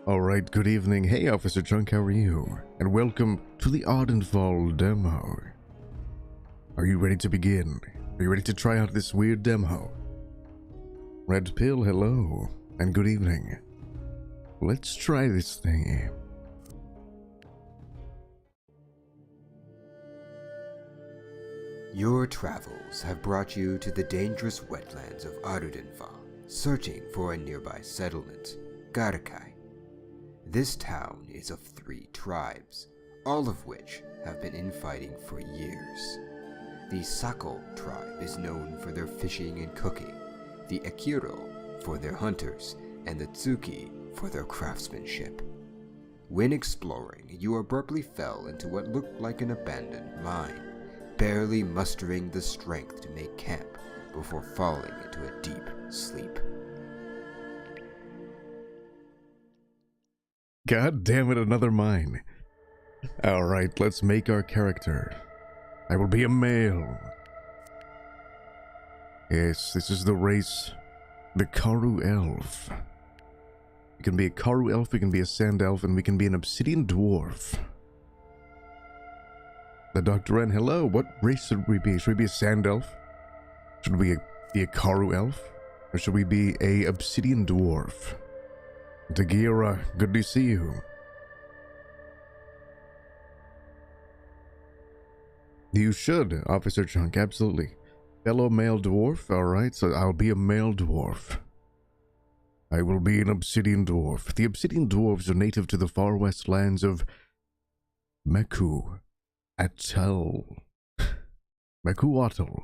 Alright, good evening. Hey, Officer Chunk, how are you? And welcome to the Ardenfall demo. Are you ready to begin? Are you ready to try out this weird demo? Red Pill, hello, and good evening. Let's try this thing. Your travels have brought you to the dangerous wetlands of Ardenfall, searching for a nearby settlement, Garkai. This town is of 3 tribes, all of which have been infighting for years. The Sakal tribe is known for their fishing and cooking, the Akiro for their hunters, and the Tsuki for their craftsmanship. When exploring, you abruptly fell into what looked like an abandoned mine, barely mustering the strength to make camp before falling into a deep sleep. God damn it, another mine. Alright, let's make our character. I will be a male. Yes, this is the race. The Karu Elf. We can be a Karu Elf, we can be a Sand Elf, and we can be an Obsidian Dwarf. The Dr. N, hello, what race should we be? Should we be a Sand Elf? Should we be a Karu Elf? Or should we be a Obsidian Dwarf? Dagira, good to see you. You should, Officer Chunk, absolutely. Fellow male dwarf, alright, so I'll be a male dwarf. I will be an obsidian dwarf. The obsidian dwarves are native to the far west lands of Meku Atel. Meku-Atl.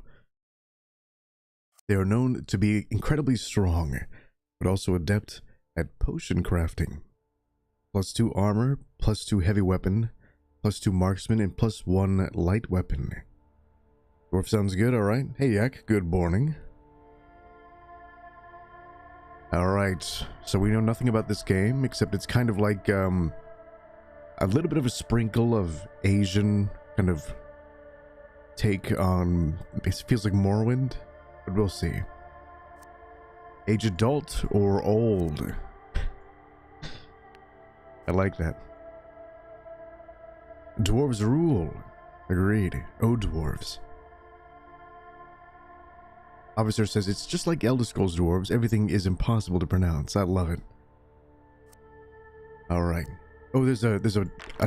They are known to be incredibly strong, but also adept at potion crafting. +2 armor, +2 heavy weapon, +2 marksman, and +1 light weapon. Dwarf sounds good, alright. Hey Yak, good morning. Alright, so we know nothing about this game, except it's kind of like, a little bit of a sprinkle of Asian kind of take on, it feels like Morrowind, but we'll see. Age adult or old? I like that. Dwarves rule. Agreed. Oh, dwarves. Officer says it's just like Elder Scrolls dwarves. Everything is impossible to pronounce. I love it. All right. Oh, there's a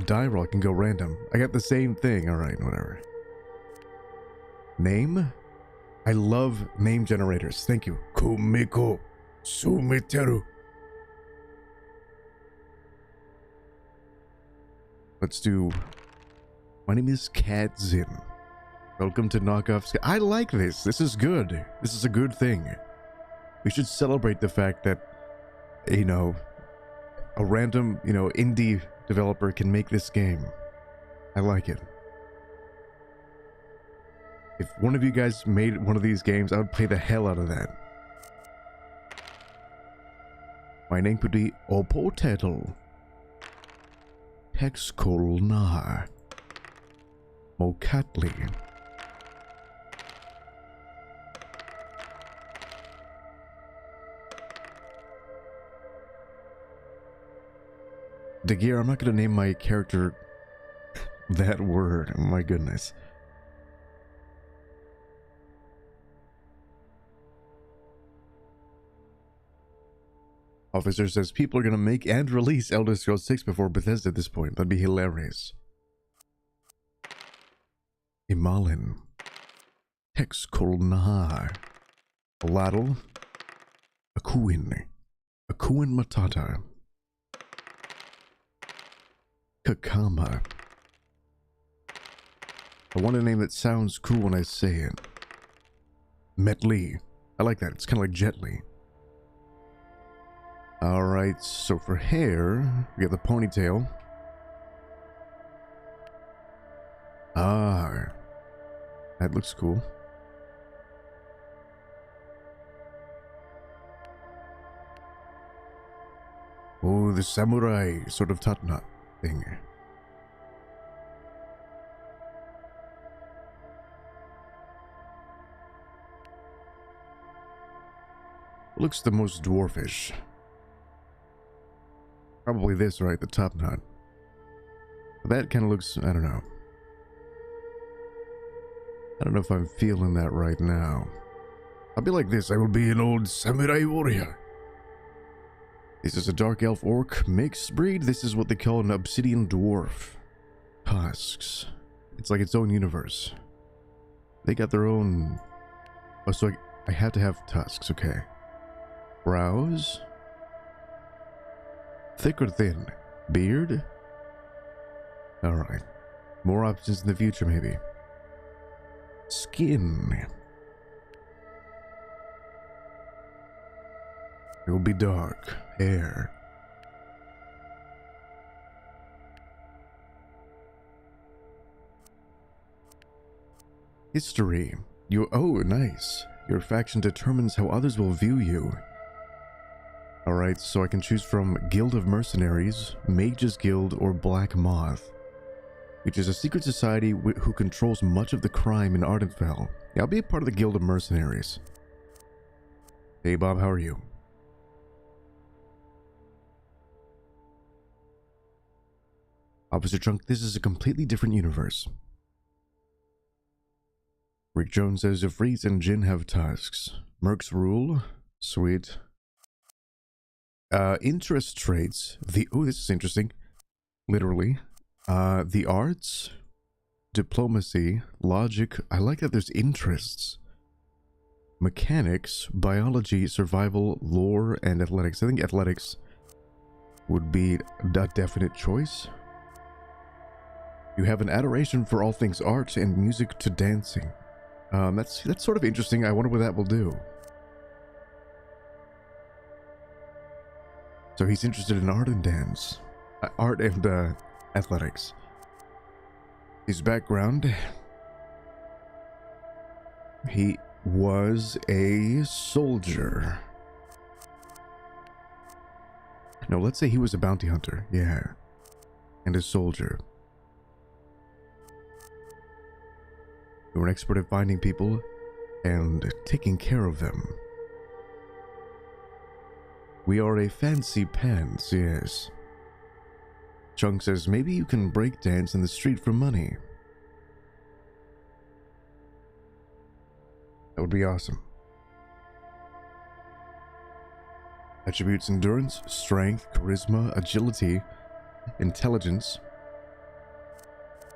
die roll. I can go random. I got the same thing. All right, whatever. Name? I love name generators. Thank you. Kumiko Sumiteru. Let's do... My name is Kadzin. Welcome to Knockoffs. I like this. This is good. This is a good thing. We should celebrate the fact that, you know, a random, indie developer can make this game. I like it. If one of you guys made one of these games, I would play the hell out of that. My name could be Opotetl. Hexkolnar. Mokatli. Dagir, I'm not going to name my character that word. Oh my goodness. Officer says people are going to make and release Elder Scrolls 6 before Bethesda at this point. That'd be hilarious. Imalin. Hexkolnar. Aladl. Akuin. Akuin Matata. Kakama. I want a name that sounds cool when I say it. Metli. I like that. It's kind of like Jetli. Alright, so for hair, we got the ponytail. Ah, that looks cool. Oh, the samurai sort of tatna thing. Looks the most dwarfish. Probably this, right? The top knot. That kind of looks, I don't know. I don't know if I'm feeling that right now. I'll be like this. I will be an old samurai warrior. This is a dark elf orc mixed breed. This is what they call an obsidian dwarf. Tusks. It's like its own universe. They got their own... Oh, so I have to have tusks, okay. Brows. Thick or thin? Beard? Alright. More options in the future, maybe. Skin. It will be dark. Hair. History. Oh, nice. Your faction determines how others will view you. Alright, so I can choose from Guild of Mercenaries, Mages Guild, or Black Moth, which is a secret society who controls much of the crime in Ardenfall. Yeah, I'll be a part of the Guild of Mercenaries. Hey Bob, how are you? Officer Chunk, this is a completely different universe. Rick Jones says if Freeze and Jin have tusks. Mercs rule. Sweet. Interest traits. Oh, this is interesting. Literally. The arts. Diplomacy. Logic. I like that there's interests. Mechanics. Biology. Survival. Lore. And athletics. I think athletics would be a definite choice. You have an adoration for all things art and music to dancing. That's sort of interesting. I wonder what that will do. So he's interested in art and dance. Art and athletics. His background. He was a soldier. No, let's say he was a bounty hunter. Yeah. And a soldier. You were an expert at finding people and taking care of them. We are a fancy pants, yes. Chunk says, maybe you can break dance in the street for money. That would be awesome. Attributes: endurance, strength, charisma, agility, intelligence.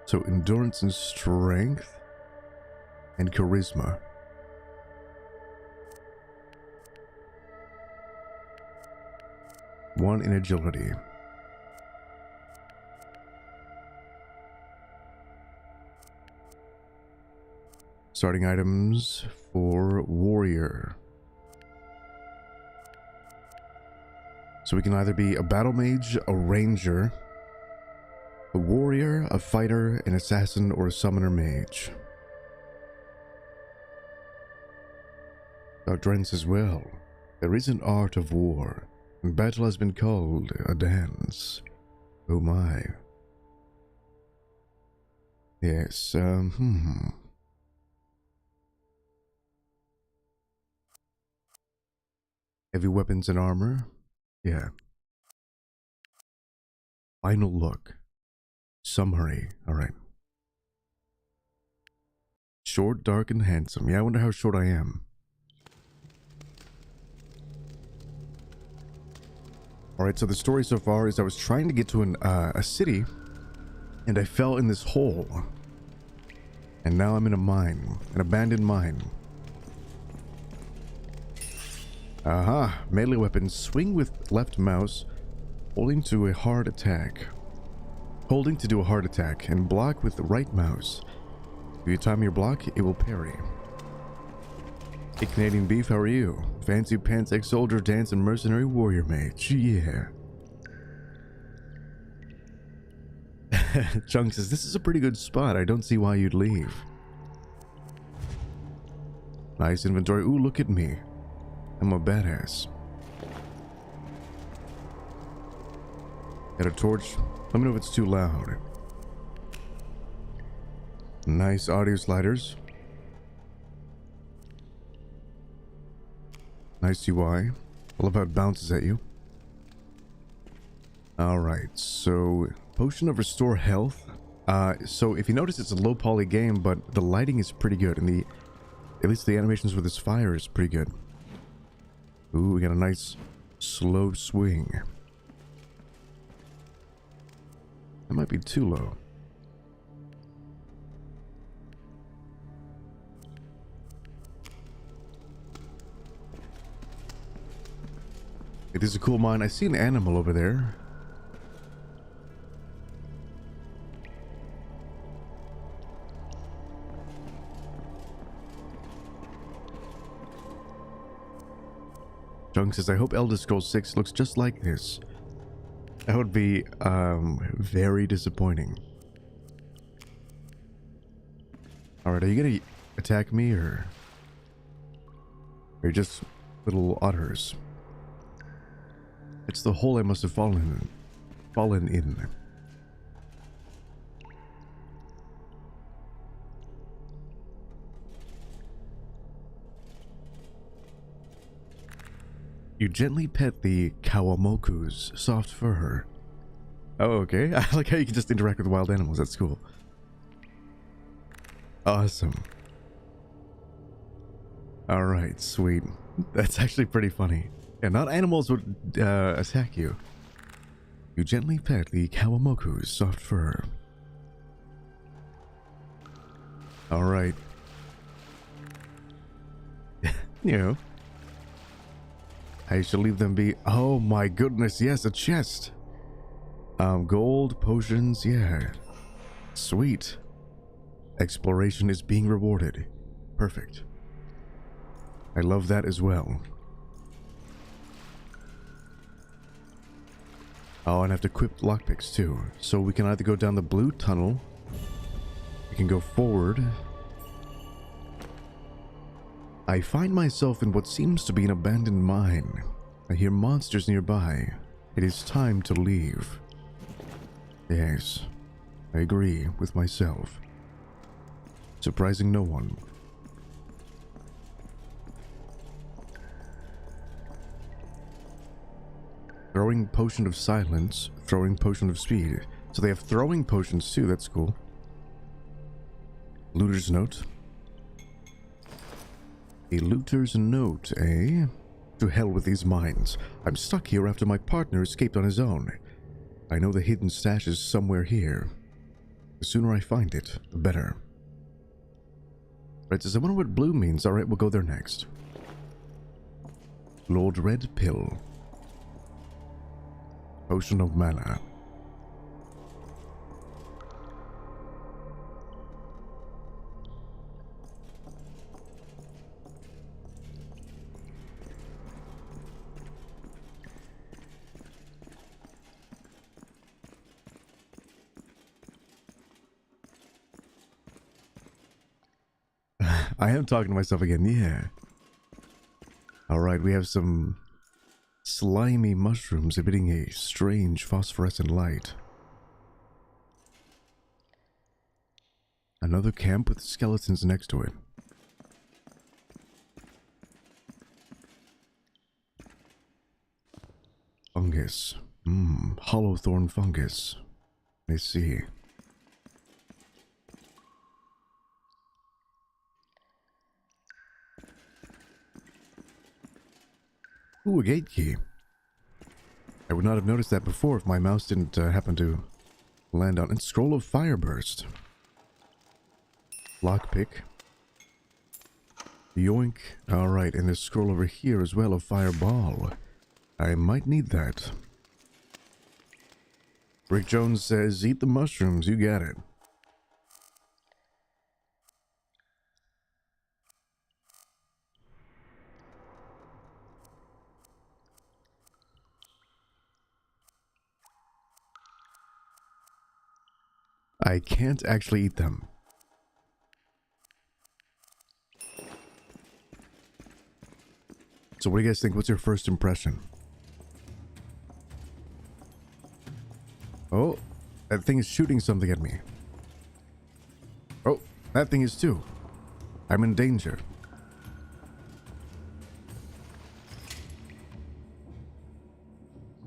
So endurance and strength. And charisma. One in agility. Starting items for warrior. So we can either be a battle mage, a ranger, a warrior, a fighter, an assassin, or a summoner mage. Dren says, well, there is an art of war, and battle has been called a dance. Oh my. Yes, Heavy weapons and armor? Yeah. Final look. Summary. Alright. Short, dark, and handsome. Yeah, I wonder how short I am. Alright, so the story so far is I was trying to get to a city, and I fell in this hole. And now I'm in a mine. An abandoned mine. Aha! Melee weapons. Swing with left mouse, holding to a hard attack. Holding to do a hard attack, and block with the right mouse. If you time your block, it will parry. Hey Canadian Beef, how are you? Fancy pants ex-soldier, dance, and mercenary warrior mage. Yeah. Chunk says, this is a pretty good spot. I don't see why you'd leave. Nice inventory. Ooh, look at me. I'm a badass. Got a torch. Let me know if it's too loud. Nice audio sliders. Nice UI. I love how it bounces at you. Alright, so potion of restore health. So if you notice, it's a low poly game, but the lighting is pretty good, and at least the animations with this fire is pretty good. Ooh, we got a nice slow swing. That might be too low. It is a cool mine. I see an animal over there. Junk says, I hope Elder Scrolls 6 looks just like this. That would be very disappointing. Alright, are you gonna attack me, or are you just little otters? It's the hole I must have fallen in. You gently pet the Kawamoku's soft fur. Oh, okay. I like how you can just interact with wild animals. That's cool. Awesome. Alright, sweet. That's actually pretty funny. Yeah, not animals would attack you. You gently pet the Kawamoku's soft fur. Alright. You know. I shall leave them be. Oh my goodness, yes, a chest. Gold, potions, yeah. Sweet. Exploration is being rewarded. Perfect. I love that as well. Oh, and I have to equip lockpicks too. So we can either go down the blue tunnel. We can go forward. I find myself in what seems to be an abandoned mine. I hear monsters nearby. It is time to leave. Yes, I agree with myself. Surprising no one. Throwing potion of silence, throwing potion of speed. So they have throwing potions too, that's cool. Looter's note. A looter's note, eh? To hell with these mines. I'm stuck here after my partner escaped on his own. I know the hidden stash is somewhere here. The sooner I find it, the better. Right, so I wonder what blue means. Alright, we'll go there next. Lord Red Pill. Potion of Mana. I am talking to myself again, yeah. Alright, we have some slimy mushrooms emitting a strange phosphorescent light. Another camp with skeletons next to it. Fungus. Hollow thorn fungus. I see. Ooh, a gate key. I would not have noticed that before if my mouse didn't happen to land on it. Scroll of Fireburst. Lockpick. Yoink. Alright, and this scroll over here as well of Fireball. I might need that. Rick Jones says, eat the mushrooms, you got it. I can't actually eat them. So what do you guys think? What's your first impression? Oh, that thing is shooting something at me. Oh, that thing is too. I'm in danger.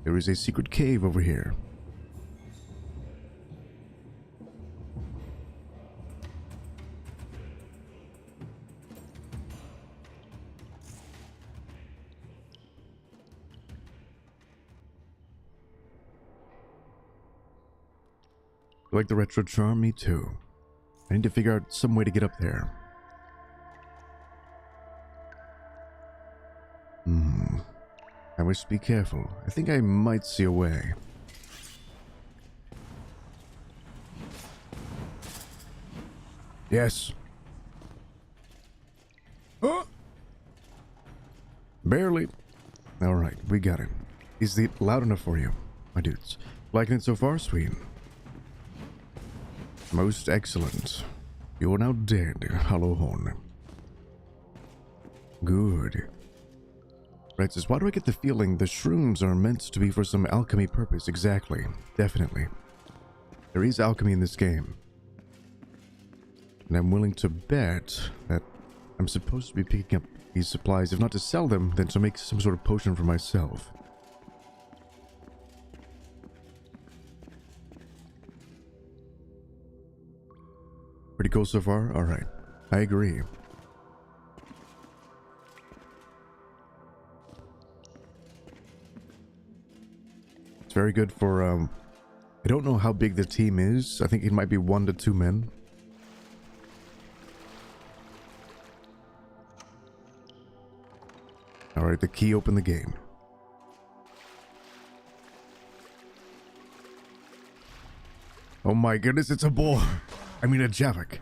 There is a secret cave over here. You like the retro charm? Me too. I need to figure out some way to get up there. I must be careful. I think I might see a way. Yes. Oh! Barely. Alright, we got it. Is it loud enough for you, my dudes? Liking it so far, sweet? Most excellent. You are now dead, Hollowhorn. Good. Right, says, why do I get the feeling the shrooms are meant to be for some alchemy purpose? Exactly. Definitely. There is alchemy in this game. And I'm willing to bet that I'm supposed to be picking up these supplies, if not to sell them, then to make some sort of potion for myself. Pretty cool so far? Alright. I agree. It's very good for, I don't know how big the team is. I think it might be 1 to 2 men. Alright, the key opened the game. Oh my goodness, it's a boar! I mean a javik.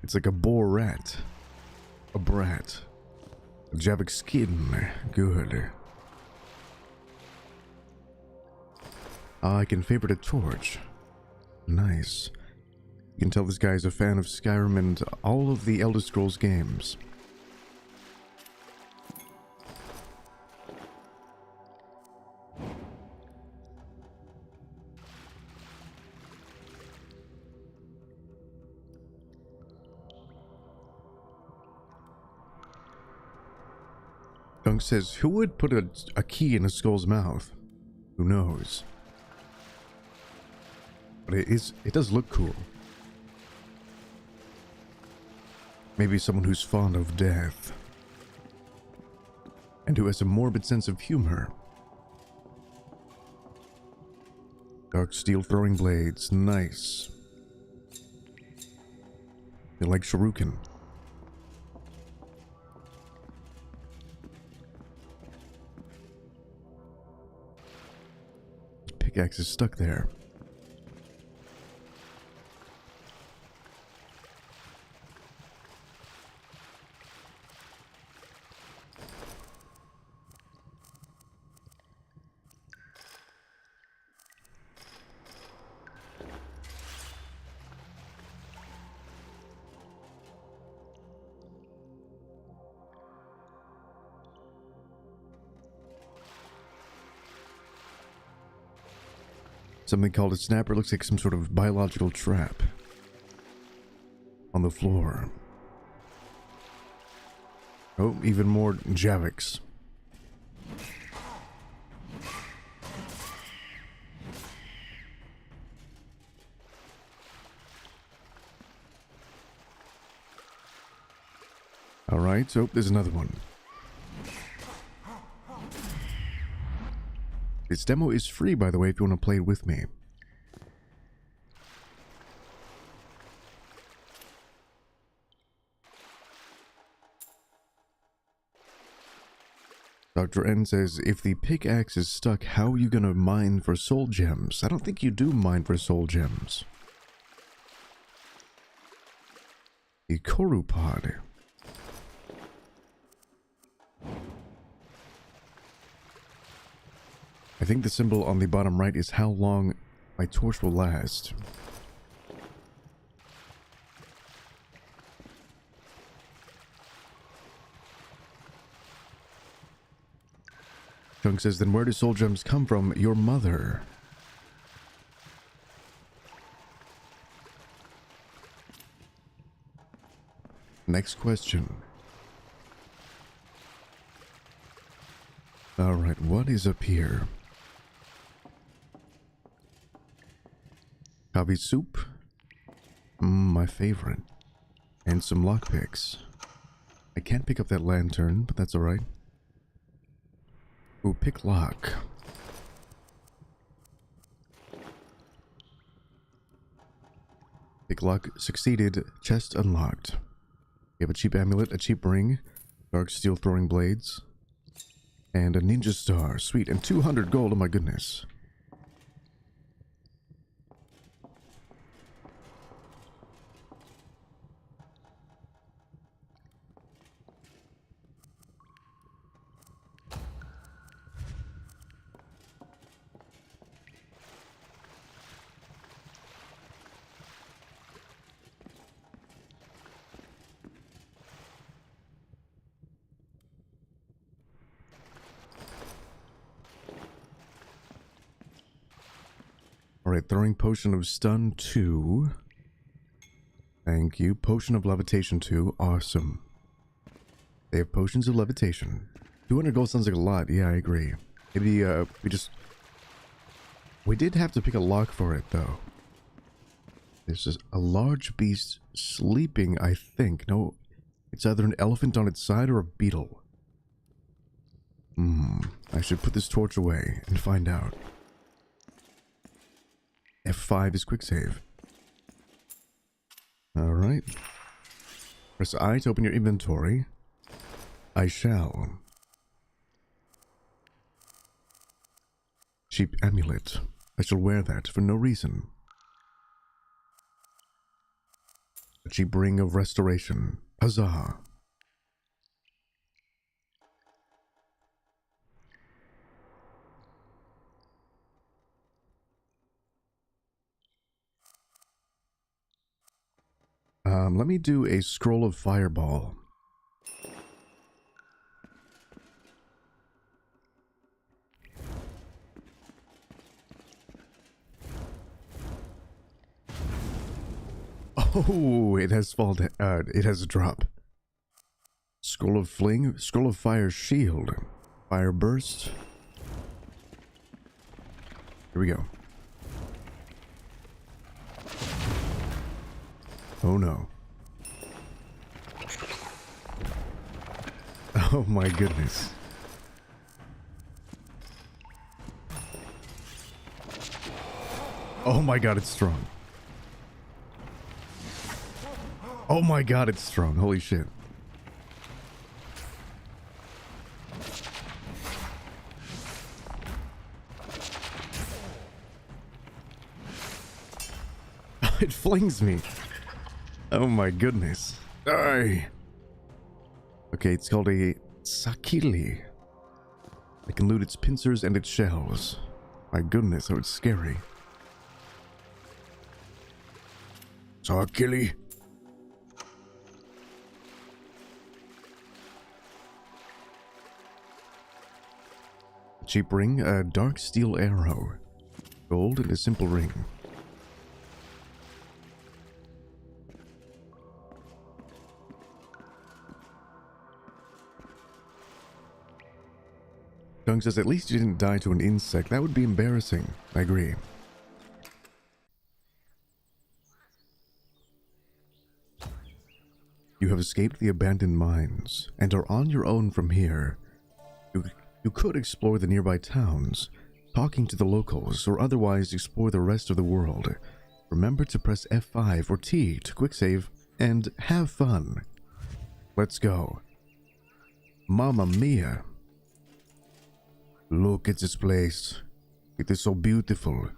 It's like a boar rat. A brat. A javik skin. Good. I can favorite a torch. Nice. You can tell this guy is a fan of Skyrim and all of the Elder Scrolls games. Dunk says, who would put a key in a skull's mouth? Who knows? But it does look cool. Maybe someone who's fond of death. And who has a morbid sense of humor. Dark steel throwing blades. Nice. They like shuriken. Pickaxe is stuck there. Something called a snapper. Looks like some sort of biological trap. On the floor. Oh, even more javiks. Alright, oh, there's another one. This demo is free, by the way, if you want to play it with me. Dr. N says, if the pickaxe is stuck, how are you going to mine for soul gems? I don't think you do mine for soul gems. The Koru pod. I think the symbol on the bottom right is how long my torch will last. Chunk says, then where do soul gems come from? Your mother. Next question. Alright, what is up here? Coffee soup? My favorite. And some lockpicks. I can't pick up that lantern, but that's alright. Ooh, pick lock. Pick lock succeeded. Chest unlocked. We have a cheap amulet, a cheap ring, dark steel throwing blades, and a ninja star. Sweet, and 200 gold, oh my goodness. Alright, throwing potion of stun 2. Thank you. Potion of levitation 2. Awesome. They have potions of levitation. 200 gold sounds like a lot. Yeah, I agree. Maybe, we did have to pick a lock for it, though. There's just a large beast sleeping, I think. No, it's either an elephant on its side or a beetle. I should put this torch away and find out. F5 is quick save. Alright. Press I to open your inventory. I shall. Cheap amulet. I shall wear that for no reason. A cheap ring of restoration. Huzzah. Let me do a scroll of fireball. Oh, it has it has a drop. Scroll of fling, scroll of fire shield, fire burst. Here we go. Oh no. Oh my goodness. Oh my god, it's strong. Oh my god, it's strong. Holy shit. It flings me. Oh my goodness. Die. Okay, it's called a sakili. I can loot its pincers and its shells. My goodness, oh, it's scary. Sakili. Cheap ring, a dark steel arrow. Gold and a simple ring. Dung says, at least you didn't die to an insect. That would be embarrassing. I agree. You have escaped the abandoned mines and are on your own from here. You could explore the nearby towns, talking to the locals, or otherwise explore the rest of the world. Remember to press F5 or T to quick save and have fun. Let's go. Mamma mia. Look at this place. It is so beautiful.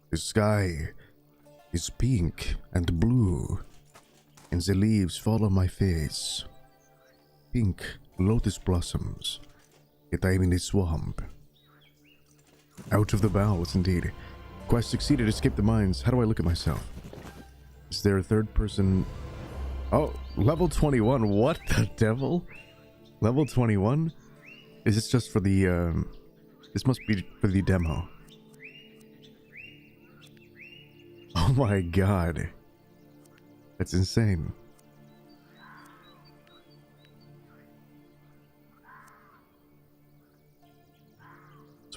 The sky is pink and blue, and the leaves fall on my face. Pink lotus blossoms. Yet I am in a swamp. Out of the bowels, indeed. Quest succeeded, escape the mines. How do I look at myself? Is there a third person? Oh, level 21. What the devil? Level 21? Is this just for the, this must be for the demo. Oh my god. That's insane.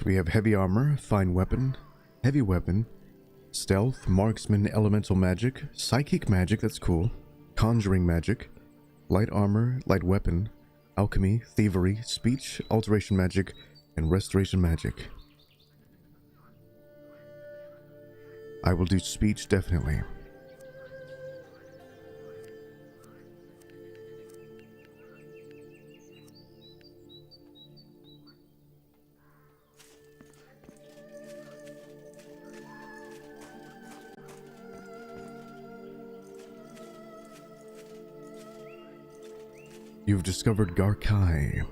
So we have heavy armor, fine weapon, heavy weapon, stealth, marksman, elemental magic, psychic magic, that's cool, conjuring magic, light armor, light weapon, alchemy, thievery, speech, alteration magic, and restoration magic. I will do speech, definitely. You've discovered Garkai.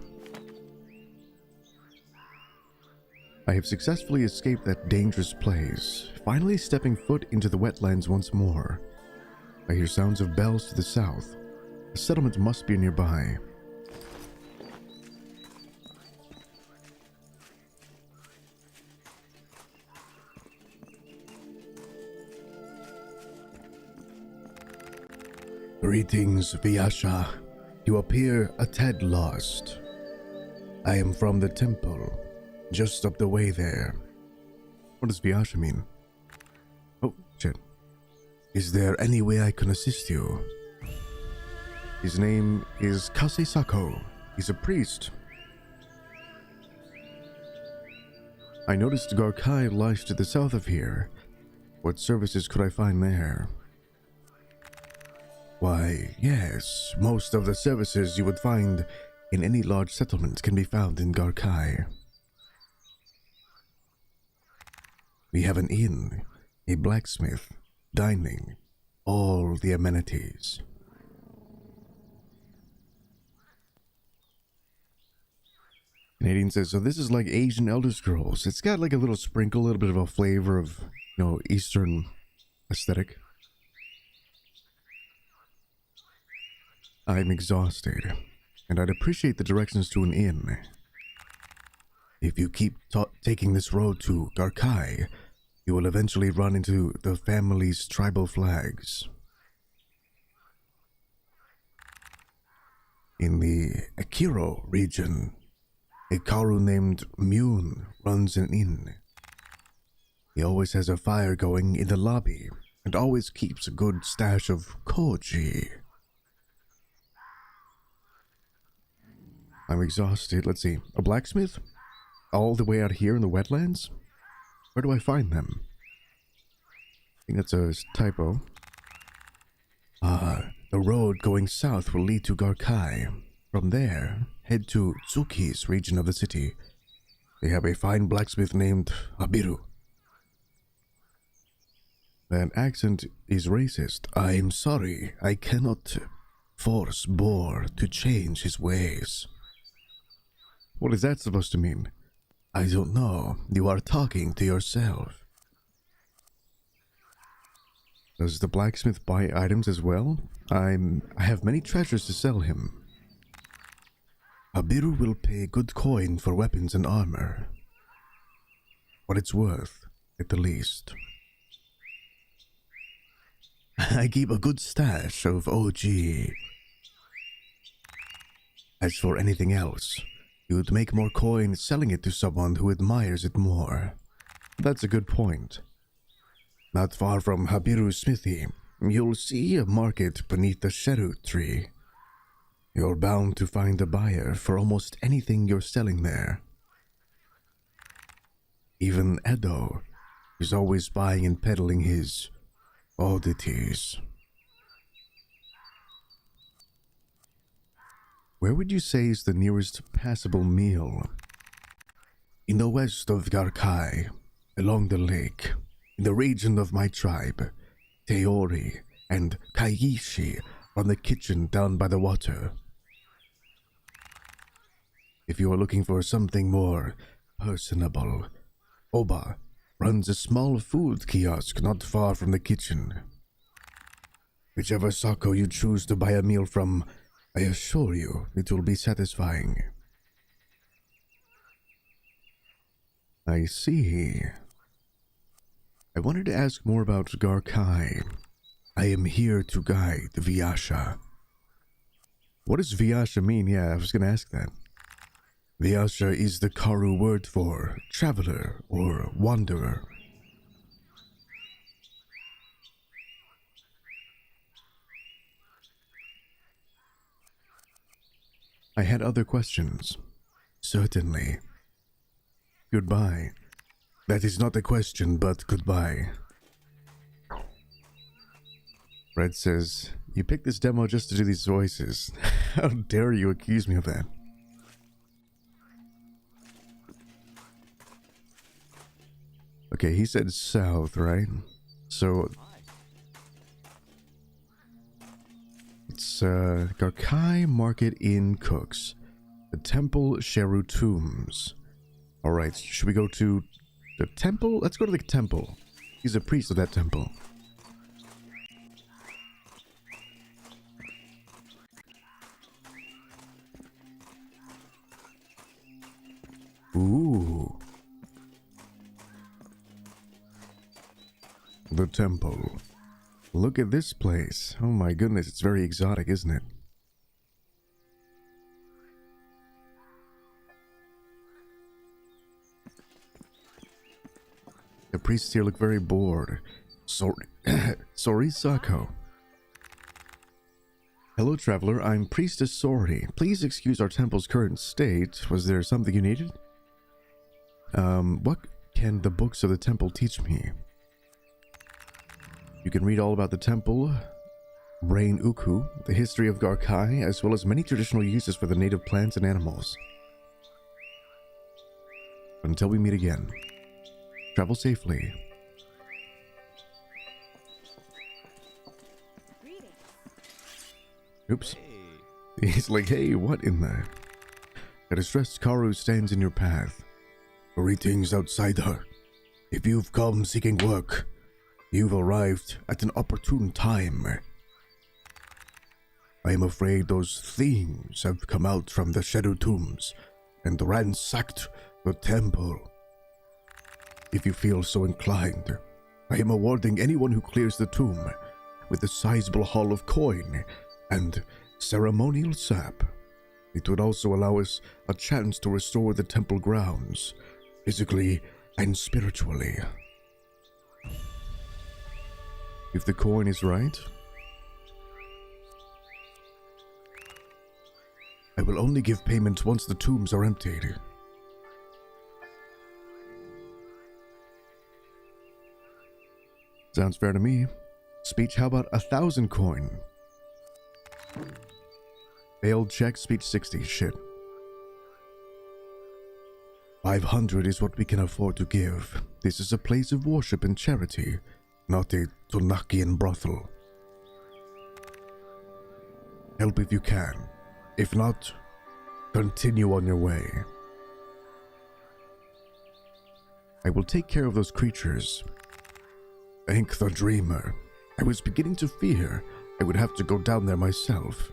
I have successfully escaped that dangerous place, finally stepping foot into the wetlands once more. I hear sounds of bells to the south. A settlement must be nearby. Greetings, Vyasha. You appear a tad lost. I am from the temple, just up the way there. What does Vyasha mean? Oh, shit. Is there any way I can assist you? His name is Kase Sako. He's a priest. I noticed Garkai lies to the south of here. What services could I find there? Why, yes, most of the services you would find in any large settlement can be found in Garkai. We have an inn, a blacksmith, dining, all the amenities. Canadian says, so this is like Asian Elder Scrolls. It's got like a little sprinkle, a little bit of a flavor of, Eastern aesthetic. I'm exhausted, and I'd appreciate the directions to an inn. If you keep taking this road to Garkai, you will eventually run into the family's tribal flags. In the Akiro region, a Karu named Mune runs an inn. He always has a fire going in the lobby, and always keeps a good stash of koji. I'm exhausted. Let's see. A blacksmith? All the way out here in the wetlands? Where do I find them? I think that's a typo. The road going south will lead to Garkai. From there, head to Tsuki's region of the city. They have a fine blacksmith named Abiru. That accent is racist. I'm sorry. I cannot force Boar to change his ways. What is that supposed to mean? I don't know. You are talking to yourself. Does the blacksmith buy items as well? I have many treasures to sell him. Abiru will pay good coin for weapons and armor. What it's worth, at the least. I keep a good stash of OG. As for anything else, you'd make more coin selling it to someone who admires it more. That's a good point. Not far from Habiru's smithy, you'll see a market beneath the Sheru tree. You're bound to find a buyer for almost anything you're selling there. Even Edo is always buying and peddling his oddities. Where would you say is the nearest passable meal? In the west of Garkai, along the lake, in the region of my tribe, Teori and Kaiishi run the kitchen down by the water. If you are looking for something more personable, Oba runs a small food kiosk not far from the kitchen. Whichever Sako you choose to buy a meal from, I assure you it will be satisfying. I see. I wanted to ask more about Garkai. I am here to guide Vyasha. What does Vyasha mean? Yeah, I was going to ask that. The Asha is the Karu word for traveler or wanderer. I had other questions. Certainly. Goodbye. That is not a question, but goodbye. Red says, you picked this demo just to do these voices. How dare you accuse me of that? Okay, he said south, right? So it's Garkai Market Inn Cooks. The Temple Sheru Tombs. Alright, should we go to the temple? Let's go to the temple. He's a priest of that temple. Ooh. The temple. Look at this place. Oh my goodness, it's very exotic, isn't it? The priests here look very bored. Sorry, Sako. Hello, traveler. I'm Priestess Sori. Please excuse our temple's current state. Was there something you needed? What can the books of the temple teach me? You can read all about the temple, Rain Uku, the history of Garkai, as well as many traditional uses for the native plants and animals. Until we meet again, travel safely. Oops. He's like, hey, what in the... A distressed Karu stands in your path. Greetings, outsider. If you've come seeking work, you've arrived at an opportune time. I am afraid those thieves have come out from the Shadow Tombs and ransacked the temple. If you feel so inclined, I am awarding anyone who clears the tomb with a sizable haul of coin and ceremonial sap. It would also allow us a chance to restore the temple grounds, physically and spiritually. If the coin is right, I will only give payment once the tombs are emptied. Sounds fair to me. Speech, how about 1,000 coin? Failed check, speech 60, shit. 500 is what we can afford to give. This is a place of worship and charity, not a Tunakian brothel. Help if you can. If not, continue on your way. I will take care of those creatures. Thank the dreamer. I was beginning to fear I would have to go down there myself.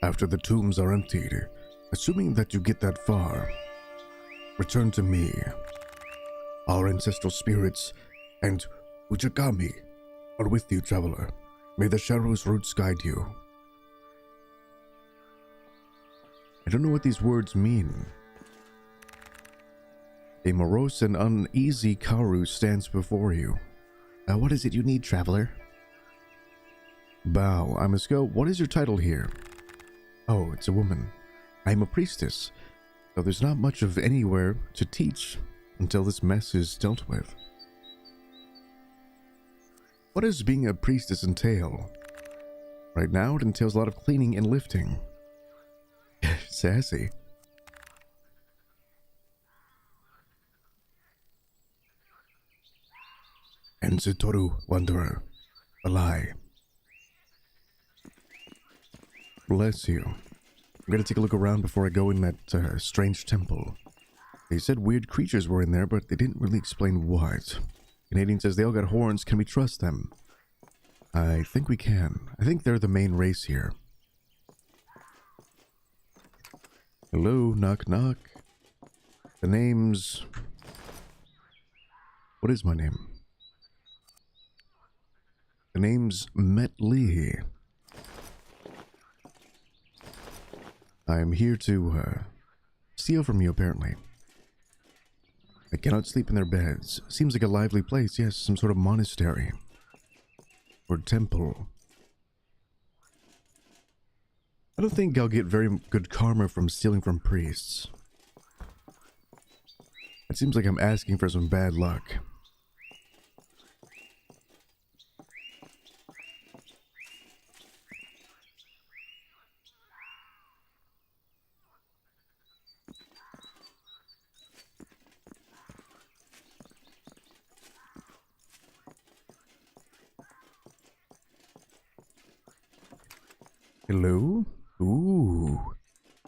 After the tombs are emptied, assuming that you get that far, return to me. Our ancestral spirits and Ujagami are with you, traveler. May the Shadow's roots guide you. I don't know what these words mean. A morose and uneasy Karu stands before you. What is it you need, traveler? Bow, I must go. What is your title here? Oh, it's a woman. I'm a priestess, so there's not much of anywhere to teach until this mess is dealt with. What does being a priestess entail? Right now, it entails a lot of cleaning and lifting. Sassy. Enzitoru, wanderer. A lie. Bless you. I'm gonna take a look around before I go in that strange temple. They said weird creatures were in there, but they didn't really explain what. Canadian says they all got horns. Can we trust them? I think we can. I think they're the main race here. Hello, knock knock. The name's... What is my name? The name's Met Lee. I am here to steal from you, apparently. I cannot sleep in their beds. Seems like a lively place. Yes, some sort of monastery. Or temple. I don't think I'll get very good karma from stealing from priests. It seems like I'm asking for some bad luck. Hello? Ooh.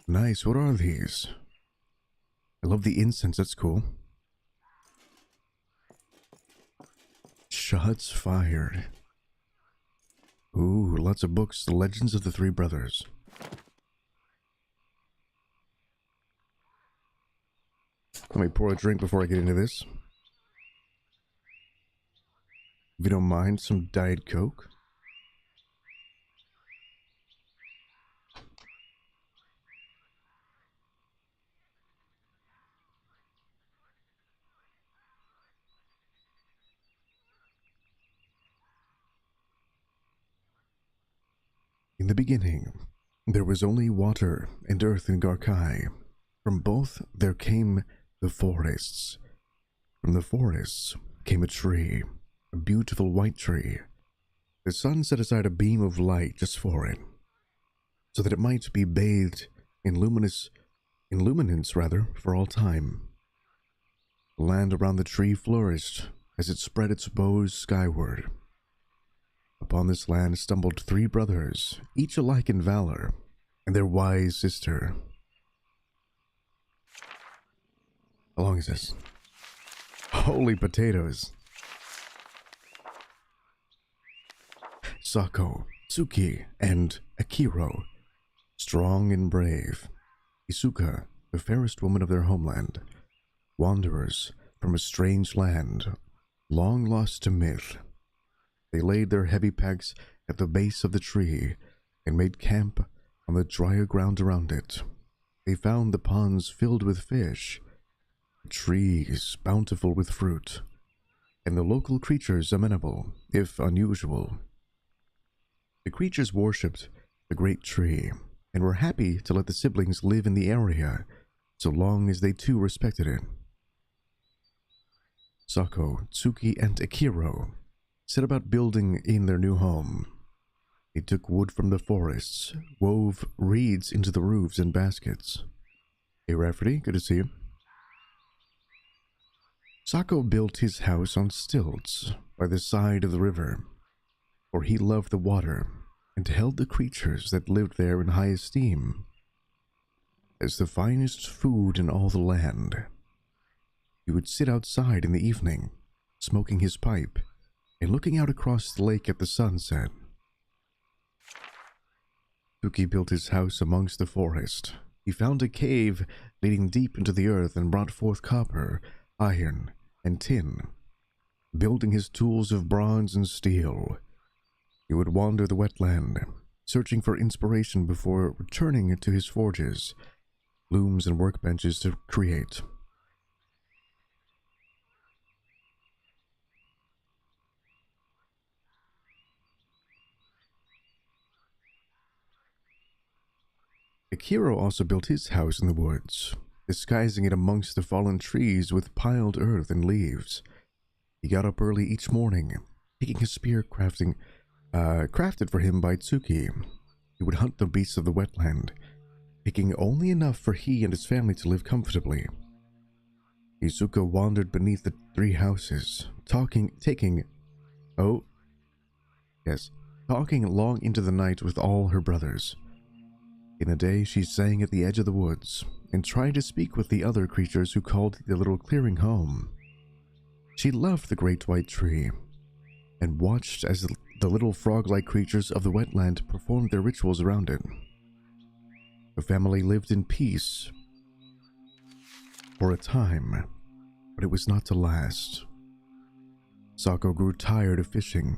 Nice. What are these? I love the incense. That's cool. Shots fired. Ooh, lots of books. The Legends of the Three Brothers. Let me pour a drink before I get into this. If you don't mind, some Diet Coke. In the beginning, there was only water and earth in Garkai. From both there came the forests. From the forests came a tree, a beautiful white tree. The sun set aside a beam of light just for it, so that it might be bathed in luminance for all time. The land around the tree flourished as it spread its boughs skyward. Upon this land stumbled three brothers, each alike in valor, and their wise sister. How long is this? Holy potatoes. Sako, Tsuki, and Akiro, strong and brave. Isuka, the fairest woman of their homeland. Wanderers from a strange land, long lost to myth. They laid their heavy packs at the base of the tree and made camp on the drier ground around it. They found the ponds filled with fish, trees bountiful with fruit, and the local creatures amenable, if unusual. The creatures worshipped the great tree and were happy to let the siblings live in the area so long as they too respected it. Sako, Tsuki, and Akiro set about building in their new home. They took wood from the forests, wove reeds into the roofs and baskets. Hey Rafferty, good to see you. Sako built his house on stilts by the side of the river, for he loved the water and held the creatures that lived there in high esteem as the finest food in all the land. He would sit outside in the evening, smoking his pipe and looking out across the lake at the sunset. Tuki built his house amongst the forest. He found a cave leading deep into the earth and brought forth copper, iron, and tin. Building his tools of bronze and steel, he would wander the wetland, searching for inspiration before returning to his forges, looms, and workbenches to create. Akiro also built his house in the woods, disguising it amongst the fallen trees with piled earth and leaves. He got up early each morning, taking his spear crafted for him by Tsuki. He would hunt the beasts of the wetland, picking only enough for he and his family to live comfortably. Izuka wandered beneath the three houses, talking long into the night with all her brothers. In the day, she sang at the edge of the woods and tried to speak with the other creatures who called the little clearing home. She loved the great white tree and watched as the little frog-like creatures of the wetland performed their rituals around it. The family lived in peace for a time, but it was not to last. Sako grew tired of fishing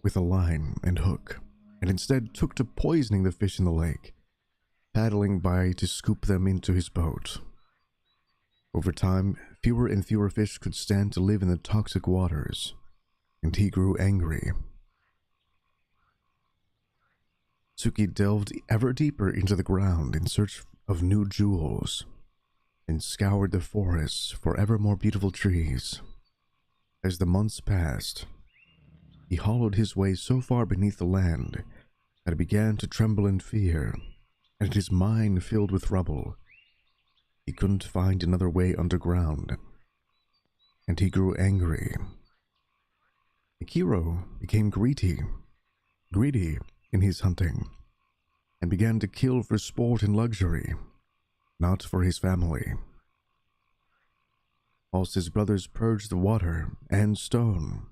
with a line and hook, and instead took to poisoning the fish in the lake. paddling by to scoop them into his boat. Over time, fewer and fewer fish could stand to live in the toxic waters, and he grew angry. Tsuki delved ever deeper into the ground in search of new jewels, and scoured the forests for ever more beautiful trees. As the months passed, he hollowed his way so far beneath the land that he began to tremble in fear, and his mind filled with rubble. He couldn't find another way underground, and he grew angry. Akiro became greedy in his hunting, and began to kill for sport and luxury, not for his family. Whilst his brothers purged the water and stone,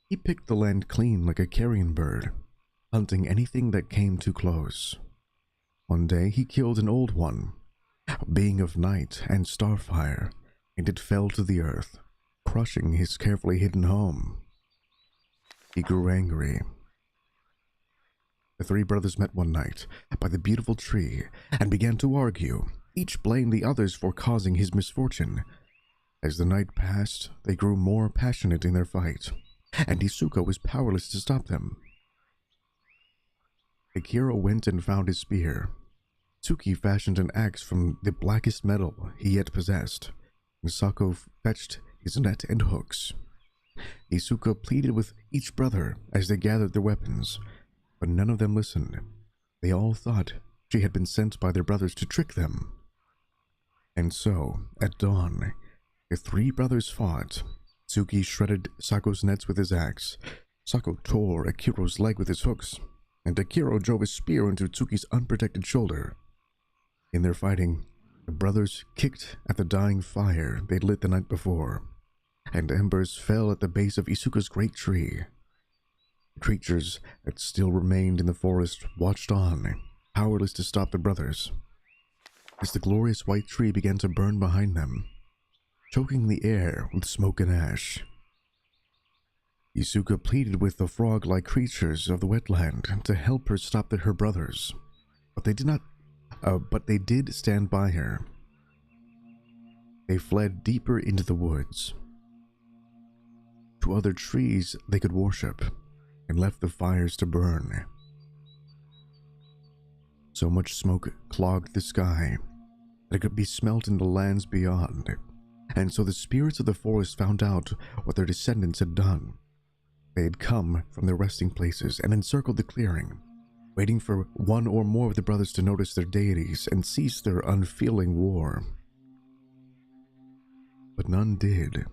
he picked the land clean like a carrion bird, hunting anything that came too close. One day he killed an old one, a being of night and starfire, and it fell to the earth, crushing his carefully hidden home. He grew angry. The three brothers met one night by the beautiful tree and began to argue. Each blamed the others for causing his misfortune. As the night passed, they grew more passionate in their fight, and Isuka was powerless to stop them. Akira went and found his spear. Tsuki fashioned an axe from the blackest metal he yet possessed, and Sako fetched his net and hooks. Isuka pleaded with each brother as they gathered their weapons, but none of them listened. They all thought she had been sent by their brothers to trick them. And so, at dawn, the three brothers fought. Tsuki shredded Sako's nets with his axe. Sako tore Akiro's leg with his hooks, and Akiro drove a spear into Tsuki's unprotected shoulder. In their fighting, the brothers kicked at the dying fire they'd lit the night before, and embers fell at the base of Isuka's great tree. The creatures that still remained in the forest watched on, powerless to stop the brothers, as the glorious white tree began to burn behind them, choking the air with smoke and ash. Isuka pleaded with the frog-like creatures of the wetland to help her stop her brothers, but they did stand by her. They fled deeper into the woods, to other trees they could worship, and left the fires to burn. So much smoke clogged the sky that it could be smelt in the lands beyond, and so the spirits of the forest found out what their descendants had done. They had come from their resting places and encircled the clearing, waiting for one or more of the brothers to notice their deities and cease their unfeeling war. But none did.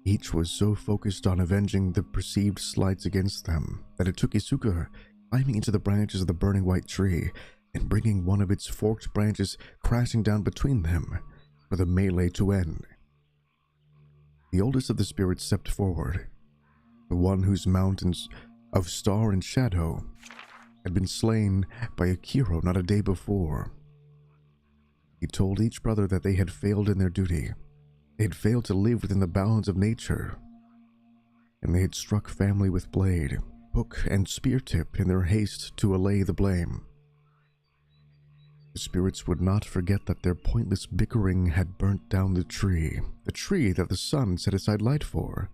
Each was so focused on avenging the perceived slights against them that it took Isuka climbing into the branches of the burning white tree and bringing one of its forked branches crashing down between them for the melee to end. The oldest of the spirits stepped forward, the one whose mountains of star and shadow had been slain by Akiro not a day before. He told each brother that they had failed in their duty. They had failed to live within the bounds of nature, and they had struck family with blade, hook, and spear tip in their haste to allay the blame. The spirits would not forget that their pointless bickering had burnt down the tree that the sun set aside light for.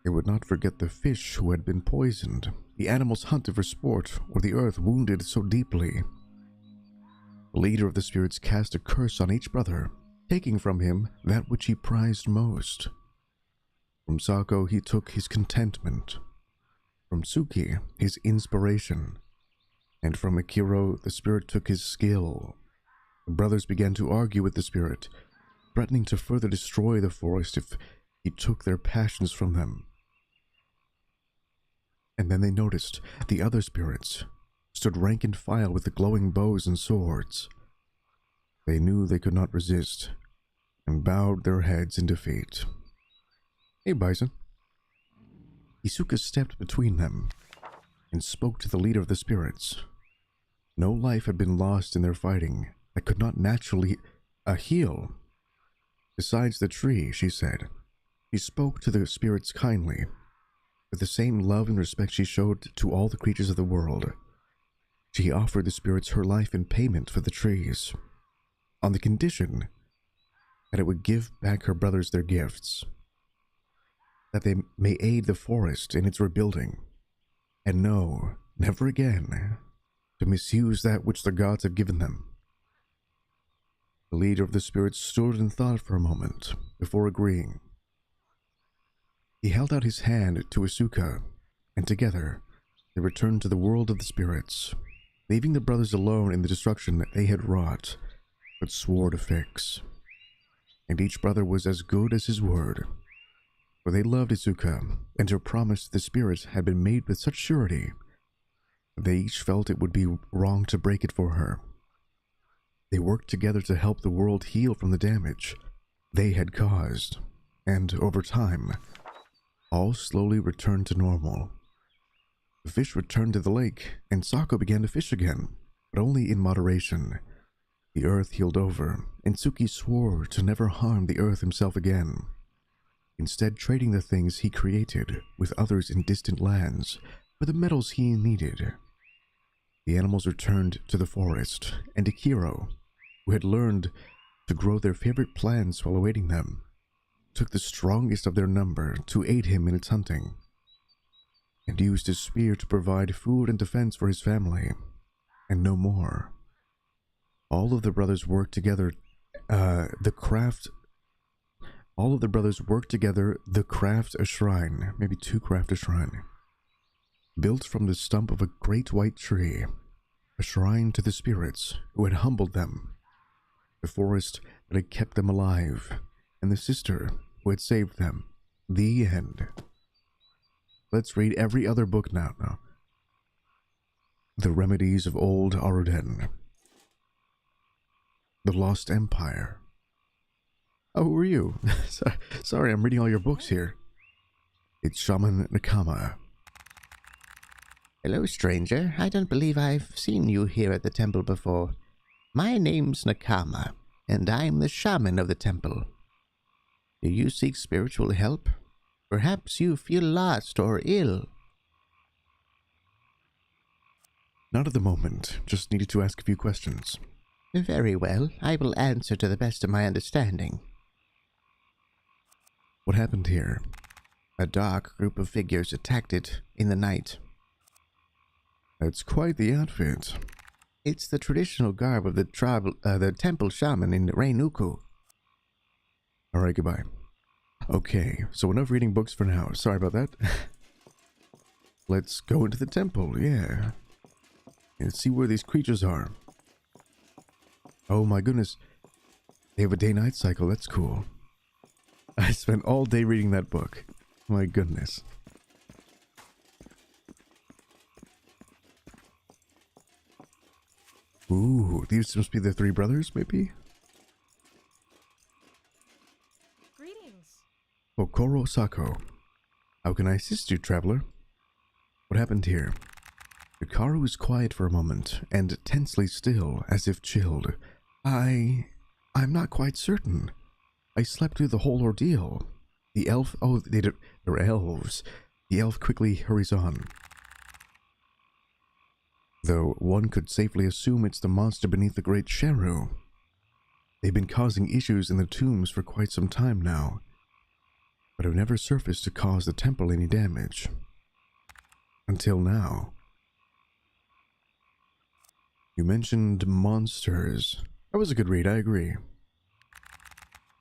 They would not forget the fish who had been poisoned, the animals hunted for sport, or the earth wounded so deeply. The leader of the spirits cast a curse on each brother, taking from him that which he prized most. From Sako he took his contentment, from Tsuki his inspiration, and from Akiro the spirit took his skill. The brothers began to argue with the spirit, threatening to further destroy the forest if he took their passions from them. And then they noticed the other spirits stood rank and file with the glowing bows and swords. They knew they could not resist, and bowed their heads in defeat. "Hey, Bison." Isuka stepped between them, and spoke to the leader of the spirits. No life had been lost in their fighting that could not naturally heal. Besides the tree, she said. She spoke to the spirits kindly, with the same love and respect she showed to all the creatures of the world. She offered the spirits her life in payment for the trees, on the condition that it would give back her brothers their gifts, that they may aid the forest in its rebuilding, and no, never again, to misuse that which the gods have given them. The leader of the spirits stood and thought for a moment before agreeing. He held out his hand to Asuka, and together they returned to the world of the spirits, leaving the brothers alone in the destruction that they had wrought, but swore to fix. And each brother was as good as his word, for they loved Asuka, and her promise to the spirits had been made with such surety that they each felt it would be wrong to break it for her. They worked together to help the world heal from the damage they had caused, and over time, all slowly returned to normal. The fish returned to the lake, and Sako began to fish again, but only in moderation. The earth healed over, and Tsuki swore to never harm the earth himself again, instead trading the things he created with others in distant lands for the metals he needed. The animals returned to the forest, and Akiro, who had learned to grow their favorite plants while awaiting them, took the strongest of their number to aid him in its hunting, and used his spear to provide food and defense for his family, and no more. All of the brothers worked together to craft a shrine, maybe to craft a shrine, built from the stump of a great white tree, a shrine to the spirits who had humbled them, the forest that had kept them alive, and the sister who had saved them. The end. Let's read every other book now. The Remedies of Old Aruden. The Lost Empire. Oh, who are you? Sorry, I'm reading all your books here. It's Shaman Nakama. Hello, stranger. I don't believe I've seen you here at the temple before. My name's Nakama, and I'm the shaman of the temple. Do you seek spiritual help? Perhaps you feel lost or ill. Not at the moment. Just needed to ask a few questions. Very well. I will answer to the best of my understanding. What happened here? A dark group of figures attacked it in the night. That's quite the outfit. It's the traditional garb of the temple shaman in Reinuku. Alright, goodbye. Okay, so enough reading books for now. Sorry about that. Let's go into the temple, yeah. And see where these creatures are. Oh my goodness. They have a day-night cycle, that's cool. I spent all day reading that book. My goodness. Ooh, these must be the three brothers, maybe? Greetings. Okoro Sako. How can I assist you, traveler? What happened here? Hikaru is quiet for a moment, and tensely still, as if chilled. I'm not quite certain. I slept through the whole ordeal. The elf... Oh, they're elves. The elf quickly hurries on. Though one could safely assume it's the monster beneath the great Sheru. They've been causing issues in the tombs for quite some time now, but have never surfaced to cause the temple any damage. Until now. You mentioned monsters. That was a good read, I agree.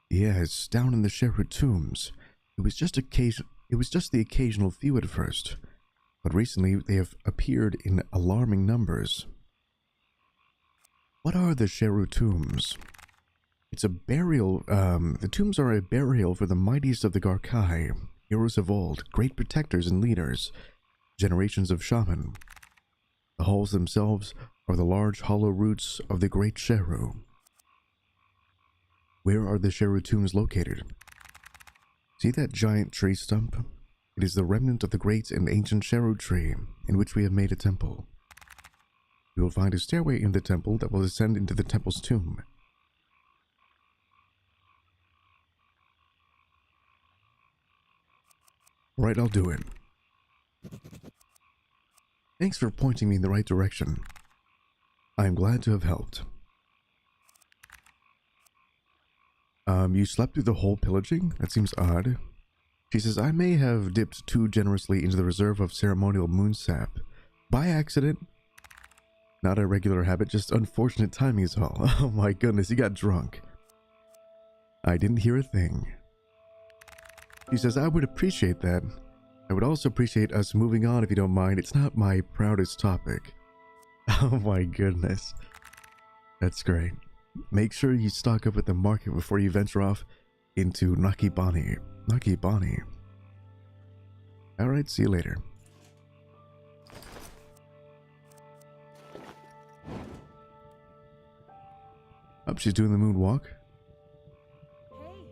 Yes, down in the Sheru tombs. It was just the occasional few at first, but recently they have appeared in alarming numbers. What are the Sheru tombs? It's a burial, the tombs are a burial for the mightiest of the Garkai, heroes of old, great protectors and leaders, generations of shaman. The halls themselves are the large hollow roots of the great Sheru. Where are the Sheru tombs located? See that giant tree stump? It is the remnant of the great and ancient Sheru tree, in which we have made a temple. You will find a stairway in the temple that will ascend into the temple's tomb. Right, I'll do it. Thanks for pointing me in the right direction. I am glad to have helped. You slept through the whole pillaging? That seems odd. She says, I may have dipped too generously into the reserve of ceremonial moon sap. By accident. Not a regular habit, just unfortunate timing is all. Oh my goodness, you got drunk. I didn't hear a thing. She says, I would appreciate that. I would also appreciate us moving on if you don't mind. It's not my proudest topic. Oh my goodness. That's great. Make sure you stock up at the market before you venture off into Nakibani. Nakibani. Alright, see you later. Oh, she's doing the moonwalk. Hey.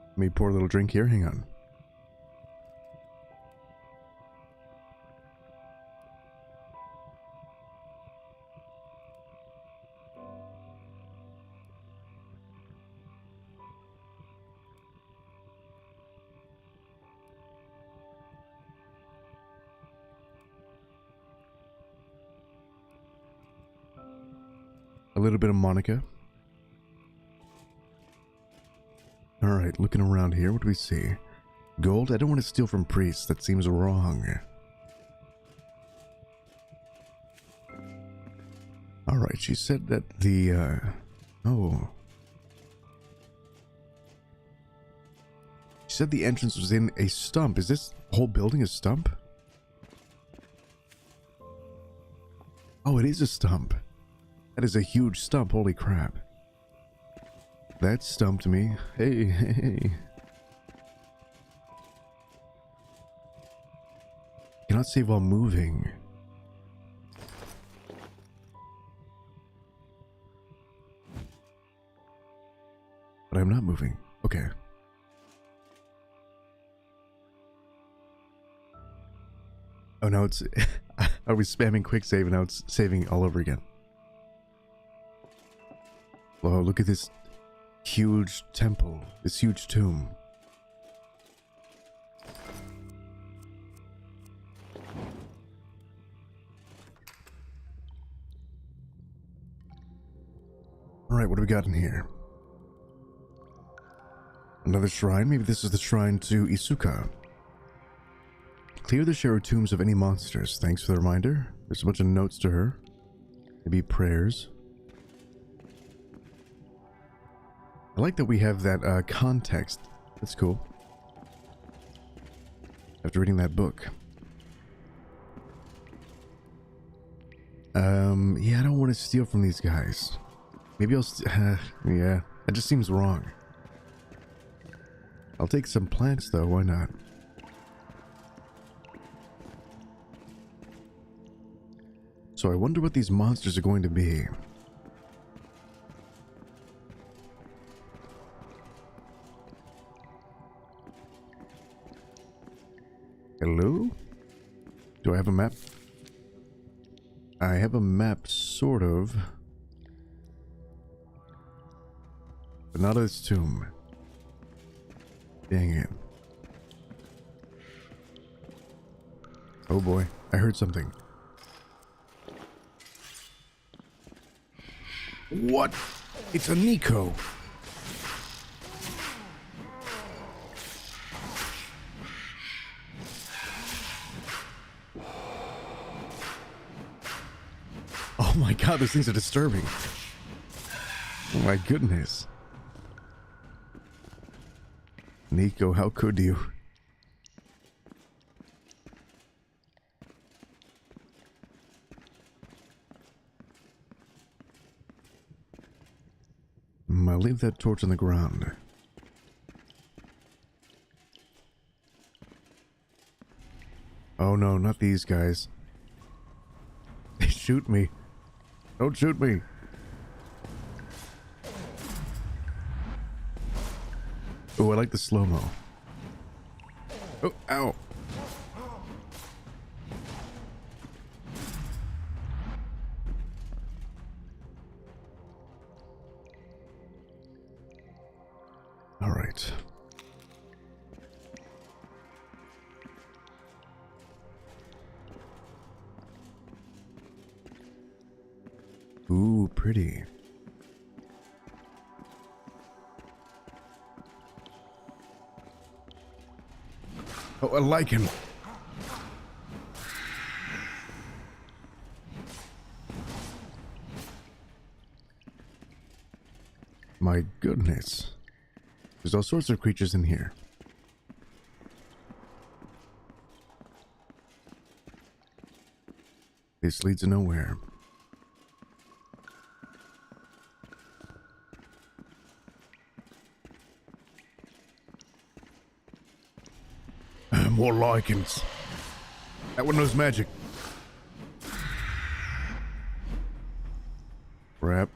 Let me pour a little drink here. Hang on. A little bit of Monica. Alright, looking around here, what do we see? Gold? I don't want to steal from priests. That seems wrong. Alright, she said that the, oh. She said the entrance was in a stump. Is this whole building a stump? Oh, it is a stump. That is a huge stump, holy crap. That stumped me. Hey, hey, hey. Cannot save while moving. But I'm not moving. Okay. Oh, now it's... I was spamming quick save and now it's saving all over again. Oh, look at this huge temple, this huge tomb. Alright, what do we got in here? Another shrine? Maybe this is the shrine to Isuka. Clear the Shadow tombs of any monsters. Thanks for the reminder. There's a bunch of notes to her. Maybe prayers. I like that we have that context. That's cool. After reading that book. Yeah, I don't want to steal from these guys. Maybe I'll yeah, that just seems wrong. I'll take some plants though, why not? So I wonder what these monsters are going to be. Hello? Do I have a map? I have a map, sort of. But not of this tomb. Dang it. Oh boy, I heard something. What? It's a Nico. Oh my god, those things are disturbing. Oh my goodness. Nico, how could you? I'll leave that torch on the ground. Oh no, not these guys. They shoot me. Don't shoot me. Oh, I like the slow-mo. Oh, ow. All right. pretty. Oh, I like him. My goodness. There's all sorts of creatures in here. This leads to nowhere. More lichens. That one knows magic. Crap.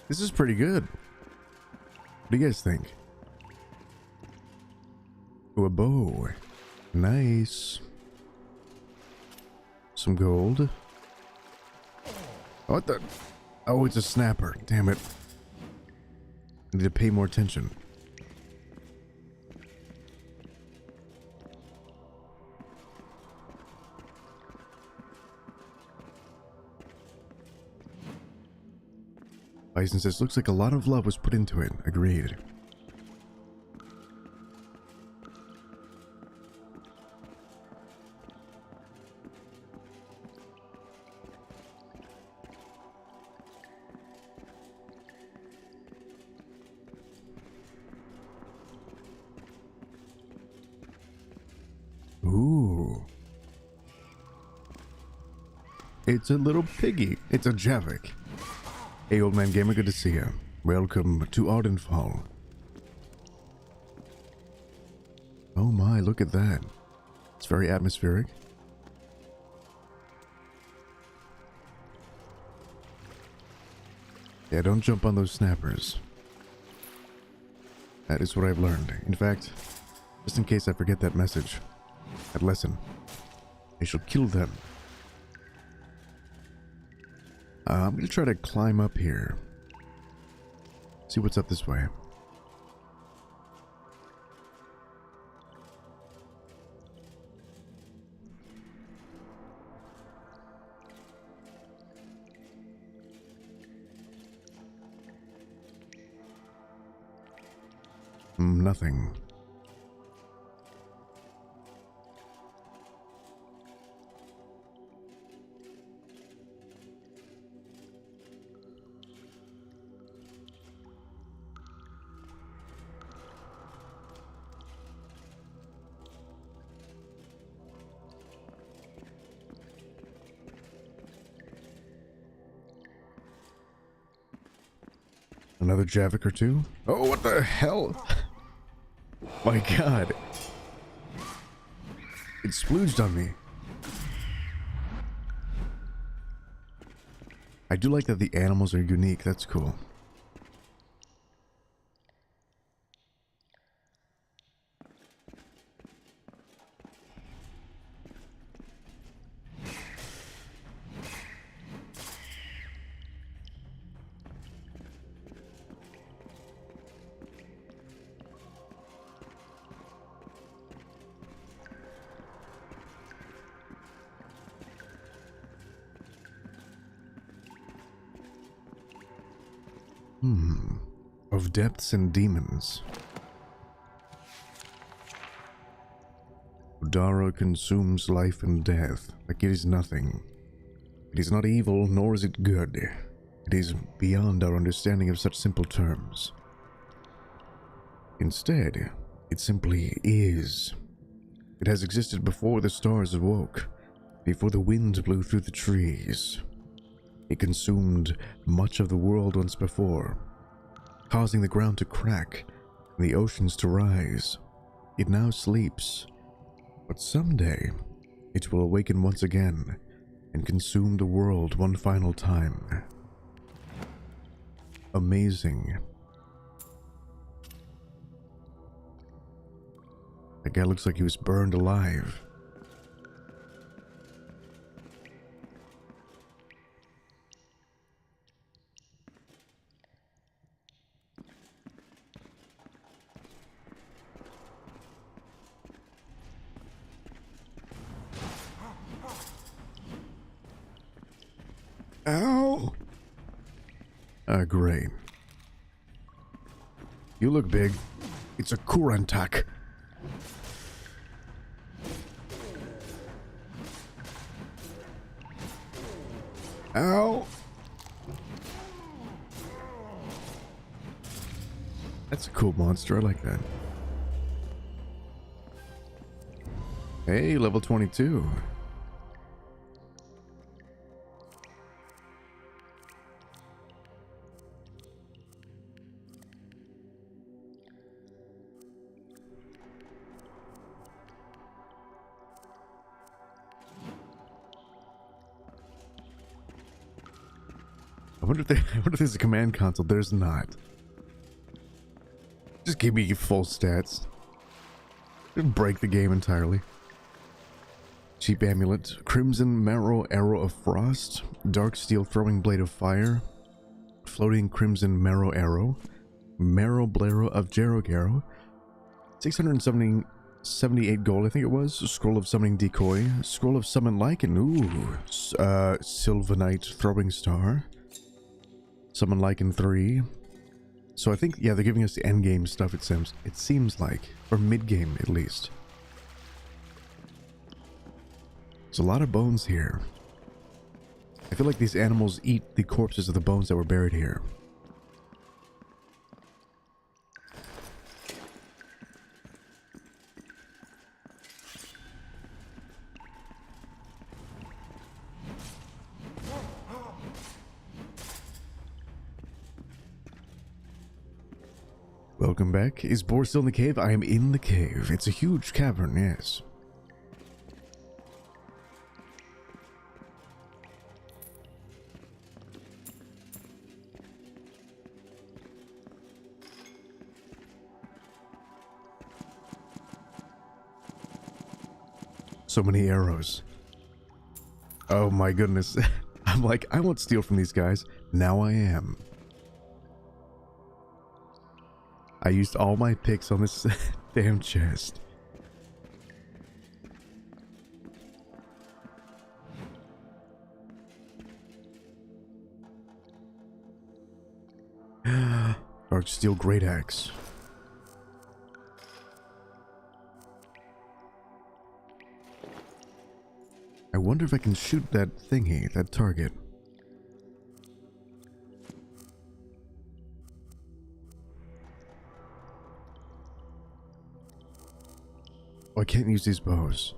This is pretty good. What do you guys think? Oh, a bow. Nice. Some gold. What the? Oh, it's a snapper. Damn it. I need to pay more attention. Bison says, looks like a lot of love was put into it. Agreed. Ooh. It's a little piggy. It's a Javik. Hey, old man gamer, good to see you. Welcome to Ardenfall. Oh my, look at that. It's very atmospheric. Yeah, don't jump on those snappers. That is what I've learned. In fact, just in case I forget that message, that lesson, I shall kill them. I'm gonna try to climb up here. See what's up this way. Nothing. Another Javik or two? Oh, what the hell? My god. It splooged on me. I do like that the animals are unique. That's cool. Of depths and demons. Udara consumes life and death like it is nothing. It is not evil, nor is it good. It is beyond our understanding of such simple terms. Instead, it simply is. It has existed before the stars awoke, before the wind blew through the trees. It consumed much of the world once before, causing the ground to crack and the oceans to rise. It now sleeps, but someday it will awaken once again and consume the world one final time. Amazing. That guy looks like he was burned alive. Ow! Great. You look big. It's a Kurantak. Ow! That's a cool monster. I like that. Hey, level 22. I wonder if there's a command console. There's not. Just give me full stats. Break the game entirely. Cheap amulet. Crimson marrow arrow of frost. Dark steel throwing blade of fire. Floating crimson marrow arrow. Marrow blaro of Jarog arrow. 678 gold, I think it was. Scroll of summoning decoy. Scroll of summon lichen. Ooh. Sylvanite throwing star. Summon lichen 3. So I think, yeah, they're giving us the end game stuff, it seems like. Or mid-game, at least. There's a lot of bones here. I feel like these animals eat the corpses of the bones that were buried here. Welcome back. Is Boar still in the cave? I am in the cave. It's a huge cavern, yes. So many arrows. Oh my goodness. I'm like, I won't steal from these guys. Now I am. I used all my picks on this damn chest. Dark steel great axe. I wonder if I can shoot that thingy, that target. Oh, I can't use these bows.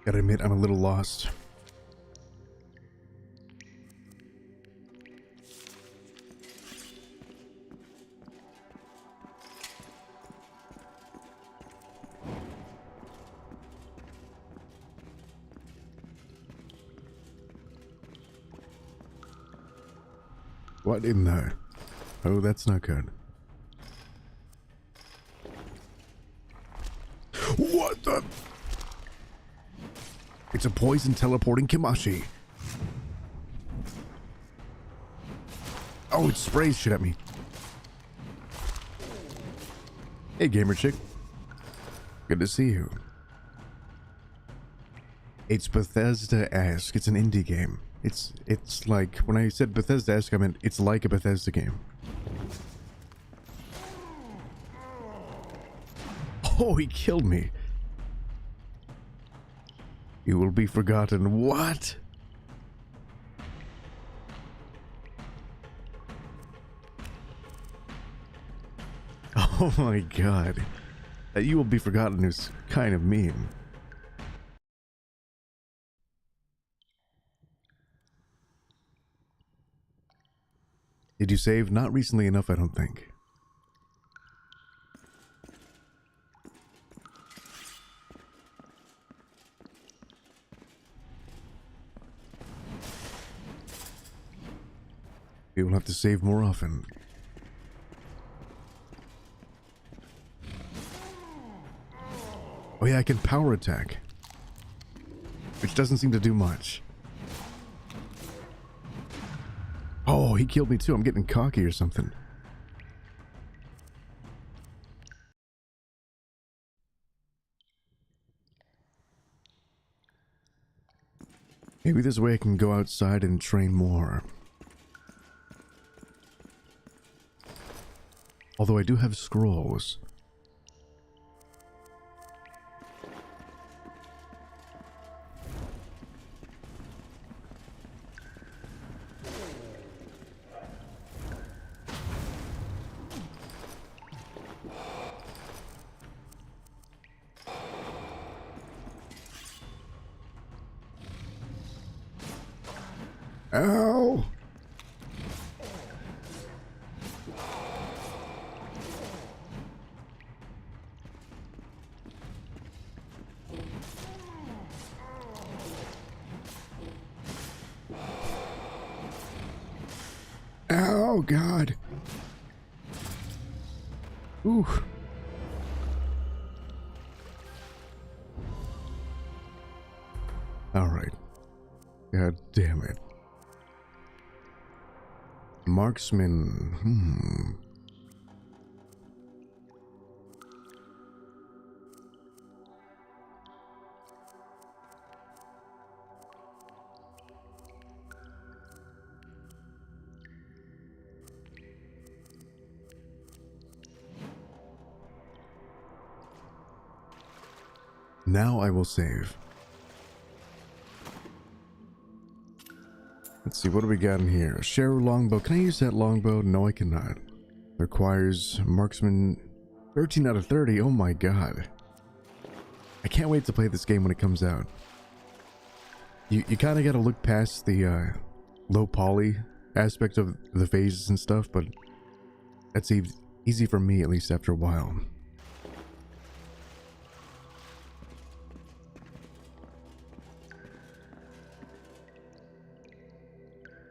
Gotta admit, I'm a little lost. What in the... Oh, that's not good. What the... It's a poison teleporting Kimashi. Oh, it sprays shit at me. Hey, gamer chick. Good to see you. It's Bethesda-esque. It's an indie game. It's like, when I said Bethesda-esque, I meant it's like a Bethesda game. Oh, he killed me. You will be forgotten. What? Oh my god. That you will be forgotten is kind of mean. Did you save? Not recently enough, I don't think. We will have to save more often. Oh yeah, I can power attack. Which doesn't seem to do much. Oh, he killed me too. I'm getting cocky or something. Maybe there's a way I can go outside and train more. Although I do have scrolls. Ow! Oh, God. Ooh. All right. God damn it. Marksman. Now I will save. Let's see, what do we got in here? Share longbow. Can I use that longbow? No, I cannot. Requires marksman 13 out of 30. Oh my god. I can't wait to play this game when it comes out. You kind of got to look past the low poly aspect of the phases and stuff, but that's easy for me, at least after a while.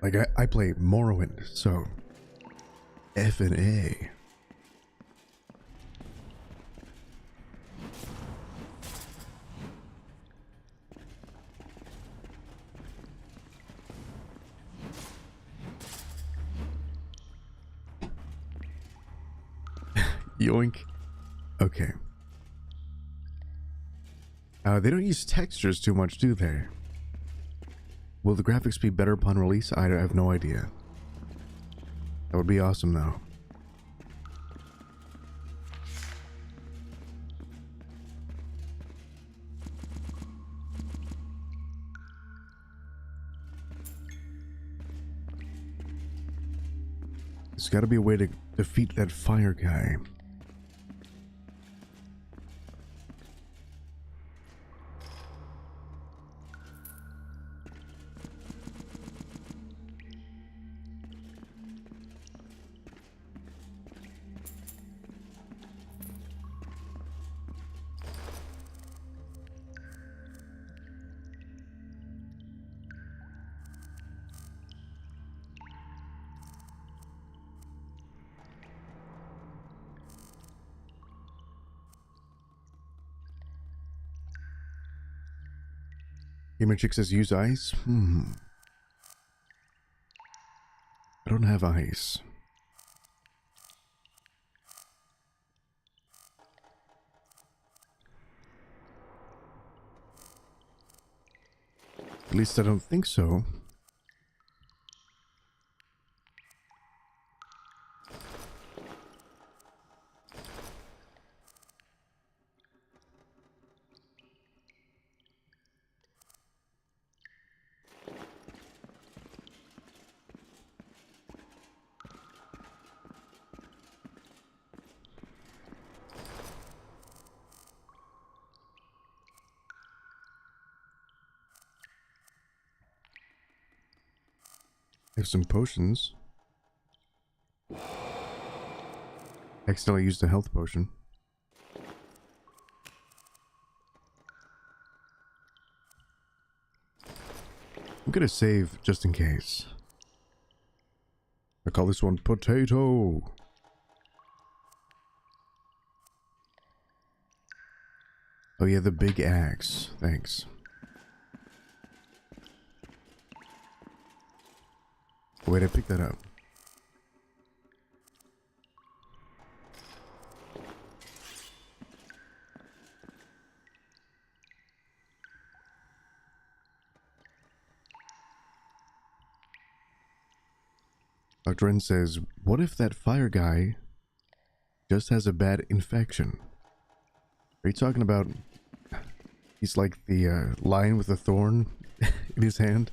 Like, I play Morrowind, so F and A. Yoink. Okay. They don't use textures too much, do they? Will the graphics be better upon release? I have no idea. That would be awesome, though. There's got to be a way to defeat that fire guy. Gamer Chick says use ice? I don't have ice. At least I don't think so. I have some potions. Accidentally used a health potion. I'm gonna save just in case. I call this one potato. Oh yeah, the big axe. Thanks. Wait, I picked that up. Dr. N says, what if that fire guy just has a bad infection? Are you talking about he's like the lion with a thorn in his hand?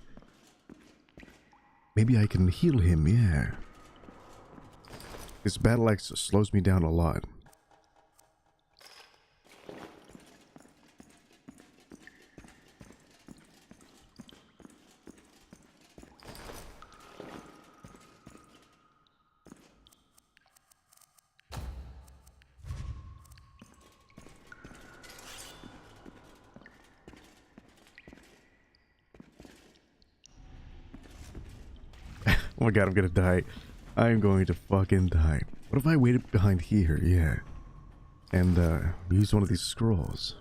Maybe I can heal him, yeah. This battle axe slows me down a lot. Oh my god, I'm gonna die. I'm going to fucking die. What if I waited behind here? Yeah. And, use one of these scrolls.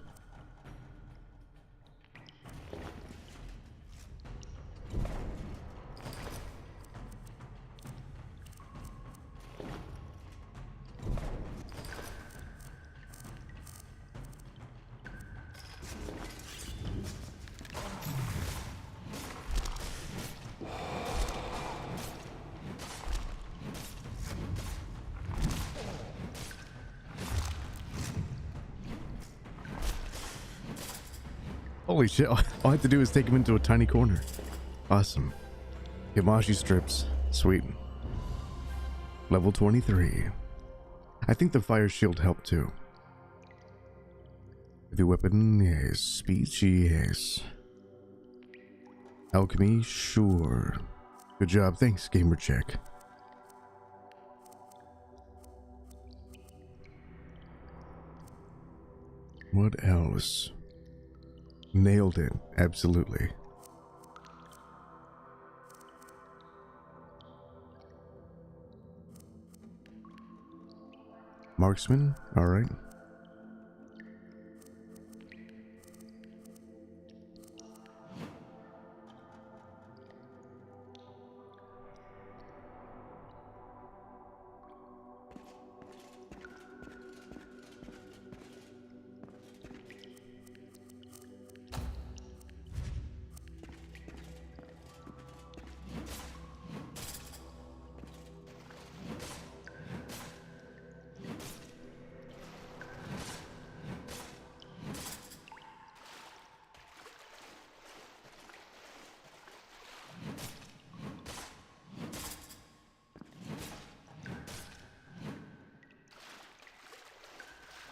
Holy shit, all I have to do is take him into a tiny corner. Awesome. Yamashi strips. Sweet. Level 23. I think the fire shield helped too. Heavy weapon, yes. Speech, yes. Alchemy, sure. Good job, thanks, Gamer Check. What else? Nailed it, absolutely. Marksman, alright.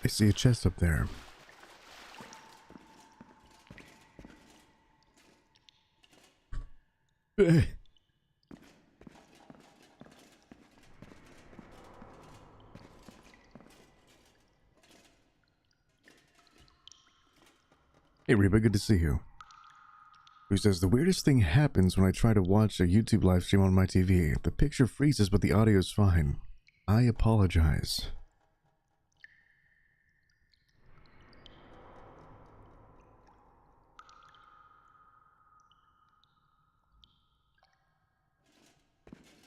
I see a chest up there. Hey, Reba, good to see you. Who says, the weirdest thing happens when I try to watch a YouTube live stream on my TV. The picture freezes, but the audio is fine. I apologize.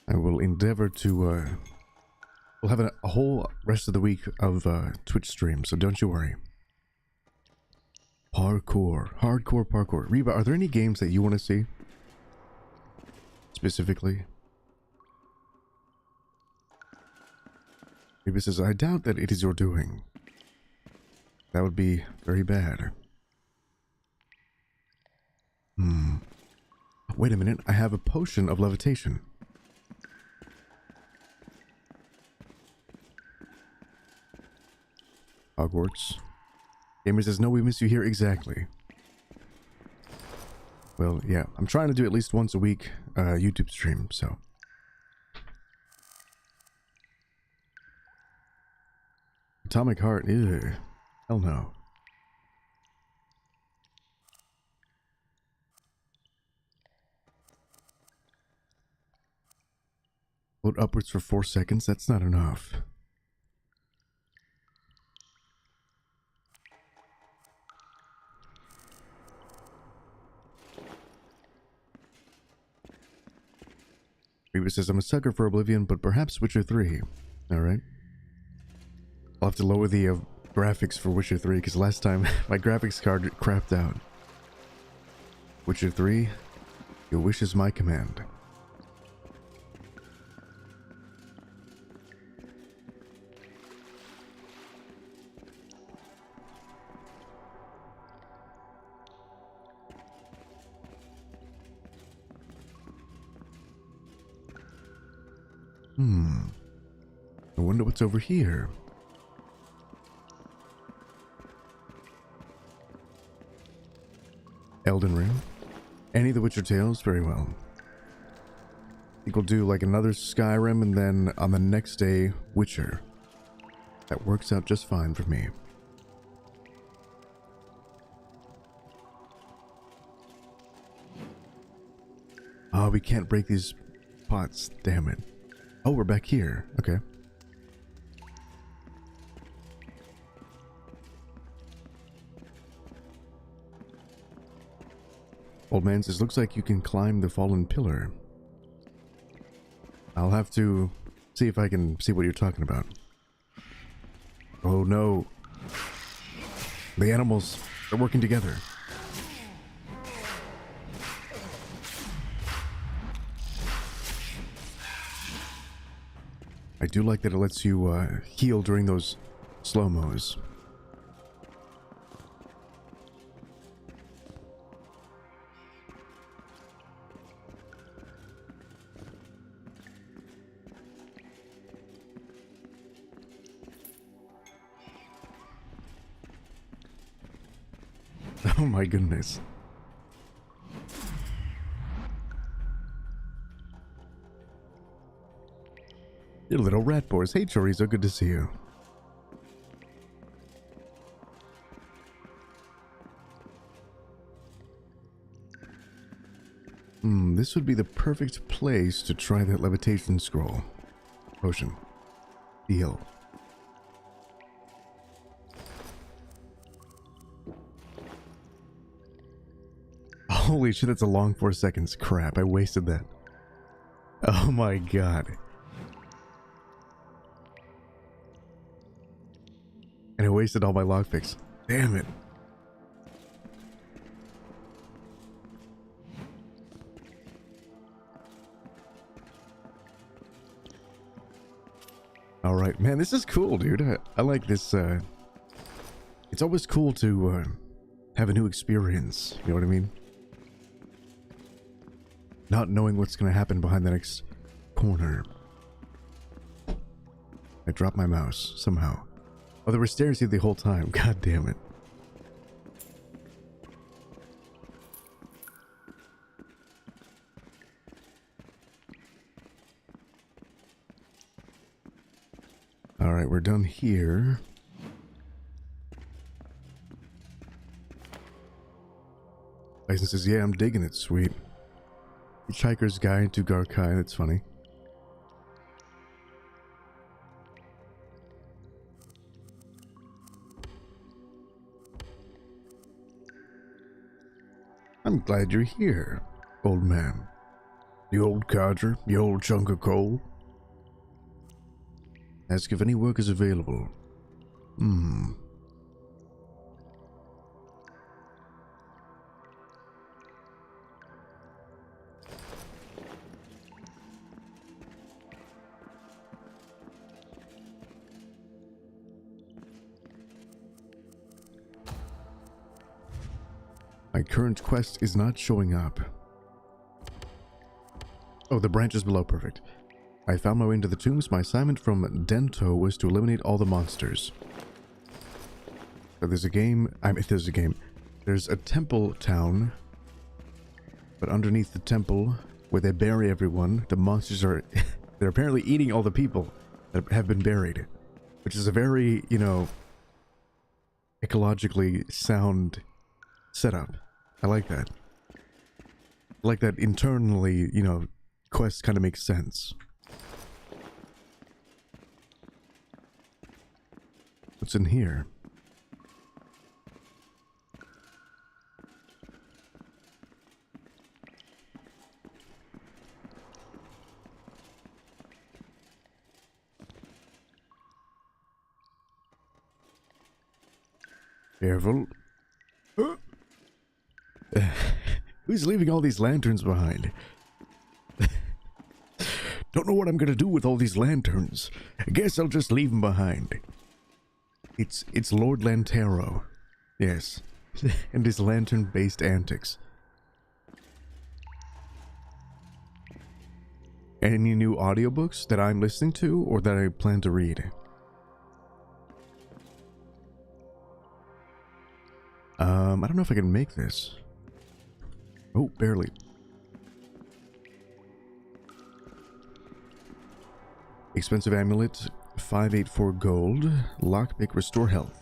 I will endeavor to, we'll have a whole rest of the week of Twitch streams, so don't you worry. Parkour. Hardcore parkour. Reba, are there any games that you want to see? Specifically? Reba says, I doubt that it is your doing. That would be very bad. Wait a minute, I have a potion of levitation. Hogwarts. Gamer says, no, we miss you here. Exactly. Well, yeah, I'm trying to do at least once a week YouTube stream, so. Atomic Heart, ew. Hell no. Float upwards for 4 seconds, that's not enough. It says, I'm a sucker for Oblivion, but perhaps Witcher 3. Alright. I'll have to lower the graphics for Witcher 3, because last time my graphics card crapped out. Witcher 3, your wish is my command. I wonder what's over here. Elden Ring. Any of the Witcher tales? Very well. I think we'll do like another Skyrim and then on the next day, Witcher. That works out just fine for me. Oh, we can't break these pots. Damn it. Oh, we're back here. Okay. Old man says, looks like you can climb the fallen pillar. I'll have to see if I can see what you're talking about. Oh no. The animals are working together. I do like that it lets you heal during those slow-mos. Oh my goodness. You little rat boys. Hey Chorizo, good to see you. This would be the perfect place to try that levitation scroll. Potion. Heal. Holy shit, that's a long 4 seconds. Crap, I wasted that. Oh my god. And I wasted all my lockpicks. Damn it. Alright, man, this is cool, dude. I like this. It's always cool to have a new experience. You know what I mean? Not knowing what's going to happen behind the next corner. I dropped my mouse, somehow. Oh, there were stairs here the whole time. God damn it. Alright, we're done here. Bison says, yeah, I'm digging it, sweet. Hitchhiker's Guide to Garkai, that's funny. I'm glad you're here, old man. You old codger, you old chunk of coal. Ask if any work is available. My current quest is not showing up. Oh, the branch is below. Perfect. I found my way into the tombs. My assignment from Dento was to eliminate all the monsters. So there's a game. There's a temple town. But underneath the temple, where they bury everyone, the monsters are... they're apparently eating all the people that have been buried. Which is a very, you know, ecologically sound setup. I like that. I like that internally, you know, quest kind of makes sense. What's in here? Careful. Who's leaving all these lanterns behind? Don't know what I'm gonna do with all these lanterns. I guess I'll just leave them behind. It's Lord Lantero. Yes. And his lantern-based antics. Any new audiobooks that I'm listening to or that I plan to read? I don't know if I can make this. Oh, barely. Expensive amulet, 584 gold. Lockpick, restore health.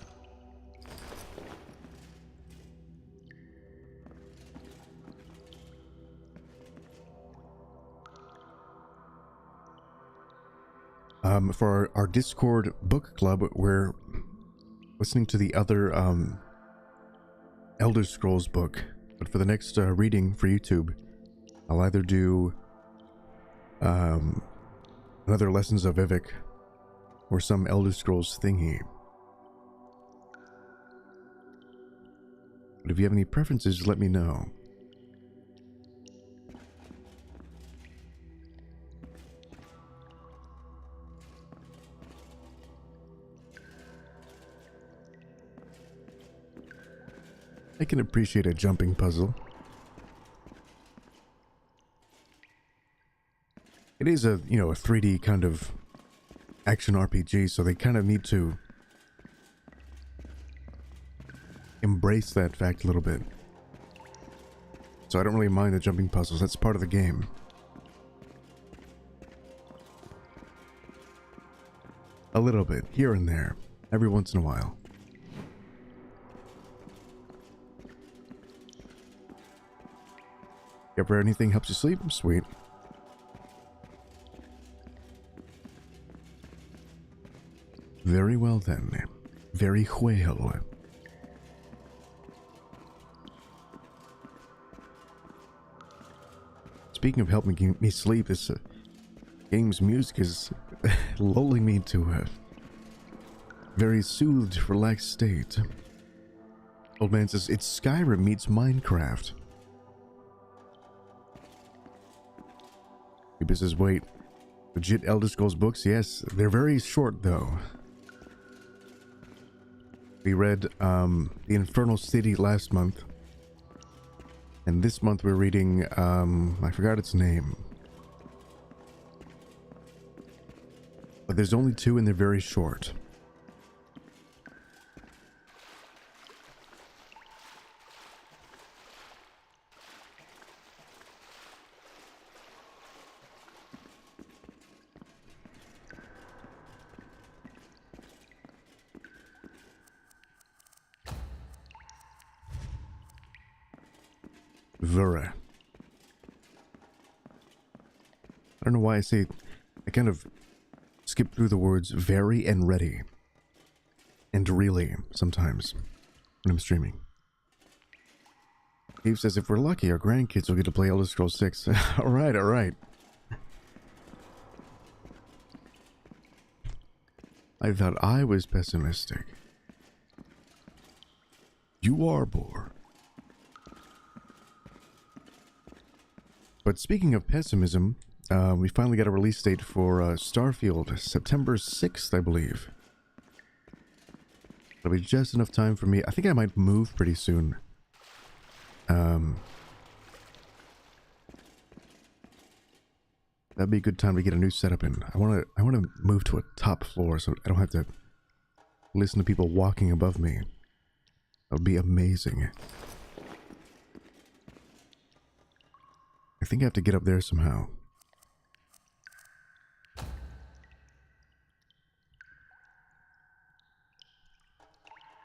For our Discord book club, we're listening to the other Elder Scrolls book. But for the next reading for YouTube, I'll either do another Lessons of Vivek or some Elder Scrolls thingy. But if you have any preferences, let me know. I can appreciate a jumping puzzle. It is a, you know, a 3D kind of action RPG, so they kind of need to embrace that fact a little bit. So I don't really mind the jumping puzzles, that's part of the game. A little bit, here and there, every once in a while. If anything helps you sleep, sweet. Very well then. Very well. Speaking of helping me sleep, this game's music is lulling me to a very soothed, relaxed state. Old man says, it's Skyrim meets Minecraft. He says, wait, legit Elder Scrolls books? Yes, they're very short though. We read The Infernal City last month. And this month we're reading, I forgot its name. But there's only two and they're very short. Vera. I don't know why I kind of skip through the words very and ready. And really, sometimes, when I'm streaming. Dave says, if we're lucky, our grandkids will get to play Elder Scrolls 6. Alright, alright. I thought I was pessimistic. You are, Boar. But speaking of pessimism, we finally got a release date for Starfield, September 6th, I believe. It'll be just enough time for me. I think I might move pretty soon. That'd be a good time to get a new setup in. I want to move to a top floor so I don't have to listen to people walking above me. That would be amazing. I think I have to get up there somehow.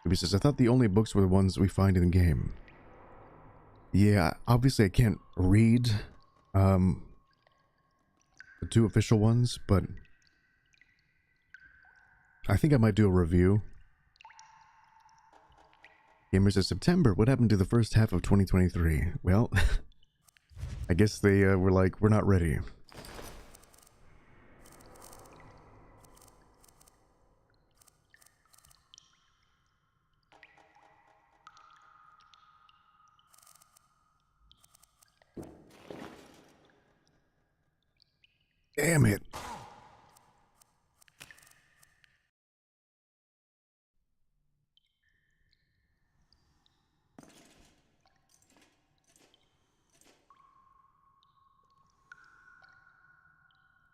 He says, I thought the only books were the ones we find in the game. Yeah, obviously I can't read the two official ones, but I think I might do a review. Gamer says, September, what happened to the first half of 2023? Well, I guess they were like, we're not ready. Damn it.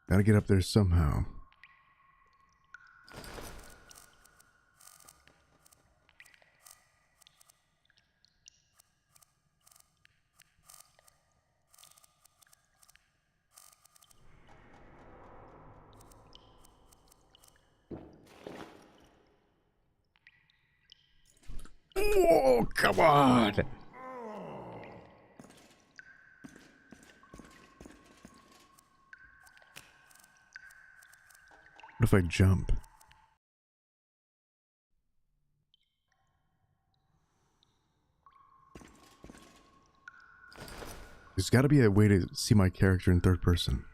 Gotta get up there somehow. Oh, come on! What if I jump? There's got to be a way to see my character in third person.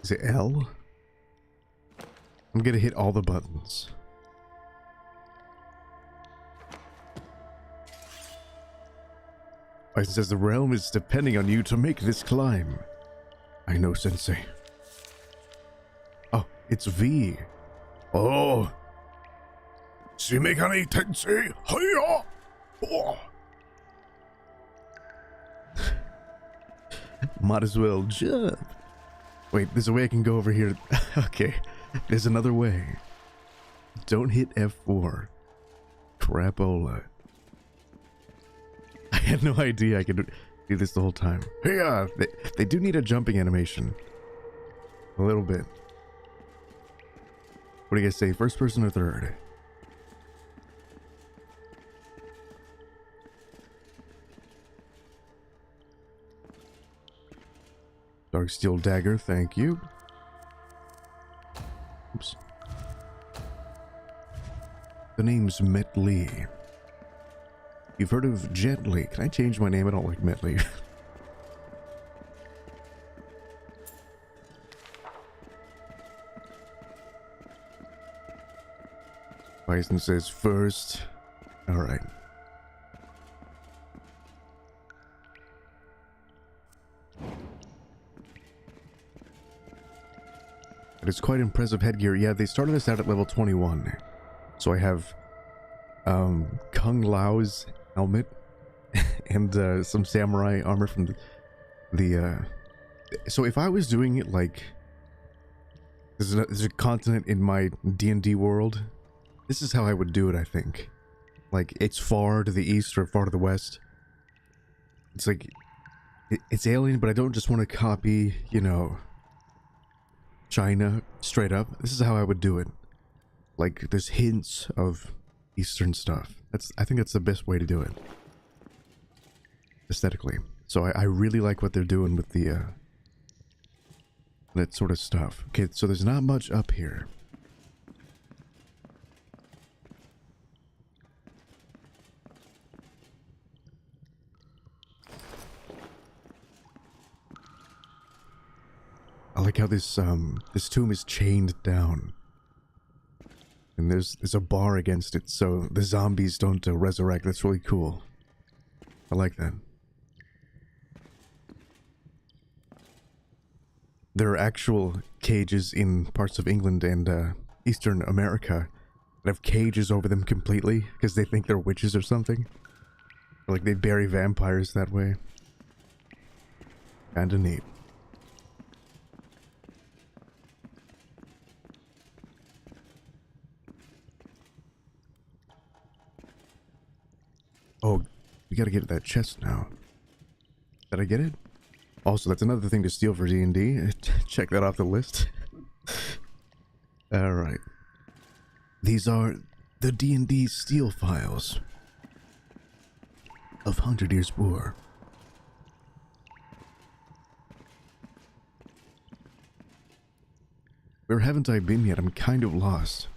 Is it L? I'm gonna hit all the buttons. It says the realm is depending on you to make this climb. I know, Sensei. Oh, it's V. Oh. Shimegami Tensei. Hiya! Oh. Might as well jump. Wait, there's a way I can go over here. Okay, there's another way. Don't hit F4. Crapola. I had no idea I could do this the whole time. Yeah, they do need a jumping animation. A little bit. What do you guys say? First person or third? Dark steel dagger, thank you. Oops. The name's Met Lee. You've heard of Jet Li. Can I change my name? I don't like Met Lee. Bison says first. Alright. It's quite impressive headgear. Yeah, they started us out at level 21. So I have Kung Lao's helmet and some samurai armor from the so if I was doing it like there's a continent in my D&D world, this is how I would do it, I think. Like, it's far to the east or far to the west. It's like it's alien, but I don't just want to copy, you know, China straight up. This is how I would do it. Like, there's hints of Eastern stuff. I think that's the best way to do it aesthetically. So I really like what they're doing with the that sort of stuff. Okay, so there's not much up here. I like how this tomb is chained down. And there's a bar against it, so the zombies don't resurrect. That's really cool. I like that. There are actual cages in parts of England and Eastern America that have cages over them completely because they think they're witches or something. Or like they bury vampires that way. Kinda neat. Oh, we gotta get that chest now. Did I get it? Also, that's another thing to steal for D&D. Check that off the list. Alright. These are the D&D steal files of 100 Years Boar. Where haven't I been yet? I'm kind of lost.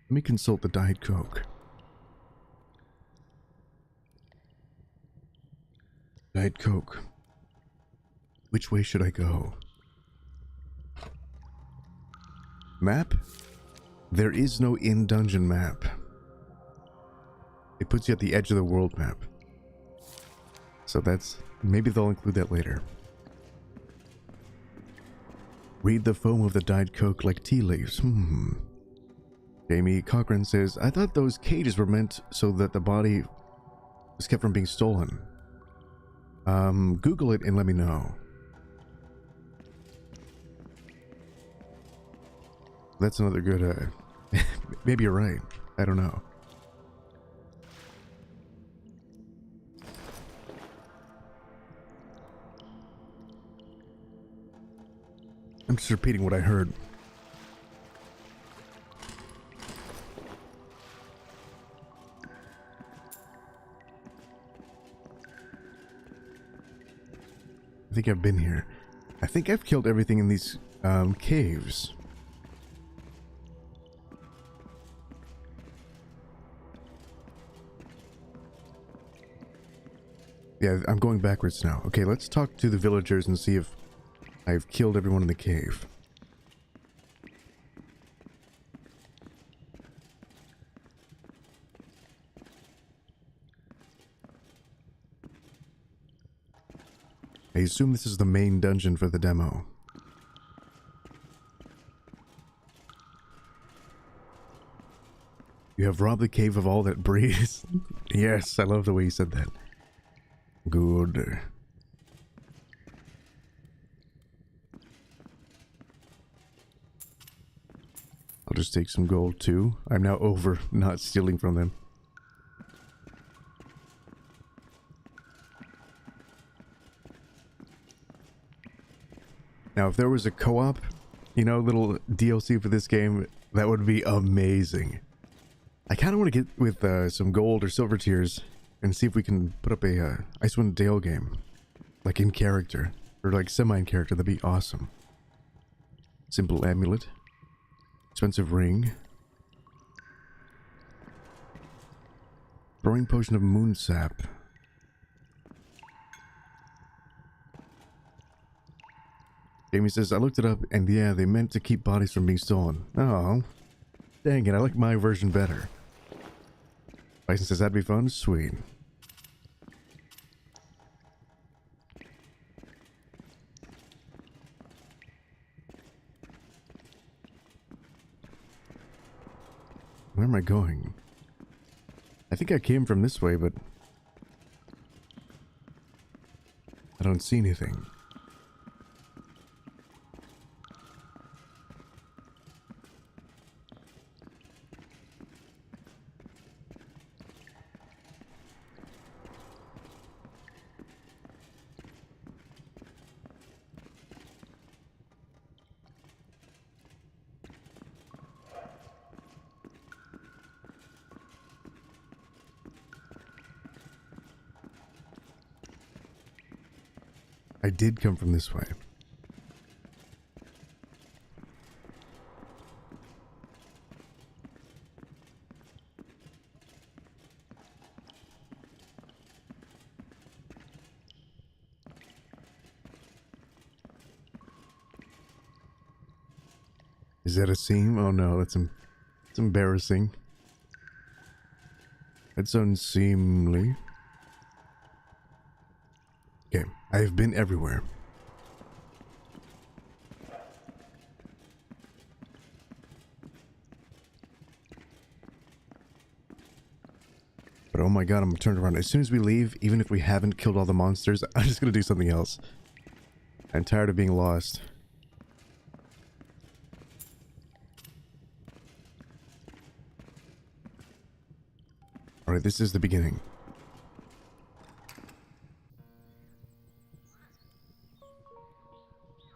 Let me consult the Diet Coke. Diet Coke. Which way should I go? Map? There is no in-dungeon map. It puts you at the edge of the world map. So that's... maybe they'll include that later. Read the foam of the dyed coke like tea leaves. Jamie Cochran says, I thought those cages were meant so that the body was kept from being stolen. Google it and let me know. That's another good, maybe you're right. I don't know. I'm just repeating what I heard. I think I've been here. I think I've killed everything in these caves. Yeah, I'm going backwards now. Okay, let's talk to the villagers and see if I've killed everyone in the cave. I assume this is the main dungeon for the demo. You have robbed the cave of all that breathes. Yes, I love the way you said that. Good. I'll just take some gold too. I'm now over not stealing from them. Now, if there was a co-op, you know, little DLC for this game, that would be amazing. I kind of want to get with some gold or silver tiers and see if we can put up a Icewind Dale game. Like in character. Or like semi-in character. That'd be awesome. Simple amulet. Expensive ring. Brewing potion of moon sap. Jamie says, I looked it up and yeah, they meant to keep bodies from being stolen. Oh. Dang it, I like my version better. Bison says, that'd be fun? Sweet. Where am I going? I think I came from this way, but I don't see anything. I did come from this way. Is that a seam? Oh no, that's it's embarrassing. That's unseemly. Okay, I have been everywhere. But oh my god, I'm turned around. As soon as we leave, even if we haven't killed all the monsters, I'm just gonna do something else. I'm tired of being lost. Alright, this is the beginning.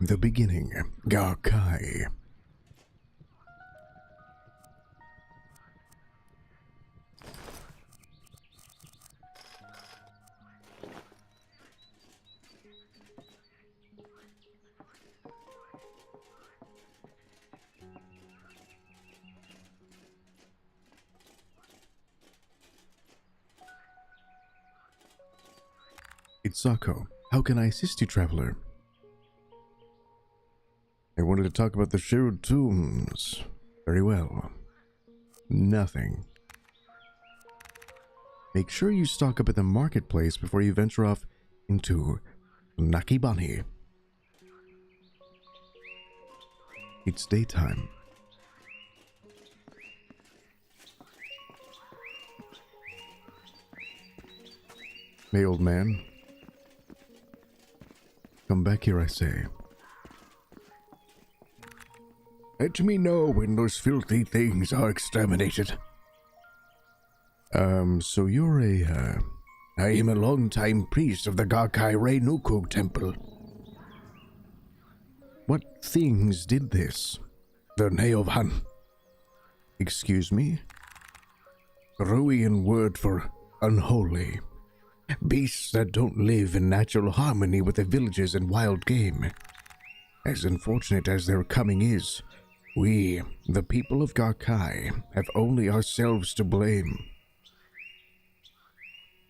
The beginning. Garkai. It's Sako. How can I assist you, traveler? I wanted to talk about the Sherwood tombs. Very well. Nothing. Make sure you stock up at the marketplace before you venture off into Nakibani. It's daytime. Hey, old man. Come back here, I say. Let me know when those filthy things are exterminated. So you're I am a long-time priest of the Garkai Reinukug Temple. What things did this? The Neovhan. Excuse me? Ruian word for unholy. Beasts that don't live in natural harmony with the villages and wild game. As unfortunate as their coming is, we, the people of Garkai, have only ourselves to blame.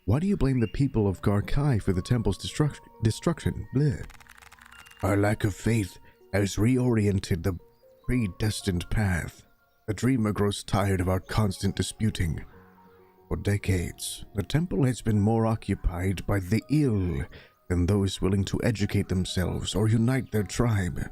Why do you blame the people of Garkai for the temple's destruction? Bleh. Our lack of faith has reoriented the predestined path. The dreamer grows tired of our constant disputing. For decades, the temple has been more occupied by the ill than those willing to educate themselves or unite their tribe.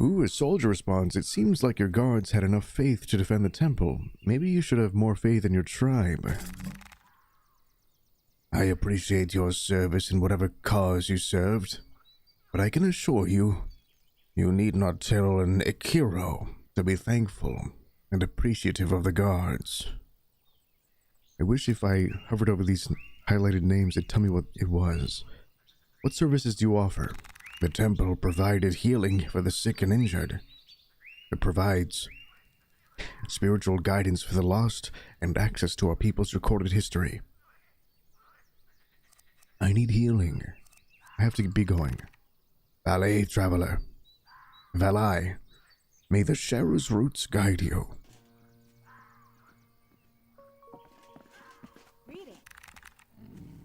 Ooh, a soldier responds, it seems like your guards had enough faith to defend the temple. Maybe you should have more faith in your tribe. I appreciate your service in whatever cause you served, but I can assure you, you need not tell an Ikiro to be thankful and appreciative of the guards. I wish if I hovered over these highlighted names, it'd tell me what it was. What services do you offer? The temple provided healing for the sick and injured. It provides spiritual guidance for the lost and access to our people's recorded history. I need healing. I have to be going. Valet traveler. Valai. May the Sharu's roots guide you. Reading.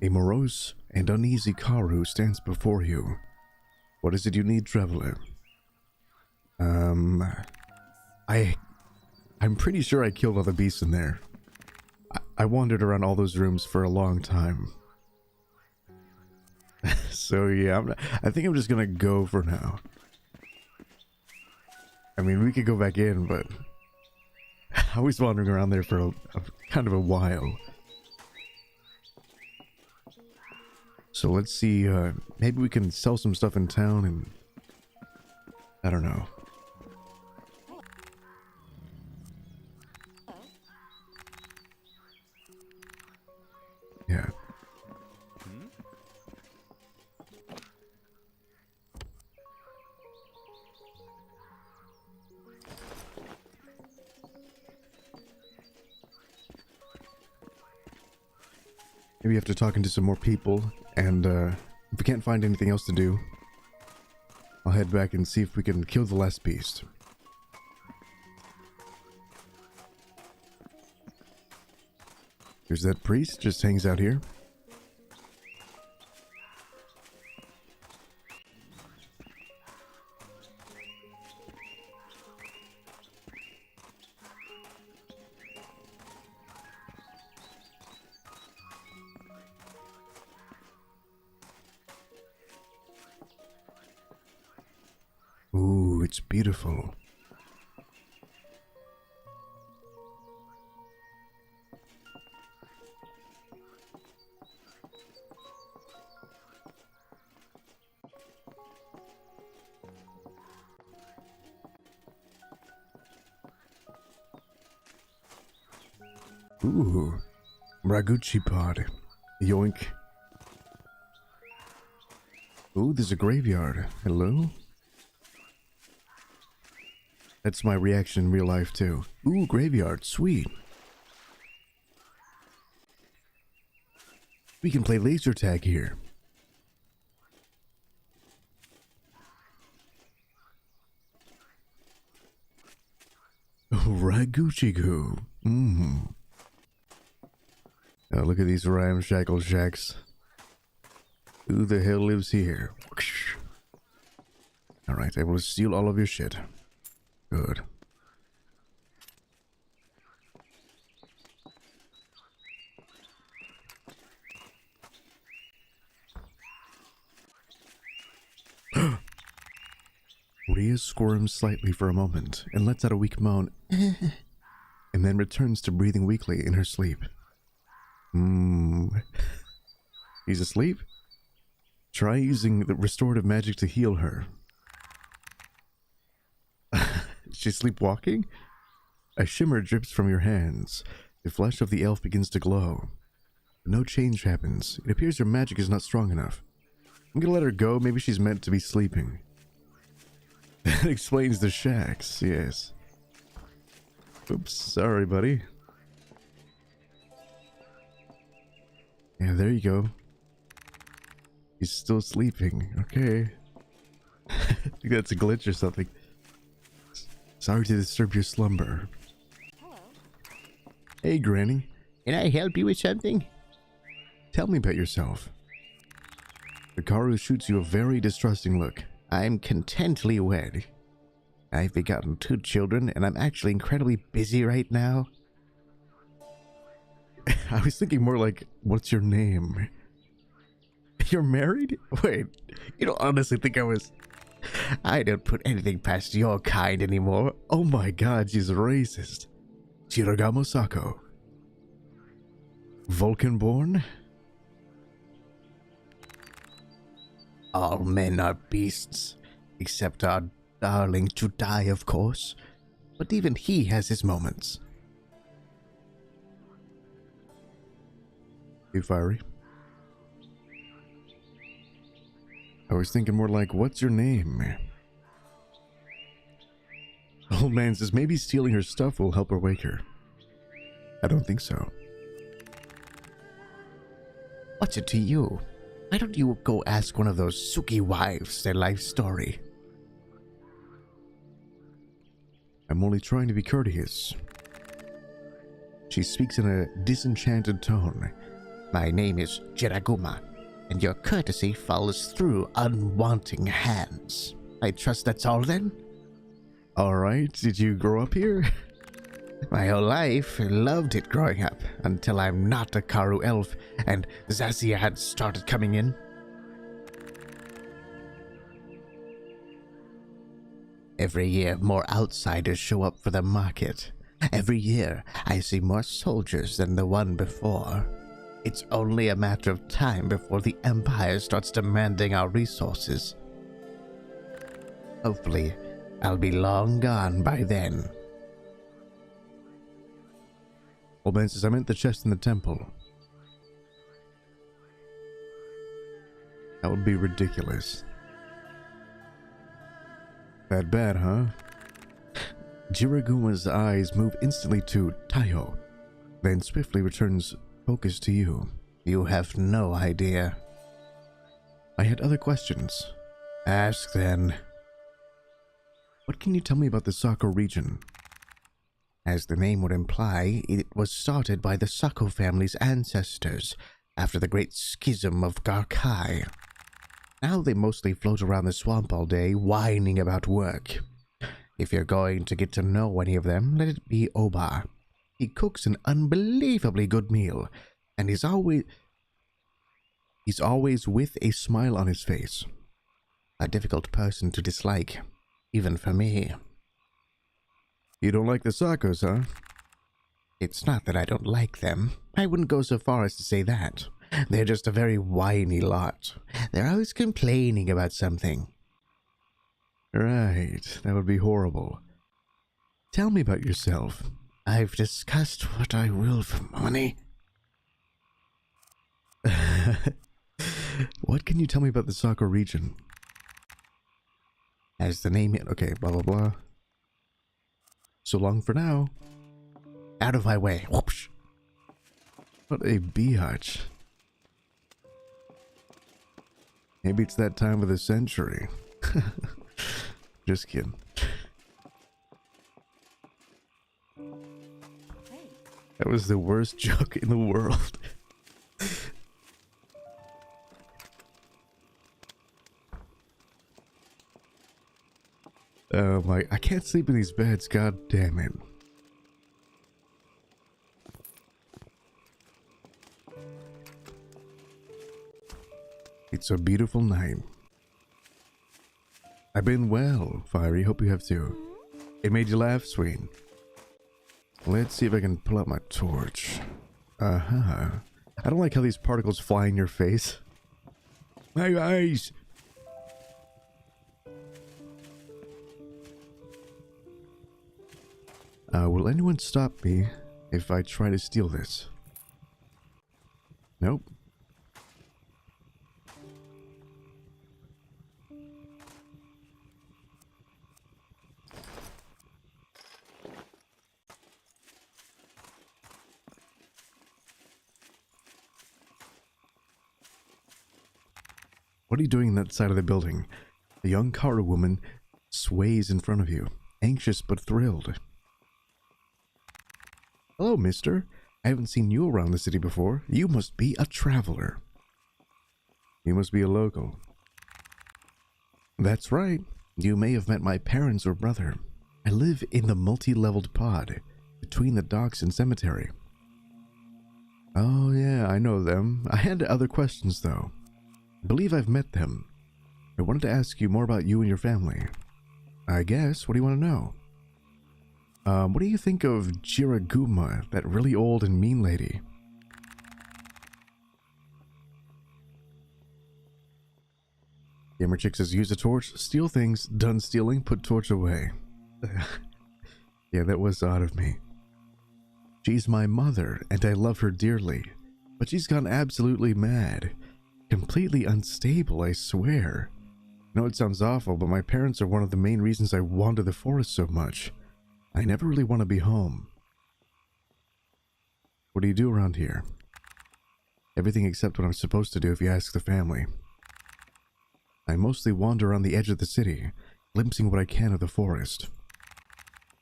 A morose and uneasy Karu stands before you. What is it you need, traveler? I'm pretty sure I killed all the beasts in there. I wandered around all those rooms for a long time. So yeah, I think I'm just gonna go for now. I mean, we could go back in, but I was wandering around there for kind of a while. So let's see, maybe we can sell some stuff in town and... I don't know. Yeah. Maybe after talking to some more people, and if we can't find anything else to do, I'll head back and see if we can kill the last beast. There's that priest, just hangs out here. Ooh, it's beautiful. Ooh, Raguchi pod. Yoink. Ooh, there's a graveyard. Hello? That's my reaction in real life, too. Ooh, graveyard. Sweet. We can play laser tag here. Oh, Raguchi-goo. Oh, look at these ramshackle shacks. Who the hell lives here? Alright, I will steal all of your shit. Good. Rhea squirms slightly for a moment and lets out a weak moan, and then returns to breathing weakly in her sleep. He's asleep? Try using the restorative magic to heal her. She's sleepwalking? A shimmer drips from your hands. The flesh of the elf begins to glow. No change happens. It appears your magic is not strong enough. I'm gonna let her go. Maybe she's meant to be sleeping. That explains the shacks, yes. Oops, sorry, buddy. Yeah, there you go. He's still sleeping. Okay. I think that's a glitch or something. Sorry to disturb your slumber. Hello. Hey, Granny. Can I help you with something? Tell me about yourself. Hikaru shoots you a very distrusting look. I'm contently wed. I've begotten 2 children, and I'm actually incredibly busy right now. I was thinking more like, what's your name? You're married? Wait, you don't honestly think I don't put anything past your kind anymore. Oh my god, she's racist. Shirogamo Sako. Vulcan-born? All men are beasts, except our darling Judai, of course. But even he has his moments. You fiery? I was thinking more like, what's your name? Old man says maybe stealing her stuff will help her wake her. I don't think so. What's it to you? Why don't you go ask one of those Suki wives their life story? I'm only trying to be courteous. She speaks in a disenchanted tone. My name is Jiraguma, and your courtesy falls through unwanting hands. I trust that's all then? Alright, did you grow up here? My whole life, I loved it growing up, until I'm not a Karu elf, and Zaziad started coming in. Every year, more outsiders show up for the market. Every year, I see more soldiers than the one before. It's only a matter of time before the Empire starts demanding our resources. Hopefully, I'll be long gone by then. Old man says, I meant the chest in the temple. That would be ridiculous. That bad, huh? Jiraguma's eyes move instantly to Taiho, then swiftly returns focus to you. You have no idea. I had other questions. Ask then. What can you tell me about the Sako region? As the name would imply, it was started by the Sako family's ancestors after the great schism of Garkai. Now they mostly float around the swamp all day, whining about work. If you're going to get to know any of them, let it be Oba. He cooks an unbelievably good meal, and he's always with a smile on his face. A difficult person to dislike, even for me. You don't like the Sakos, huh? It's not that I don't like them. I wouldn't go so far as to say that. They're just a very whiny lot. They're always complaining about something. Right, that would be horrible. Tell me about yourself. I've discussed what I will for money. What can you tell me about the Sako region? As the name... Okay, blah, blah, blah. So long for now. Out of my way. Whoosh. What a biatch. Maybe it's that time of the century. Just kidding. Hey. That was the worst joke in the world. I can't sleep in these beds, god damn it. It's a beautiful night. I've been well, Fiery. Hope you have too. It made you laugh, sweet. Let's see if I can pull out my torch. Uh-huh. I don't like how these particles fly in your face. My eyes! Will anyone stop me if I try to steal this? Nope. What are you doing on that side of the building? A young Kara woman sways in front of you, anxious but thrilled. Hello, mister. I haven't seen you around the city before. You must be a traveler. You must be a local. That's right. You may have met my parents or brother. I live in the multi-leveled pod, between the docks and cemetery. Oh yeah, I know them. I had other questions though. I believe I've met them. I wanted to ask you more about you and your family. I guess, what do you want to know? What do you think of Jiraguma, that really old and mean lady? Gamer Chick says, use a torch, steal things, done stealing, put torch away. Yeah, that was odd of me. She's my mother, and I love her dearly. But she's gone absolutely mad. Completely unstable, I swear. I know it sounds awful, but my parents are one of the main reasons I wander the forest so much. I never really want to be home. What do you do around here? Everything except what I'm supposed to do if you ask the family. I mostly wander around the edge of the city, glimpsing what I can of the forest.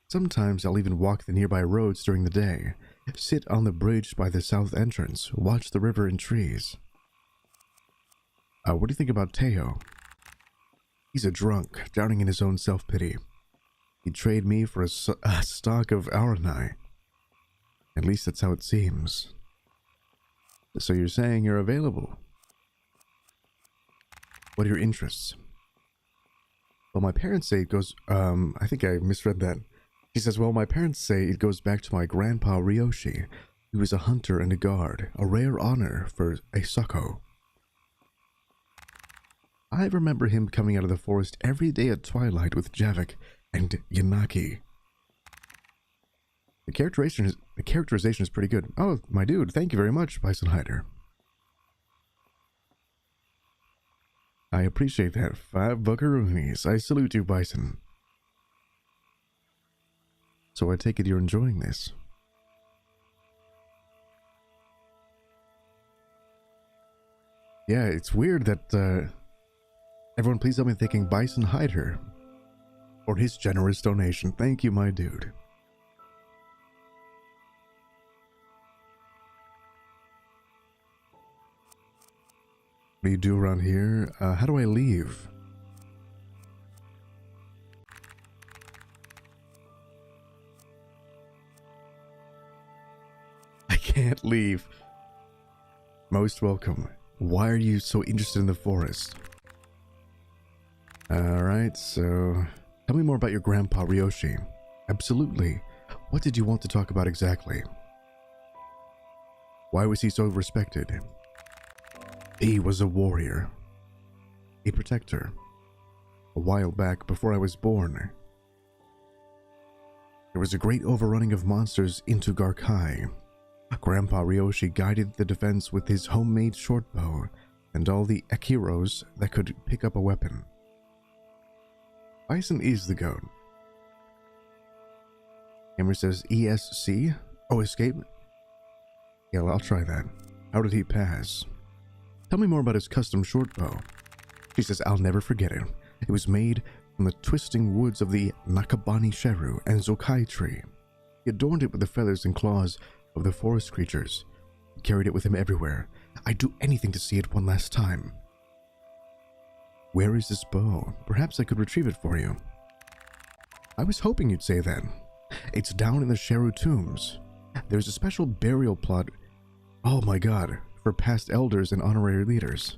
Sometimes I'll even walk the nearby roads during the day, sit on the bridge by the south entrance, watch the river and trees. What do you think about Teo? He's a drunk, drowning in his own self-pity. He'd trade me for a stock of Aranai. At least that's how it seems. So you're saying you're available? What are your interests? Well, my parents say it goes, I think I misread that. She says, well, my parents say it goes back to my grandpa Ryoshi. He was a hunter and a guard, a rare honor for a Sako. I remember him coming out of the forest every day at twilight with Javik and Yanaki. The characterization is pretty good. Oh, my dude, thank you very much, Bison Hider. I appreciate that. 5 buckaroonies. I salute you, Bison. So I take it you're enjoying this. Yeah, it's weird that, everyone please help me thanking Bison Hider for his generous donation. Thank you, my dude. What do you do around here? How do I leave? I can't leave. Most welcome. Why are you so interested in the forest? Alright, so tell me more about your grandpa Ryoshi. Absolutely. What did you want to talk about exactly? Why was he so respected? He was a warrior. A protector. A while back, before I was born, there was a great overrunning of monsters into Garkai. Grandpa Ryoshi guided the defense with his homemade shortbow and all the Ekiros that could pick up a weapon. Bison is the goat. Gamer says ESC? Oh, escape? Yeah, well, I'll try that. How did he pass? Tell me more about his custom shortbow. She says, I'll never forget it. It was made from the twisting woods of the Nakabani Sheru and Zokai tree. He adorned it with the feathers and claws of the forest creatures. He carried it with him everywhere. I'd do anything to see it one last time. Where is this bow? Perhaps I could retrieve it for you. I was hoping you'd say that. It's down in the Sheru tombs. There's a special burial plot, oh my god, for past elders and honorary leaders.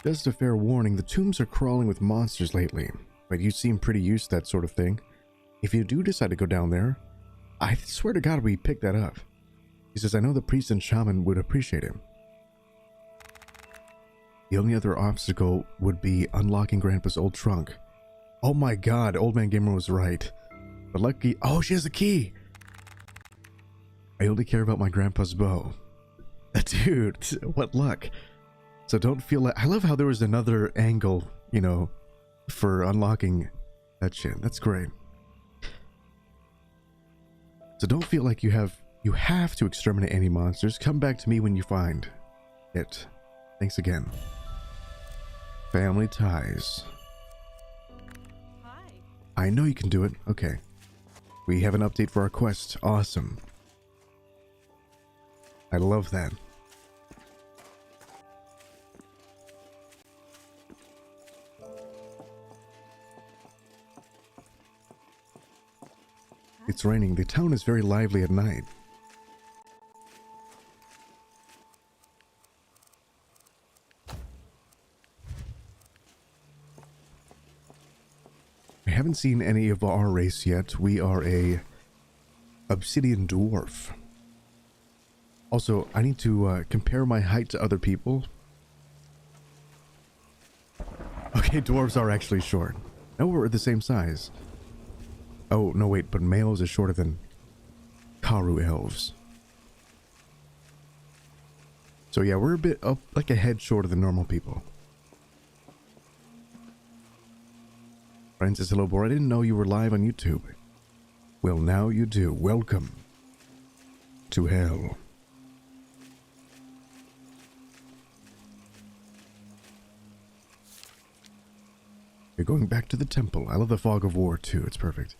Just a fair warning, the tombs are crawling with monsters lately, but you seem pretty used to that sort of thing. If you do decide to go down there, I swear to god we pick that up. He says, I know the priest and shaman would appreciate him. The only other obstacle would be unlocking Grandpa's old trunk. Oh my god, Old Man Gamer was right. But lucky, oh, she has a key! I only care about my grandpa's bow. Dude, what luck. So don't feel like, I love how there was another angle, you know, for unlocking that shit. That's great. So don't feel like you have to exterminate any monsters. Come back to me when you find it. Thanks again. Family ties. Hi. I know you can do it. Okay. We have an update for our quest. Awesome. I love that. It's raining. The town is very lively at night. I haven't seen any of our race yet. We are a obsidian dwarf. Also, I need to compare my height to other people. Okay, dwarves are actually short. No, we're the same size. Oh, no wait, but males are shorter than Karu elves. So yeah, we're a bit up, like a head shorter than normal people. Francis, hello, Boar. I didn't know you were live on YouTube. Well, now you do. Welcome to hell. You're going back to the temple. I love the fog of war, too. It's perfect.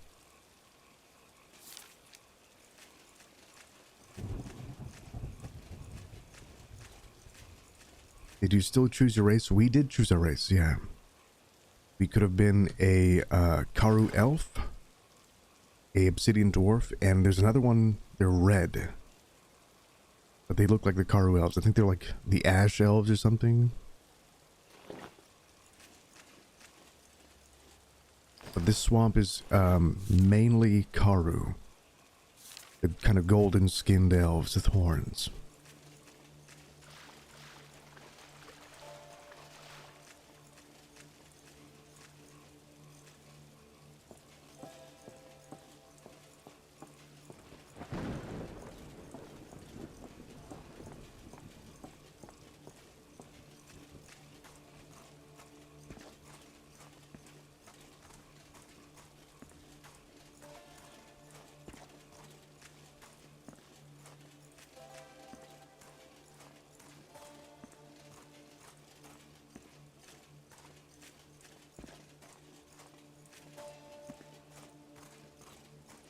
Did you still choose your race? We did choose our race, yeah. We could have been a Karu elf, a obsidian dwarf, and there's another one, they're red. But they look like the Karu elves. I think they're like the ash elves or something. But this swamp is mainly Karu. The kind of golden skinned elves with horns.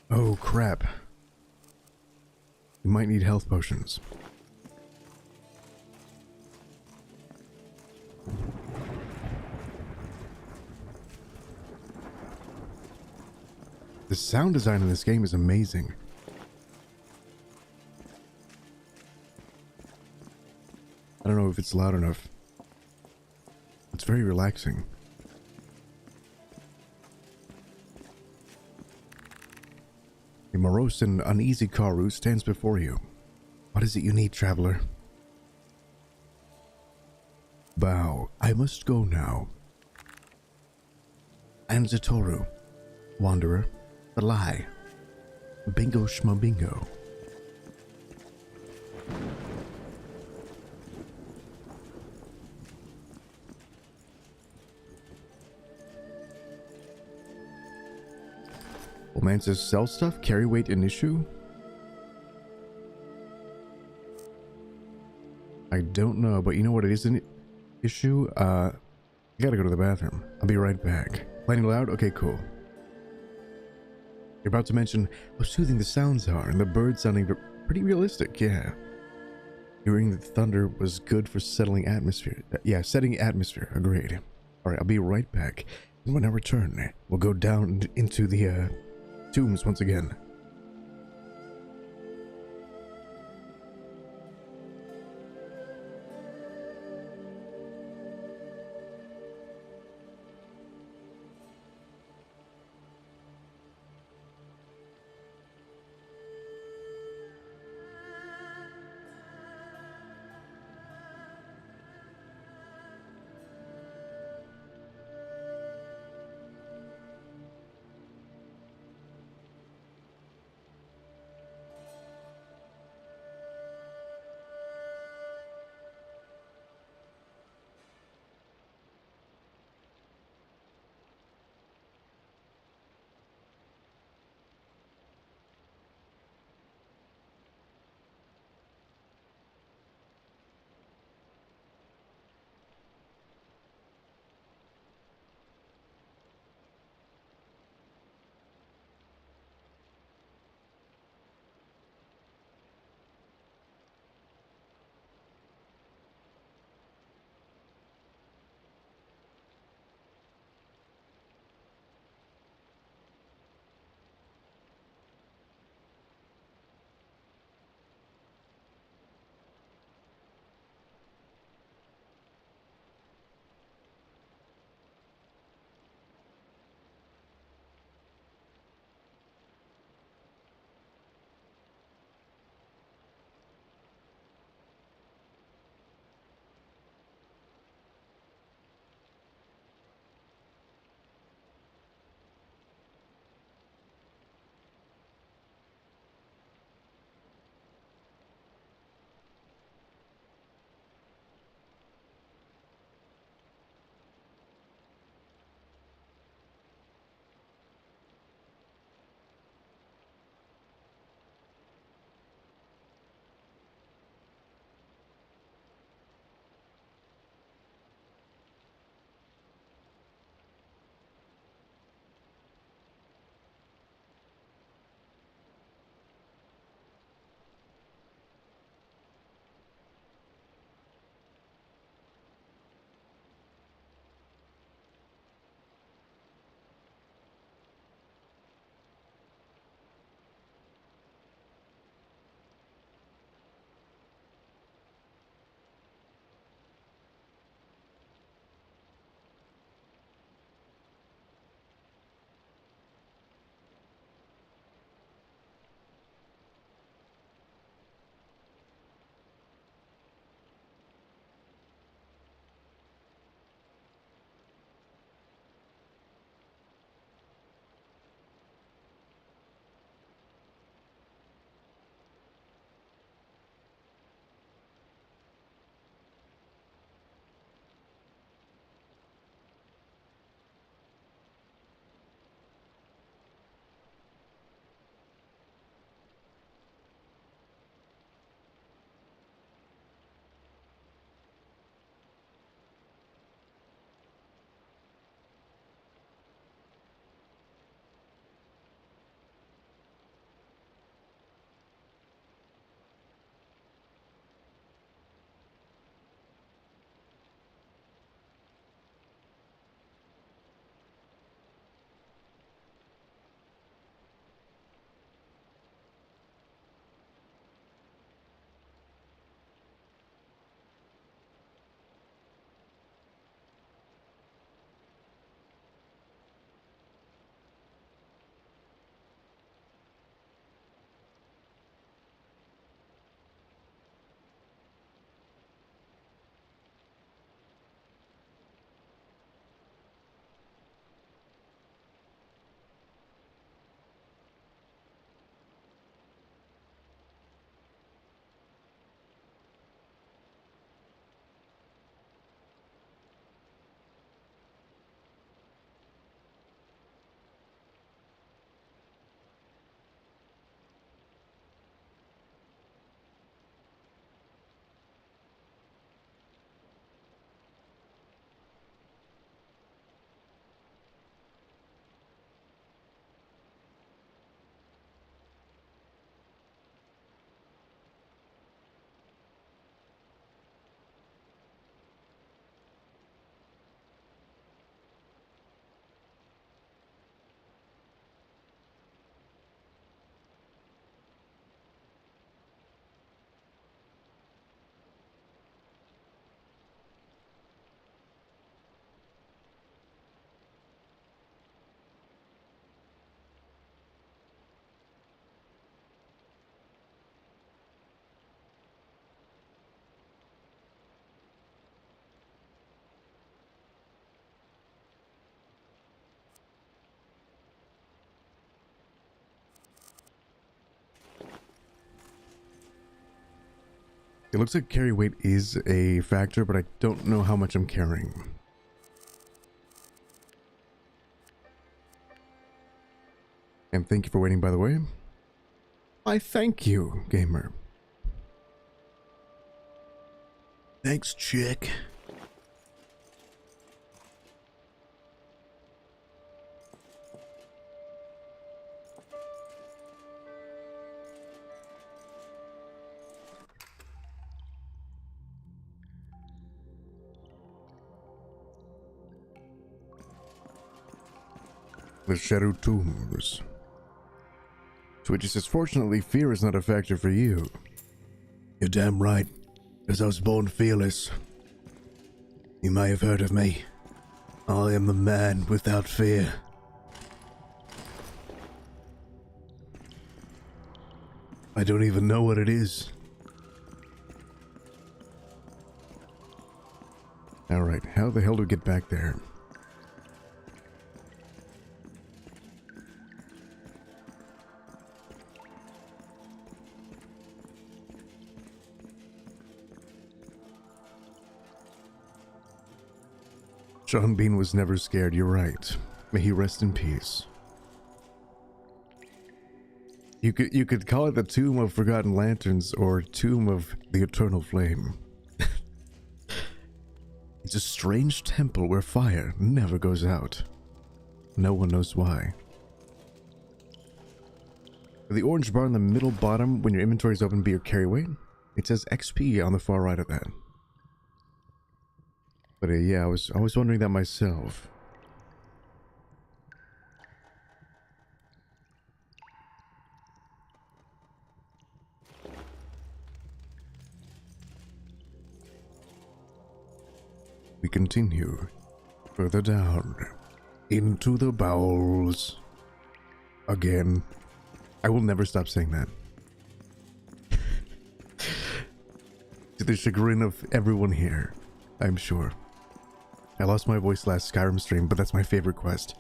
Oh crap. You might need health potions. The sound design in this game is amazing. I don't know if it's loud enough. It's very relaxing. A morose and uneasy Karu stands before you. What is it you need, traveler? Bow, I must go now. And Zatoru, wanderer, the lie. Bingo schmabingo. Old man says sell stuff, carry weight an issue? I don't know, but you know what it is an issue? I gotta go to the bathroom. I'll be right back. Playing loud? Okay, cool. You're about to mention how soothing the sounds are, and the birds sounding pretty realistic, yeah. Hearing the thunder was good for settling atmosphere. Yeah, setting atmosphere, agreed. Alright, I'll be right back. And when I return, we'll go down into the tombs once again. It looks like carry weight is a factor, but I don't know how much I'm carrying. And thank you for waiting, by the way. I thank you, gamer. Thanks, chick. The Shadow Tombs. Twitchy says, fortunately, fear is not a factor for you. You're damn right, because I was born fearless. You may have heard of me. I am the man without fear. I don't even know what it is. Alright, how the hell do we get back there? Sean Bean was never scared, you're right. May he rest in peace. You could call it the Tomb of Forgotten Lanterns or Tomb of the Eternal Flame. It's a strange temple where fire never goes out. No one knows why. The orange bar in the middle bottom when your inventory is open be your carry weight. It says XP on the far right of that. But yeah, I was wondering that myself. We continue further down into the bowels. Again. I will never stop saying that. To the chagrin of everyone here, I'm sure. I lost my voice last Skyrim stream, but that's my favorite quest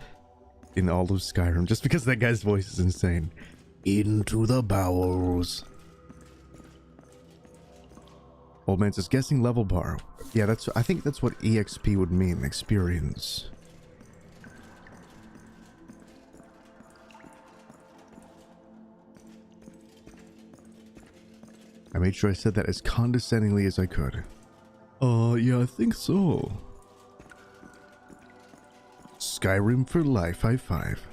in all of Skyrim, just because that guy's voice is insane. Into the bowels. Old man says, guessing level bar. Yeah, I think that's what EXP would mean, experience. I made sure I said that as condescendingly as I could. Yeah, I think so. Skyrim for life, high five.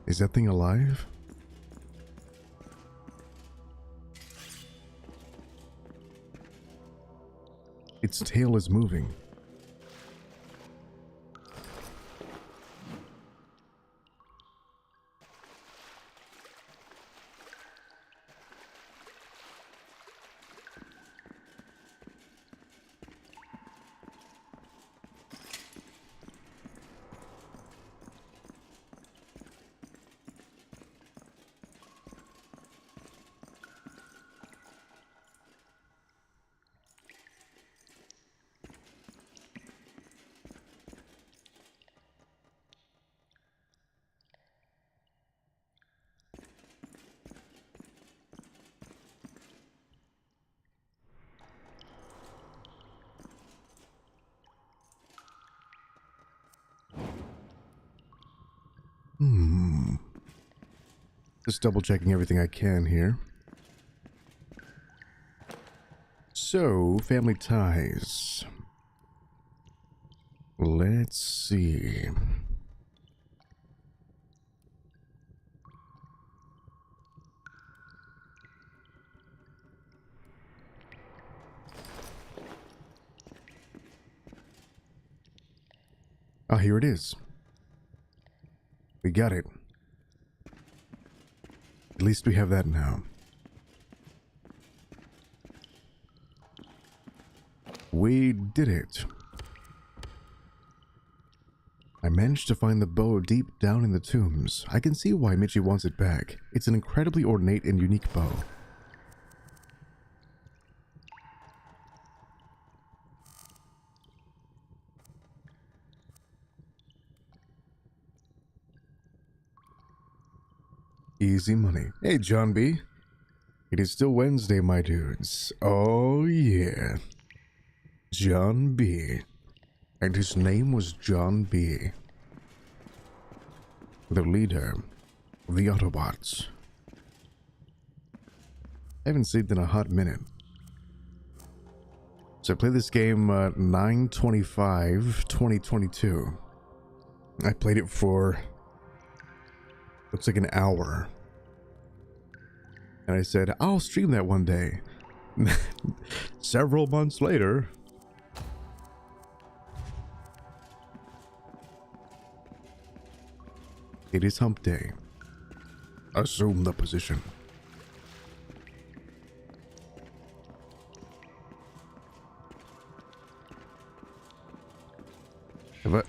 Is that thing alive? Its tail is moving. Just double checking everything I can here. So, family ties. Let's see. Ah, here it is. We got it. At least we have that now. We did it. I managed to find the bow deep down in the tombs. I can see why Michi wants it back. It's an incredibly ornate and unique bow. Easy money. Hey, John B. It is still Wednesday, my dudes. Oh, yeah. John B. And his name was John B. The leader of the Autobots. I haven't slept in a hot minute. So I played this game 9/25/2022. I played it for looks like an hour. And I said, I'll stream that one day. Several months later. It is hump day. Assume the position.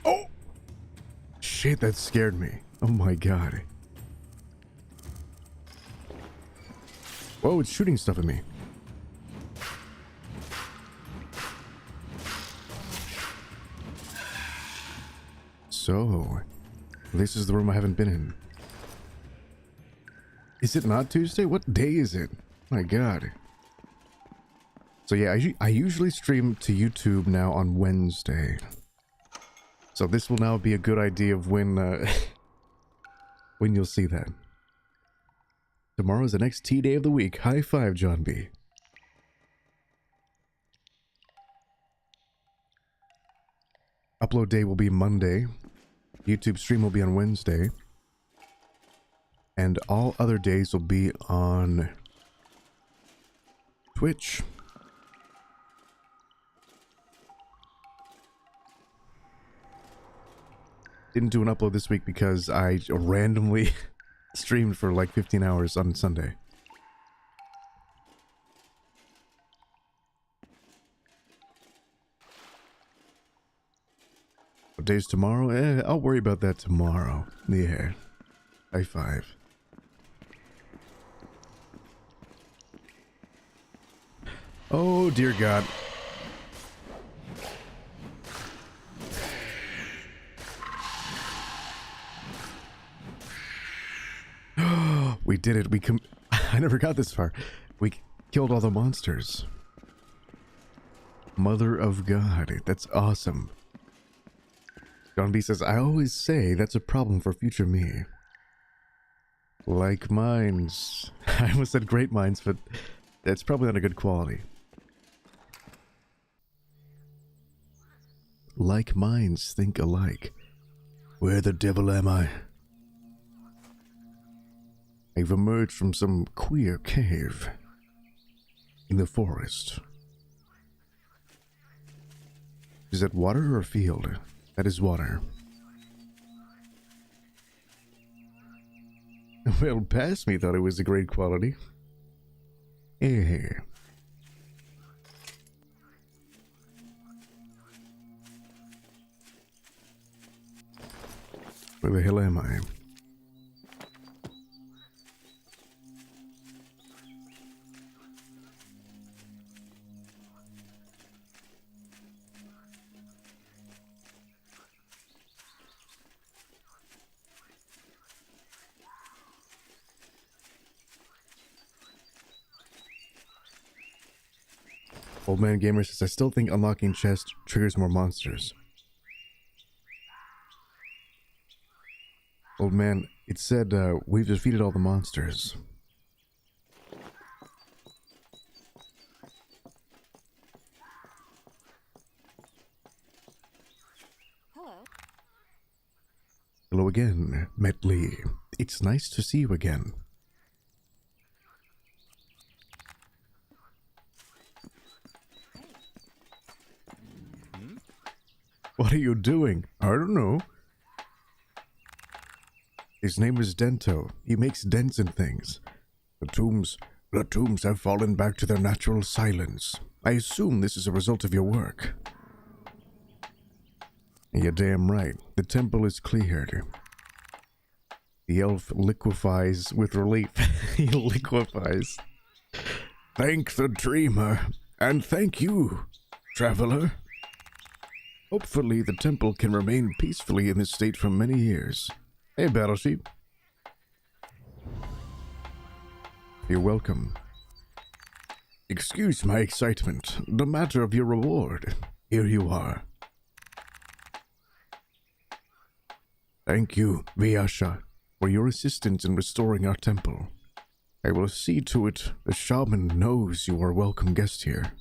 Oh! Shit, that scared me. Oh my god. Whoa, it's shooting stuff at me. So, this is the room I haven't been in. Is it not Tuesday? What day is it? My god. So yeah, I usually stream to YouTube now on Wednesday. So this will now be a good idea of when when you'll see that. Tomorrow's the next T day of the week. High five, John B. Upload day will be Monday. YouTube stream will be on Wednesday. And all other days will be on Twitch. Didn't do an upload this week because I randomly streamed for like 15 hours on Sunday. What day's tomorrow? I'll worry about that tomorrow. Yeah. High five. Oh, dear God. We did it. I never got this far. We killed all the monsters. Mother of God. That's awesome. John B says, I always say that's a problem for future me. Like minds. I almost said great minds, but that's probably not a good quality. Like minds think alike. Where the devil am I? I've emerged from some queer cave in the forest. Is that water or a field? That is water. Well, past me thought it was a great quality. Eh. Where the hell am I? Old Man Gamer says, I still think unlocking chests triggers more monsters. Old man, it said, we've defeated all the monsters. Hello. Hello again, Metley. It's nice to see you again. What are you doing? I don't know. His name is Dento. He makes dents in things. The tombs have fallen back to their natural silence. I assume this is a result of your work. You're damn right. The temple is cleared. The elf liquefies with relief. He liquefies. Thank the dreamer, and thank you, traveler. Hopefully the temple can remain peacefully in this state for many years. Hey, Battlesheep. You're welcome. Excuse my excitement. The matter of your reward. Here you are. Thank you, Vyasha, for your assistance in restoring our temple. I will see to it the shaman knows you are a welcome guest here.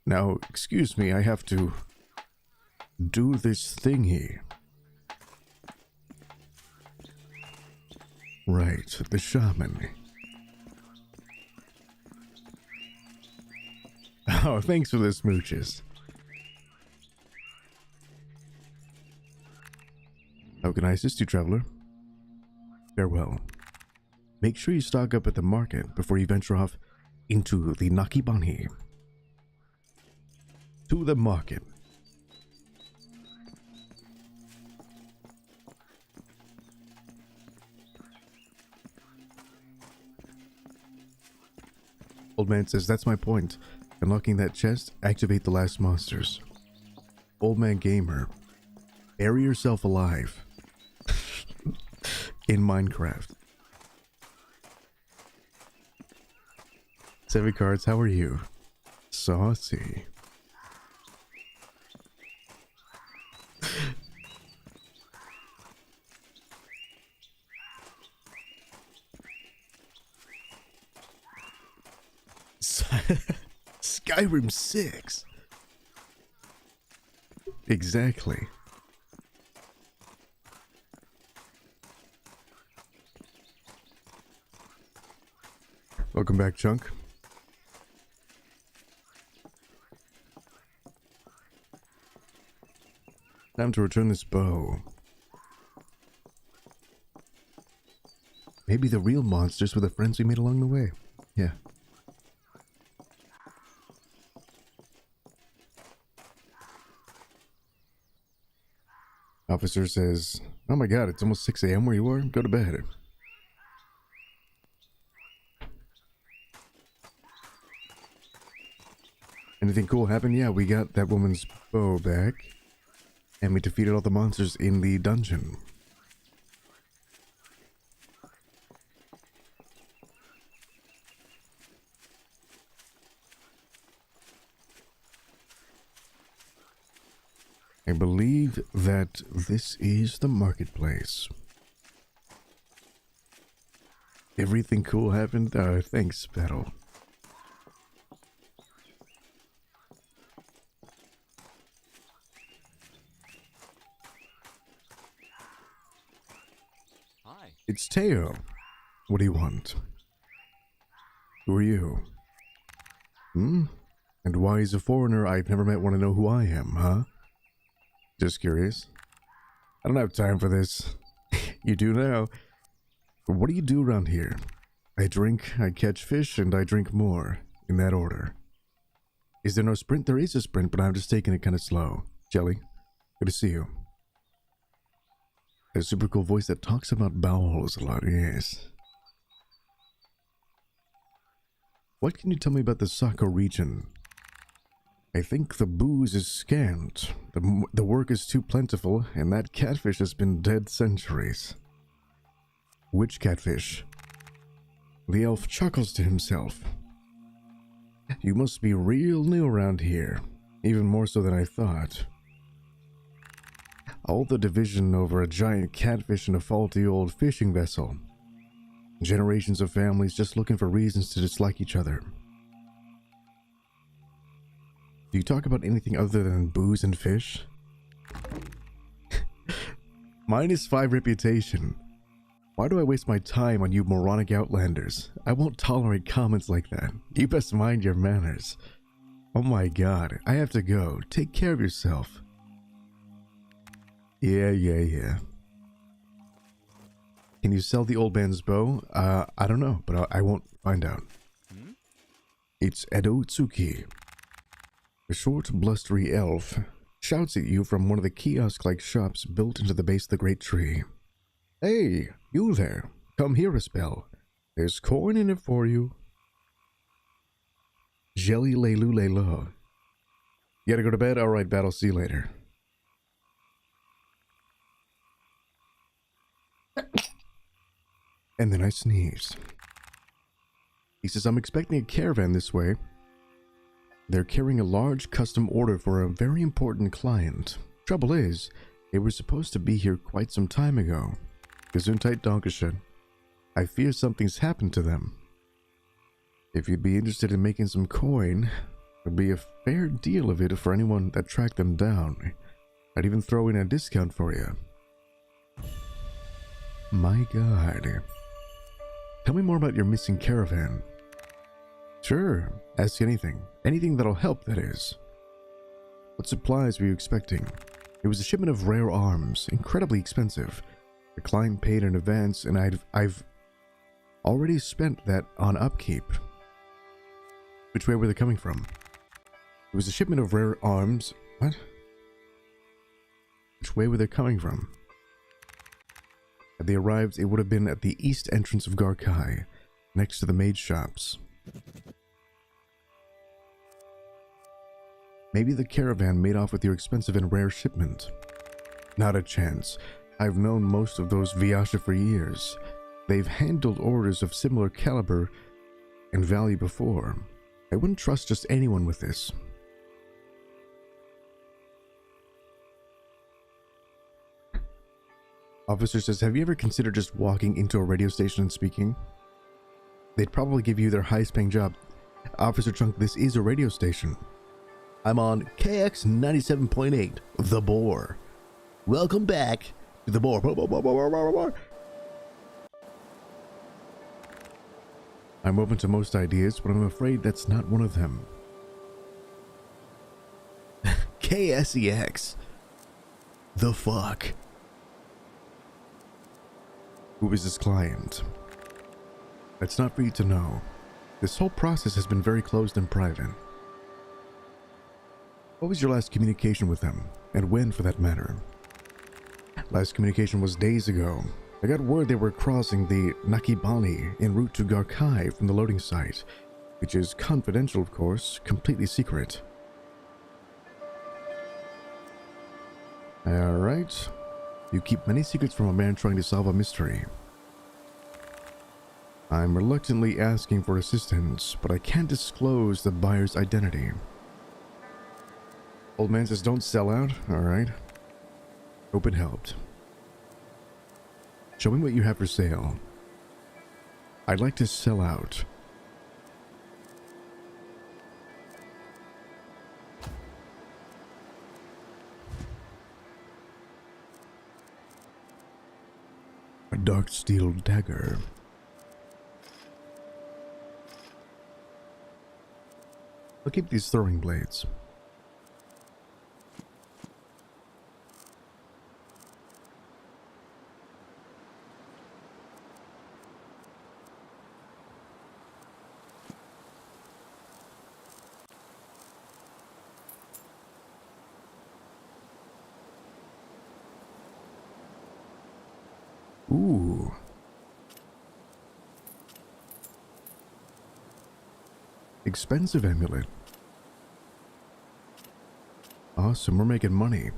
Now, excuse me, I have to do this thingy. Right, the shaman. Oh, thanks for the smooches. How can I assist you, traveler? Farewell. Make sure you stock up at the market before you venture off into the Nakibani. To the market. Old man says, that's my point. Unlocking that chest, activate the last monsters. Old man gamer, bury yourself alive. In Minecraft. 7 cards, how are you? Saucy. Skyrim 6. Exactly. Welcome back, Chunk. Time to return this bow. Maybe the real monsters were the friends we made along the way. Yeah. Officer says, oh my god, it's almost 6 a.m. where you are? Go to bed. Anything cool happen? Yeah, we got that woman's bow back. And we defeated all the monsters in the dungeon. I believe that this is the marketplace. Everything cool happened? Thanks, Battle. Hi. It's Teo. What do you want? Who are you? Hmm? And why is a foreigner I've never met want to know who I am, huh? Just curious. I don't have time for this. You do now. What do you do around here? I drink, I catch fish, and I drink more. In that order. Is there no sprint? There is a sprint, but I'm just taking it kind of slow. Jelly, good to see you. A super cool voice that talks about bowels a lot, yes. What can you tell me about the Sako region? I think the booze is scant, the work is too plentiful, and that catfish has been dead centuries. Which catfish? The elf chuckles to himself. You must be real new around here, even more so than I thought. All the division over a giant catfish and a faulty old fishing vessel. Generations of families just looking for reasons to dislike each other. Do you talk about anything other than booze and fish? -5 reputation. Why do I waste my time on you moronic outlanders? I won't tolerate comments like that. You best mind your manners. Oh my god, I have to go. Take care of yourself. Yeah. Can you sell the old man's bow? I don't know, but I won't find out. It's Edo Tsuki. A short, blustery elf shouts at you from one of the kiosk-like shops built into the base of the great tree. Hey, you there. Come here a spell. There's corn in it for you. Jelly Leilu Leilu. You gotta go to bed? Alright, Battle, see you later. And then I sneezed. He says, I'm expecting a caravan this way. They're carrying a large custom order for a very important client. Trouble is, they were supposed to be here quite some time ago. Gesundheit, Dankeschön. I fear something's happened to them. If you'd be interested in making some coin, there'll be a fair deal of it for anyone that tracked them down. I'd even throw in a discount for you. My God. Tell me more about your missing caravan. Sure, ask anything. Anything that'll help, that is. What supplies were you expecting? It was a shipment of rare arms, incredibly expensive. The client paid in advance, and I've already spent that on upkeep. Which way were they coming from? It was a shipment of rare arms. What? Which way were they coming from? Had they arrived, it would have been at the east entrance of Garkai, next to the maid shops. Maybe the caravan made off with your expensive and rare shipment. Not a chance. I've known most of those Viasha for years. They've handled orders of similar caliber and value before. I wouldn't trust just anyone with this. Officer says, have you ever considered just walking into a radio station and speaking? They'd probably give you their highest paying job. Officer Chunk, this is a radio station. I'm on KX 97.8, The Boar. Welcome back to The Boar. I'm open to most ideas, but I'm afraid that's not one of them. KSEX. The fuck? Who is this client? That's not for you to know. This whole process has been very closed and private. What was your last communication with them? And when, for that matter? Last communication was days ago. I got word they were crossing the Nakibani en route to Garkai from the loading site, which is confidential, of course, completely secret. Alright. You keep many secrets from a man trying to solve a mystery. I'm reluctantly asking for assistance, but I can't disclose the buyer's identity. Old man says don't sell out, alright. Hope it helped. Show me what you have for sale. I'd like to sell out. A dark steel dagger. I'll keep these throwing blades. Ooh. Expensive amulet. Awesome, we're making money.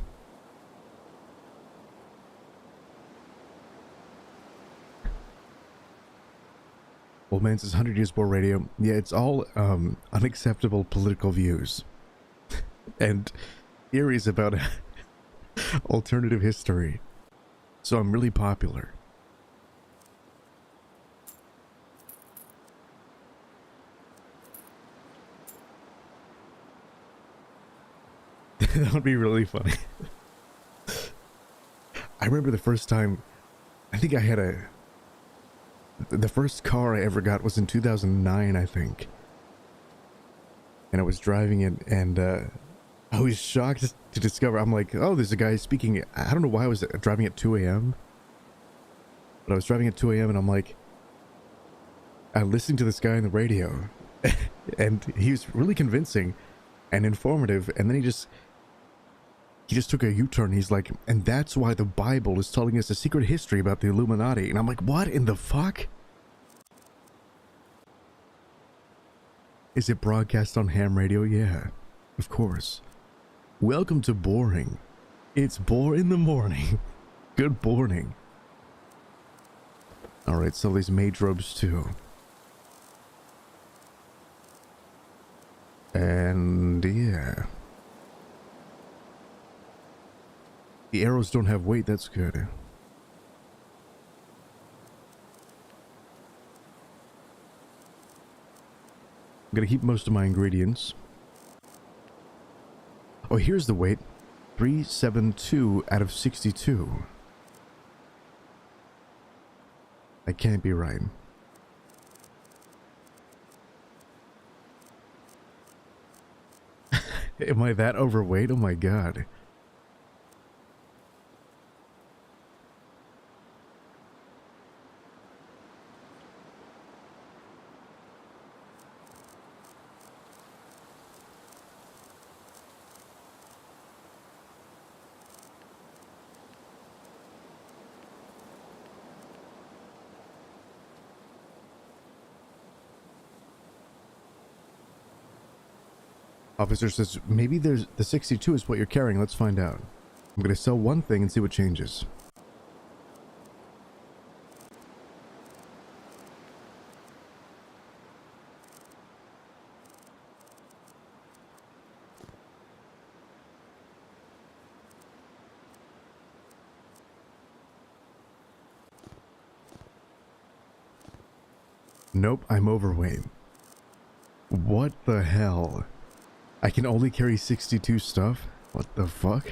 Old man says 100 years more radio. Yeah, it's all unacceptable political views. And theories about alternative history. So I'm really popular. That would be really funny. I remember the first time, I think I had the first car I ever got was in 2009, I think. And I was driving it, and I was shocked to discover, I'm like, oh, there's a guy speaking. I don't know why I was driving at 2 a.m. But I was driving at 2 a.m. and I'm like, I'm listening to this guy on the radio. And he was really convincing and informative. And then he just took a U-turn. He's like, and that's why the Bible is telling us a secret history about the Illuminati. And I'm like, what in the fuck? Is it broadcast on ham radio? Yeah, of course. Welcome to Boring. It's Boar in the morning. Good morning. Alright, sell these mage robes too. And yeah. The arrows don't have weight, that's good. I'm gonna keep most of my ingredients. Oh, here's the weight. 372 out of 62. That can't be right. Am I that overweight? Oh my god. Officer says, maybe there's the 62 is what you're carrying. Let's find out. I'm gonna sell one thing and see what changes. Nope, I'm overweight. What the hell? I can only carry 62 stuff? What the fuck?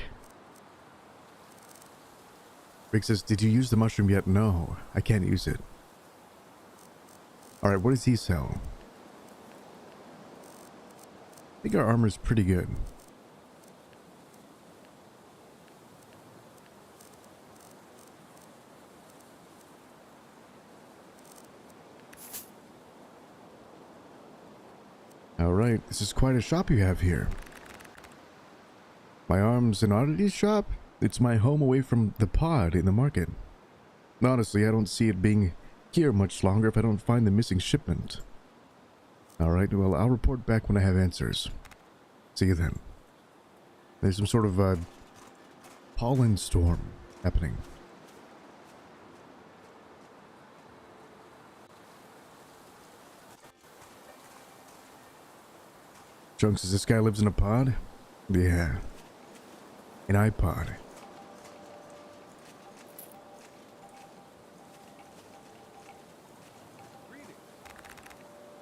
Rick says, did you use the mushroom yet? No, I can't use it. Alright, what does he sell? I think our armor's pretty good. Alright, this is quite a shop you have here. My arms and oddities shop? It's my home away from the pod in the market. Honestly, I don't see it being here much longer if I don't find the missing shipment. Alright, well, I'll report back when I have answers. See you then. There's some sort of pollen storm happening. Junk says this guy lives in a pod? Yeah. An iPod.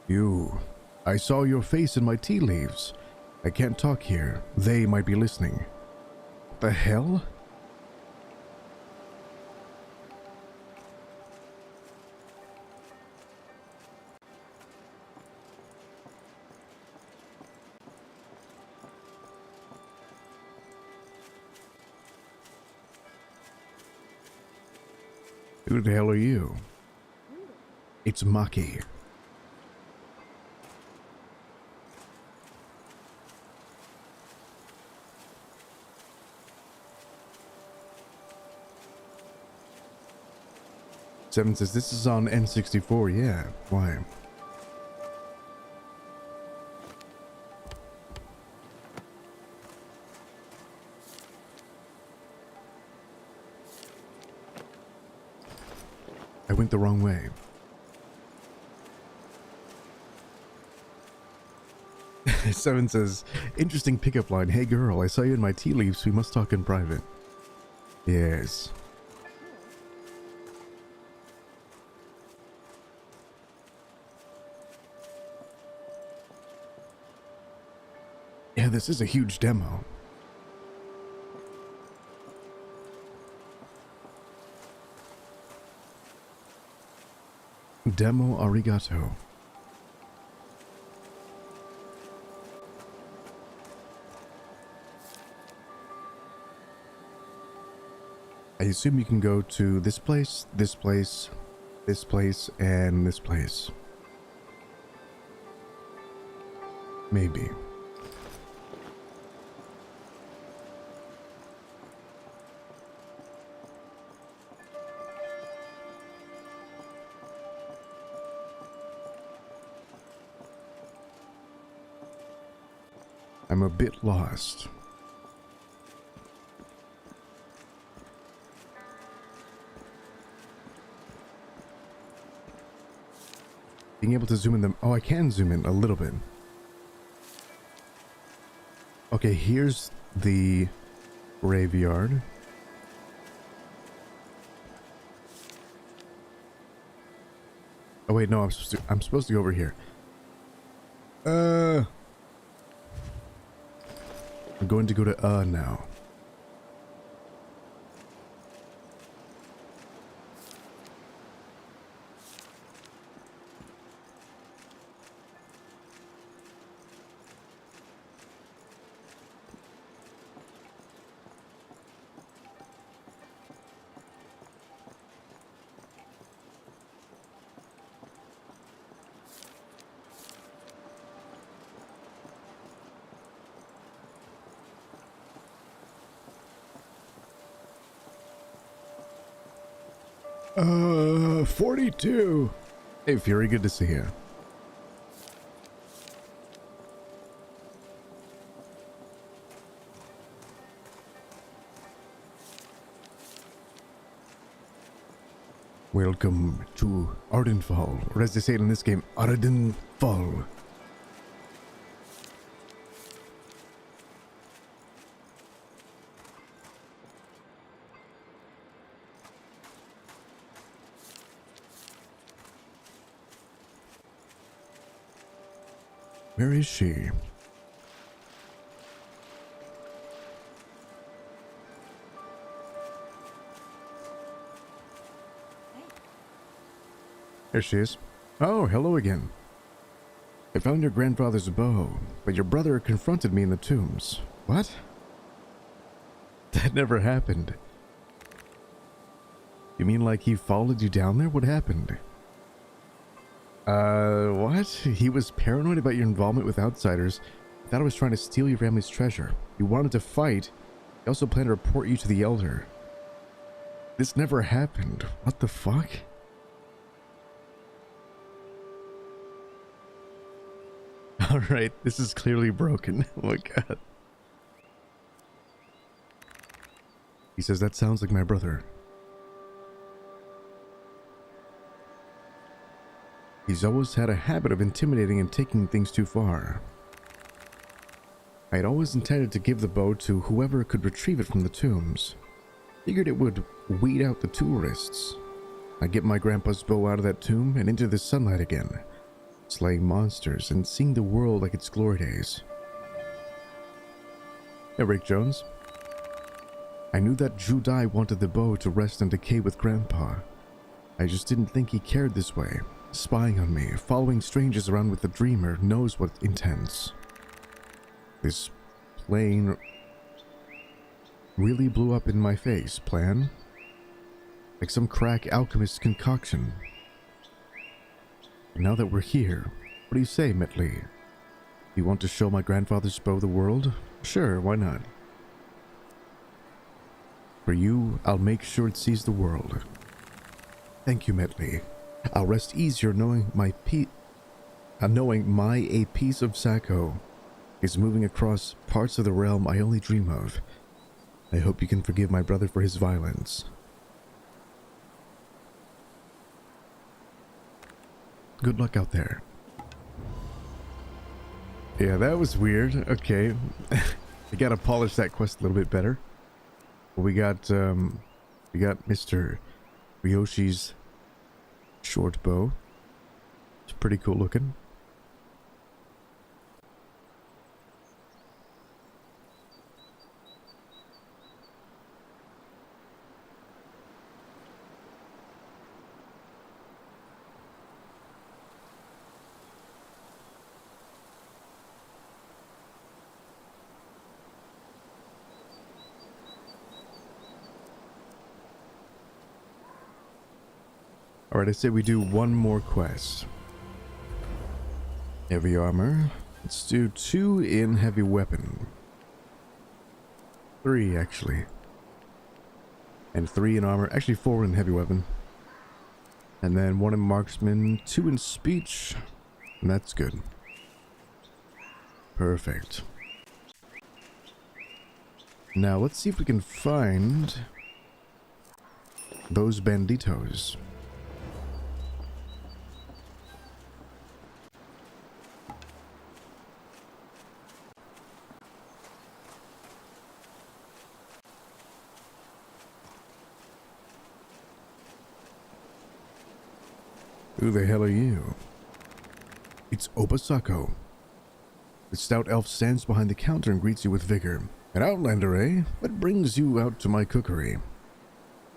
You. I saw your face in my tea leaves. I can't talk here. They might be listening. What the hell? Who the hell are you? It's Maki. Seven says this is on N64. Yeah, why? I went the wrong way. Seven says, interesting pickup line. Hey girl, I saw you in my tea leaves. We must talk in private. Yes. Yeah, this is a huge demo. Demo arigato. I assume you can go to this place, this place, this place, and this place. Maybe. I'm a bit lost. Being able to zoom in them. Oh, I can zoom in a little bit. Okay, here's the graveyard. Oh wait, no, I'm supposed to go over here. I'm going to go to now. Uh, 42. Hey, Fury, good to see you. Welcome to Ardenfall, or as they say it in this game, Ardenfall. Where is she? There she is. Oh, hello again. I found your grandfather's bow, but your brother confronted me in the tombs. What? That never happened. You mean like he followed you down there? What happened? What? He was paranoid about your involvement with outsiders. He thought I was trying to steal your family's treasure. He wanted to fight. He also planned to report you to the Elder. This never happened. What the fuck? Alright, this is clearly broken. Oh my god. He says, that sounds like my brother. He's always had a habit of intimidating and taking things too far. I had always intended to give the bow to whoever could retrieve it from the tombs. Figured it would weed out the tourists. I'd get my grandpa's bow out of that tomb and into the sunlight again, slaying monsters and seeing the world like its glory days. Hey, Rick Jones. I knew that Judai wanted the bow to rest and decay with Grandpa. I just didn't think he cared this way. Spying on me, following strangers around with the Dreamer knows what intends. This plane really blew up in my face, plan? Like some crack alchemist concoction. Now that we're here, what do you say, Metley? You want to show my grandfather's bow the world? Sure, why not? For you, I'll make sure it sees the world. Thank you, Metley. I'll rest easier knowing my a piece of Sacco is moving across parts of the realm I only dream of. I hope you can forgive my brother for his violence. Good luck out there. Yeah, that was weird. Okay. I gotta polish that quest a little bit better. We got Mr. Ryoshi's short bow. It's pretty cool looking. Alright, I say we do one more quest. Heavy armor. Let's do 2 in heavy weapon. 3, actually. And 3 in armor. Actually, 4 in heavy weapon. And then 1 in marksman, 2 in speech. And that's good. Perfect. Now, let's see if we can find those banditos. Who the hell are you? It's Obasako. The stout elf stands behind the counter and greets you with vigor. An outlander, eh? What brings you out to my cookery?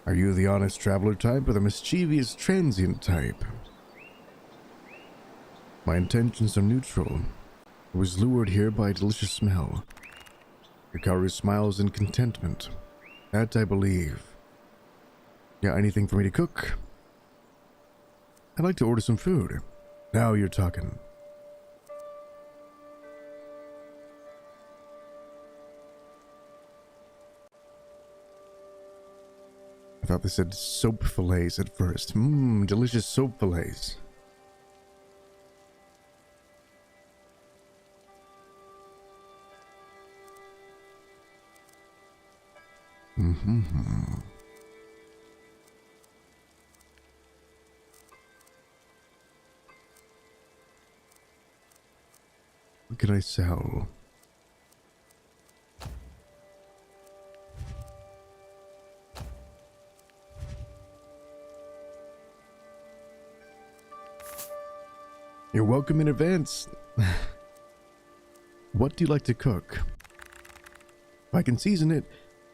Are you the honest traveler type or the mischievous transient type? My intentions are neutral. I was lured here by a delicious smell. Hikaru smiles in contentment. That I believe. Yeah, anything for me to cook? I'd like to order some food. Now you're talking. I thought they said soap fillets at first. Mmm, delicious soap fillets. Mm-hmm. What can I sell? You're welcome in advance. What do you like to cook? If I can season it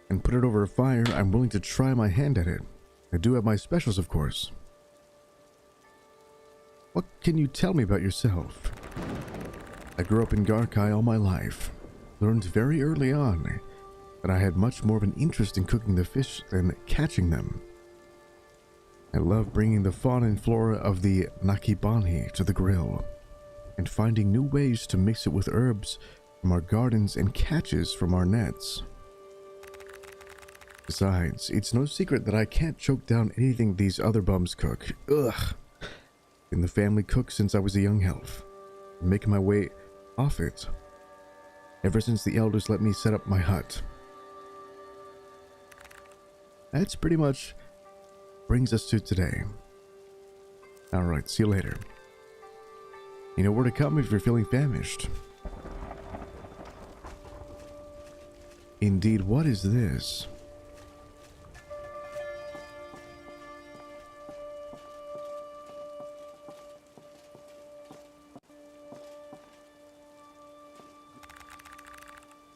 and put it over a fire, I'm willing to try my hand at it. I do have my specials, of course. What can you tell me about yourself? I grew up in Garkai all my life. Learned very early on that I had much more of an interest in cooking the fish than catching them. I love bringing the fauna and flora of the Nakibani to the grill and finding new ways to mix it with herbs from our gardens and catches from our nets. Besides, it's no secret that I can't choke down anything these other bums cook. Ugh. Been the family cook since I was a young elf. I'm making my way off it ever since the elders let me set up my hut. That's pretty much brings us to today. Alright, see you later. You know where to come if you're feeling famished. Indeed, what is this?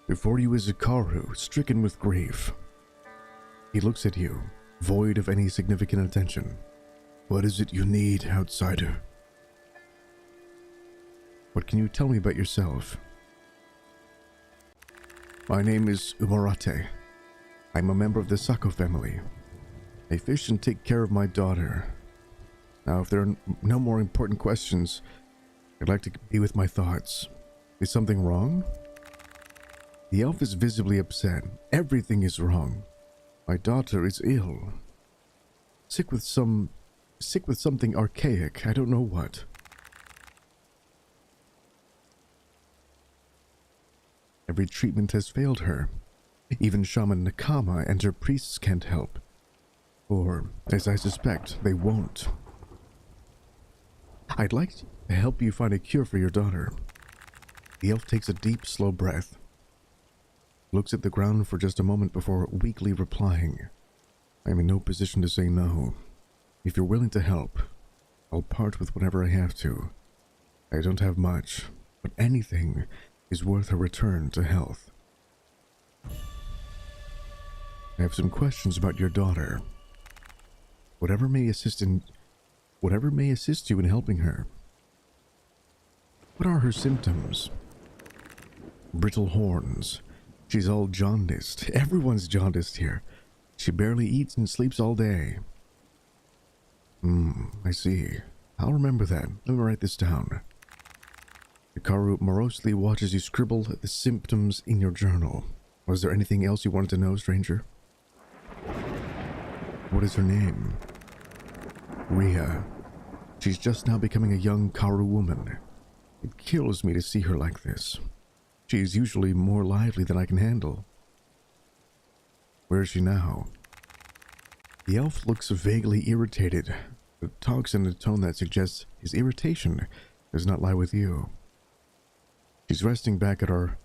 Before you is Hikaru, stricken with grief. He looks at you, void of any significant attention. What is it you need, outsider? What can you tell me about yourself? My name is Umarate. I'm a member of the Sako family. I fish and take care of my daughter. Now, if there are no more important questions, I'd like to be with my thoughts. Is something wrong? The elf is visibly upset. Everything is wrong. My daughter is ill. Sick with something archaic. I don't know what. Every treatment has failed her. Even Shaman Nakama and her priests can't help. Or, as I suspect, they won't. I'd like to help you find a cure for your daughter. The elf takes a deep, slow breath. Looks at the ground for just a moment before weakly replying. I am in no position to say no. If you're willing to help, I'll part with whatever I have to. I don't have much, but anything is worth a return to health. I have some questions about your daughter. Whatever may assist you in helping her. What are her symptoms? Brittle horns. She's all jaundiced. Everyone's jaundiced here. She barely eats and sleeps all day. I see. I'll remember that. Let me write this down. Hikaru morosely watches you scribble the symptoms in your journal. Was there anything else you wanted to know, stranger? What is her name? Ria. She's just now becoming a young Karu woman. It kills me to see her like this. She is usually more lively than I can handle. Where is she now? The elf looks vaguely irritated, but talks in a tone that suggests his irritation does not lie with you. She's resting back at our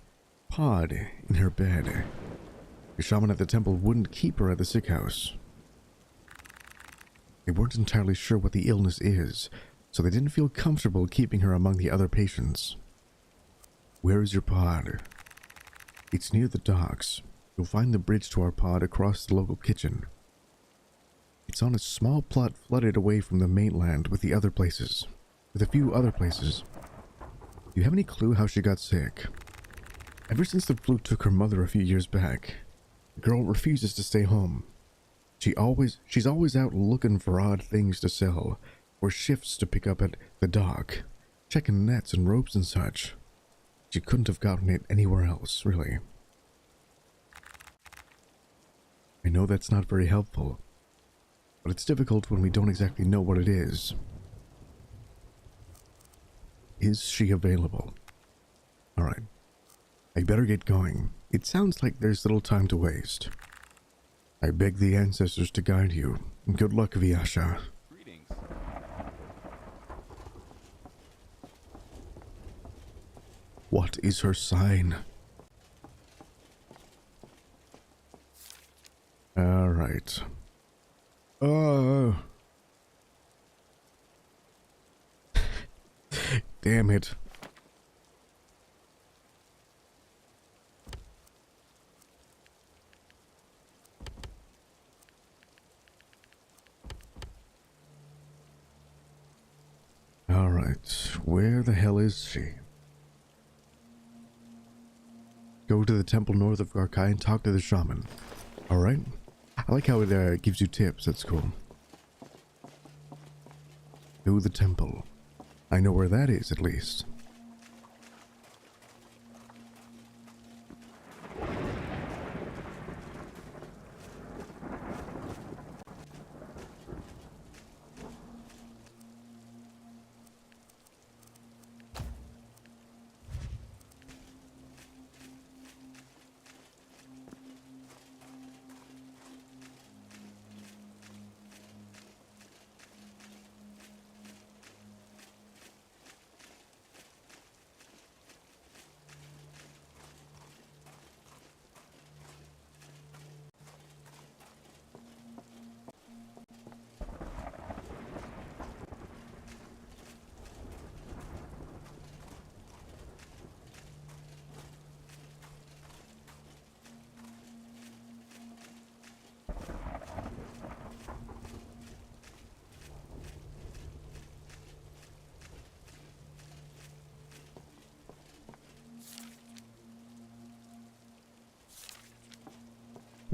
pod in her bed. The shaman at the temple wouldn't keep her at the sick house. They weren't entirely sure what the illness is, so they didn't feel comfortable keeping her among the other patients. Where is your pod? It's near the docks. You'll find the bridge to our pod across the local kitchen. It's on a small plot flooded away from the mainland with a few other places. Do you have any clue how she got sick? Ever since the flu took her mother a few years back, the girl refuses to stay home. She's always out looking for odd things to sell, or shifts to pick up at the dock, checking nets and ropes and such. She couldn't have gotten it anywhere else, really. I know that's not very helpful, but it's difficult when we don't exactly know what it is. Is she available? Alright. I better get going. It sounds like there's little time to waste. I beg the ancestors to guide you. Good luck, Vyasha. Greetings. What is her sign? Alright. Damn it. Alright, where the hell is she? Go to the temple north of Garkai and talk to the shaman. Alright. I like how it gives you tips, that's cool. To the temple. I know where that is, at least.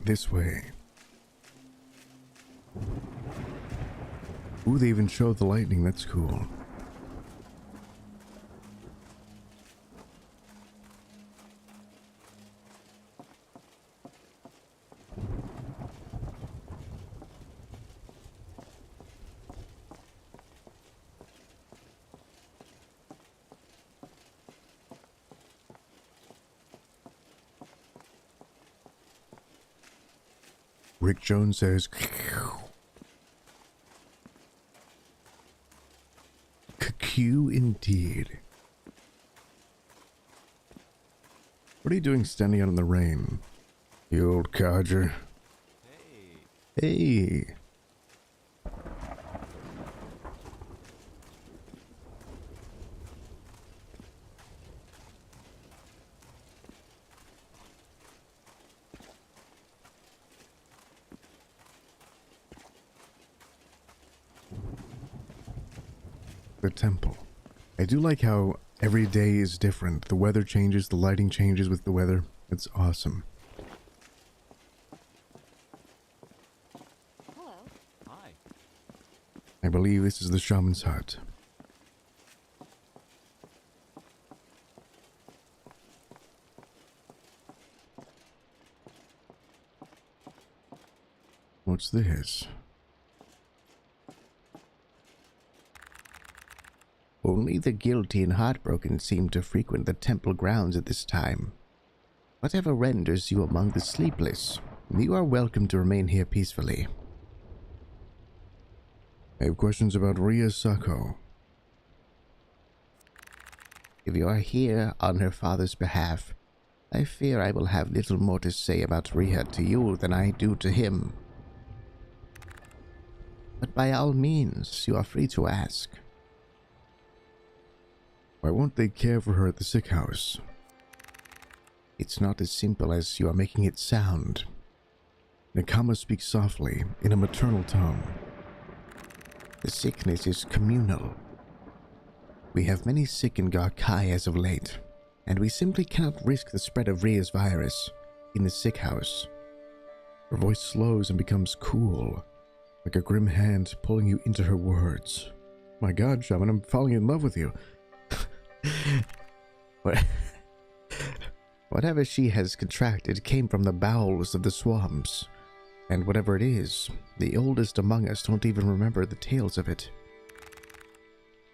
This way. Ooh, they even showed the lightning. That's cool. Rick Jones says, Q indeed. What are you doing standing out in the rain, you old codger? Hey. The temple. I do like how every day is different. The weather changes, the lighting changes with the weather. It's awesome. Hello. Hi. I believe this is the shaman's hut. What's this? Only the guilty and heartbroken seem to frequent the temple grounds at this time. Whatever renders you among the sleepless, you are welcome to remain here peacefully. I have questions about Ria Sako. If you are here on her father's behalf, I fear I will have little more to say about Riha to you than I do to him. But by all means, you are free to ask. Why won't they care for her at the sick house? It's not as simple as you are making it sound. Nakama speaks softly, in a maternal tone. The sickness is communal. We have many sick in Garkai as of late, and we simply cannot risk the spread of Rhea's virus in the sick house. Her voice slows and becomes cool, like a grim hand pulling you into her words. My God, Shaman, I'm falling in love with you. Whatever she has contracted came from the bowels of the swamps, and whatever it is, the oldest among us don't even remember the tales of it.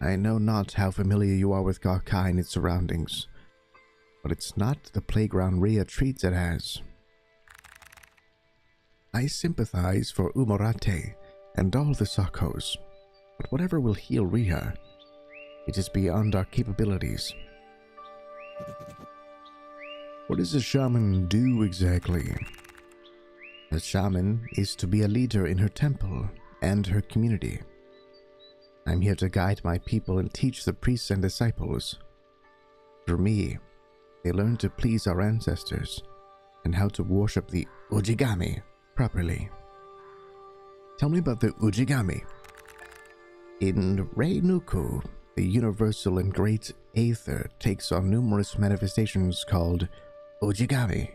I know not how familiar you are with Garkai and its surroundings, but it's not the playground Rhea treats it as. I sympathize for Umorate and all the Sakos, but whatever will heal Rhea, it is beyond our capabilities. What does a shaman do exactly? A shaman is to be a leader in her temple and her community. I'm here to guide my people and teach the priests and disciples. For me, they learn to please our ancestors and how to worship the Ujigami properly. Tell me about the Ujigami. In Reinuku, the universal and great Aether takes on numerous manifestations called Ujigami.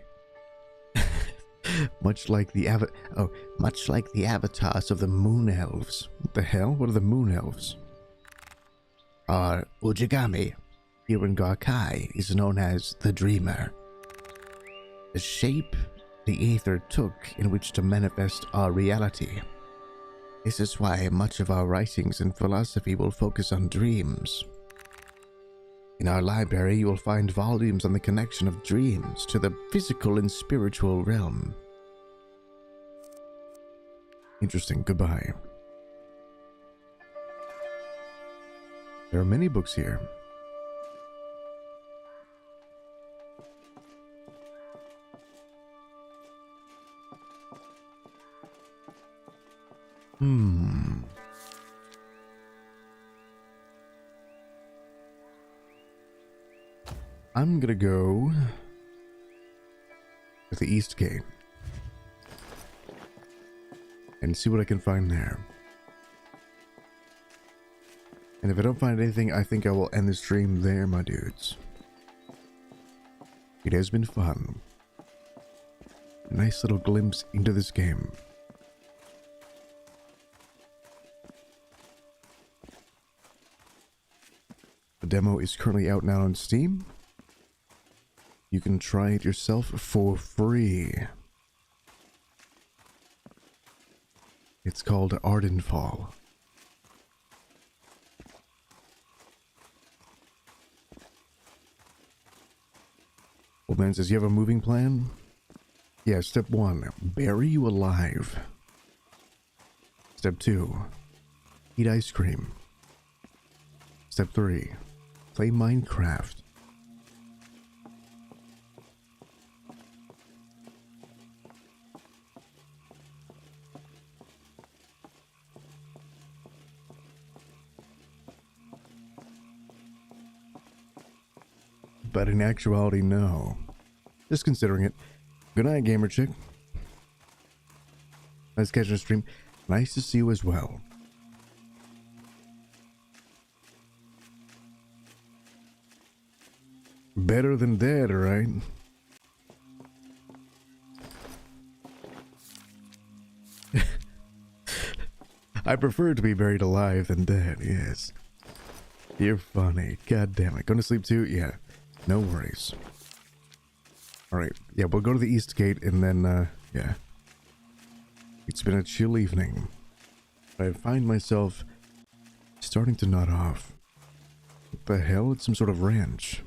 Much like the avatars of the Moon Elves. What the hell? What are the Moon Elves? Our Ujigami, here in Garkai, is known as the Dreamer. The shape the Aether took in which to manifest our reality. This is why much of our writings and philosophy will focus on dreams. In our library, you will find volumes on the connection of dreams to the physical and spiritual realm. Interesting. Goodbye. There are many books here. I'm gonna go to the East Gate and see what I can find there. And if I don't find anything, I think I will end the stream there, my dudes. It has been fun. Nice little glimpse into this game. The demo is currently out now on Steam. You can try it yourself for free. It's called Ardenfall. Old man says, you have a moving plan? Yeah, step 1, bury you alive. Step 2, eat ice cream. Step 3, play Minecraft. But in actuality, no. Just considering it. Good night, gamer chick. Nice catching the stream. Nice to see you as well. Better than dead, right? I prefer to be buried alive than dead, yes. You're funny. God damn it. Going to sleep too? Yeah. No worries. Alright. Yeah, we'll go to the East Gate and then, yeah. It's been a chill evening. I find myself starting to nod off. What the hell? It's some sort of ranch.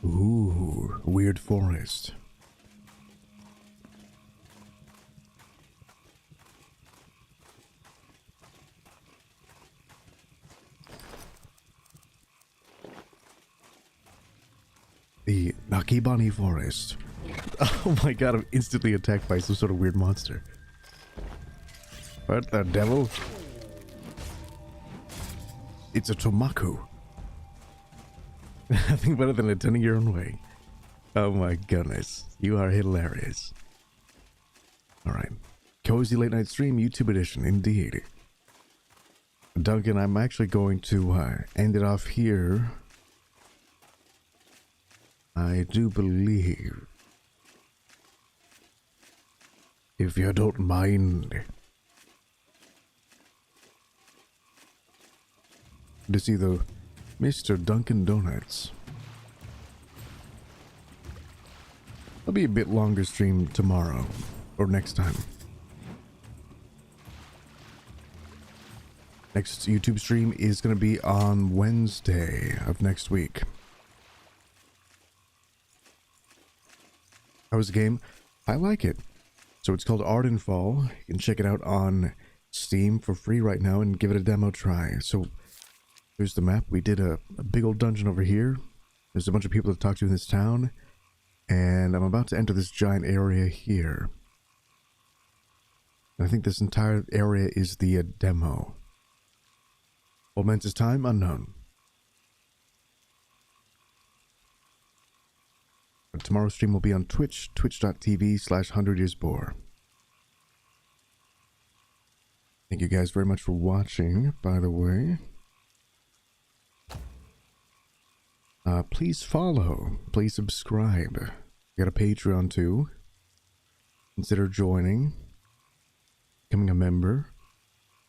Ooh. weird forest. The Nakibani Forest. Oh my god, I'm instantly attacked by some sort of weird monster. What the devil? It's a Tomaku. Nothing better than attending your own way. Oh my goodness. You are hilarious. Alright. Cozy Late Night Stream, YouTube edition, indeed. Duncan, I'm actually going to end it off here. I do believe. If you don't mind. To see the Mr. Dunkin' Donuts. I'll be a bit longer stream tomorrow. Or next time. Next YouTube stream is going to be on Wednesday of next week. How was the game? I like it. So it's called Ardenfall. You can check it out on Steam for free right now and give it a demo try. So here's the map. We did a big old dungeon over here. There's a bunch of people to talk to in this town. And I'm about to enter this giant area here. And I think this entire area is the demo. Momentous time unknown. But tomorrow's stream will be on Twitch, twitch.tv/100yearsboar. Thank you guys very much for watching, by the way. Please follow, please subscribe. We got a Patreon too. Consider joining, becoming a member.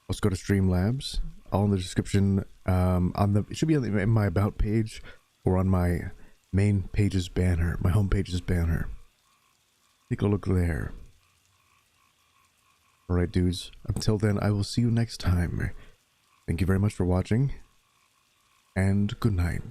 Let's go to Streamlabs. All in the description. It should be in my about page or on my main page's banner, my home page's banner. Take a look there. Alright, dudes. Until then, I will see you next time. Thank you very much for watching, and good night.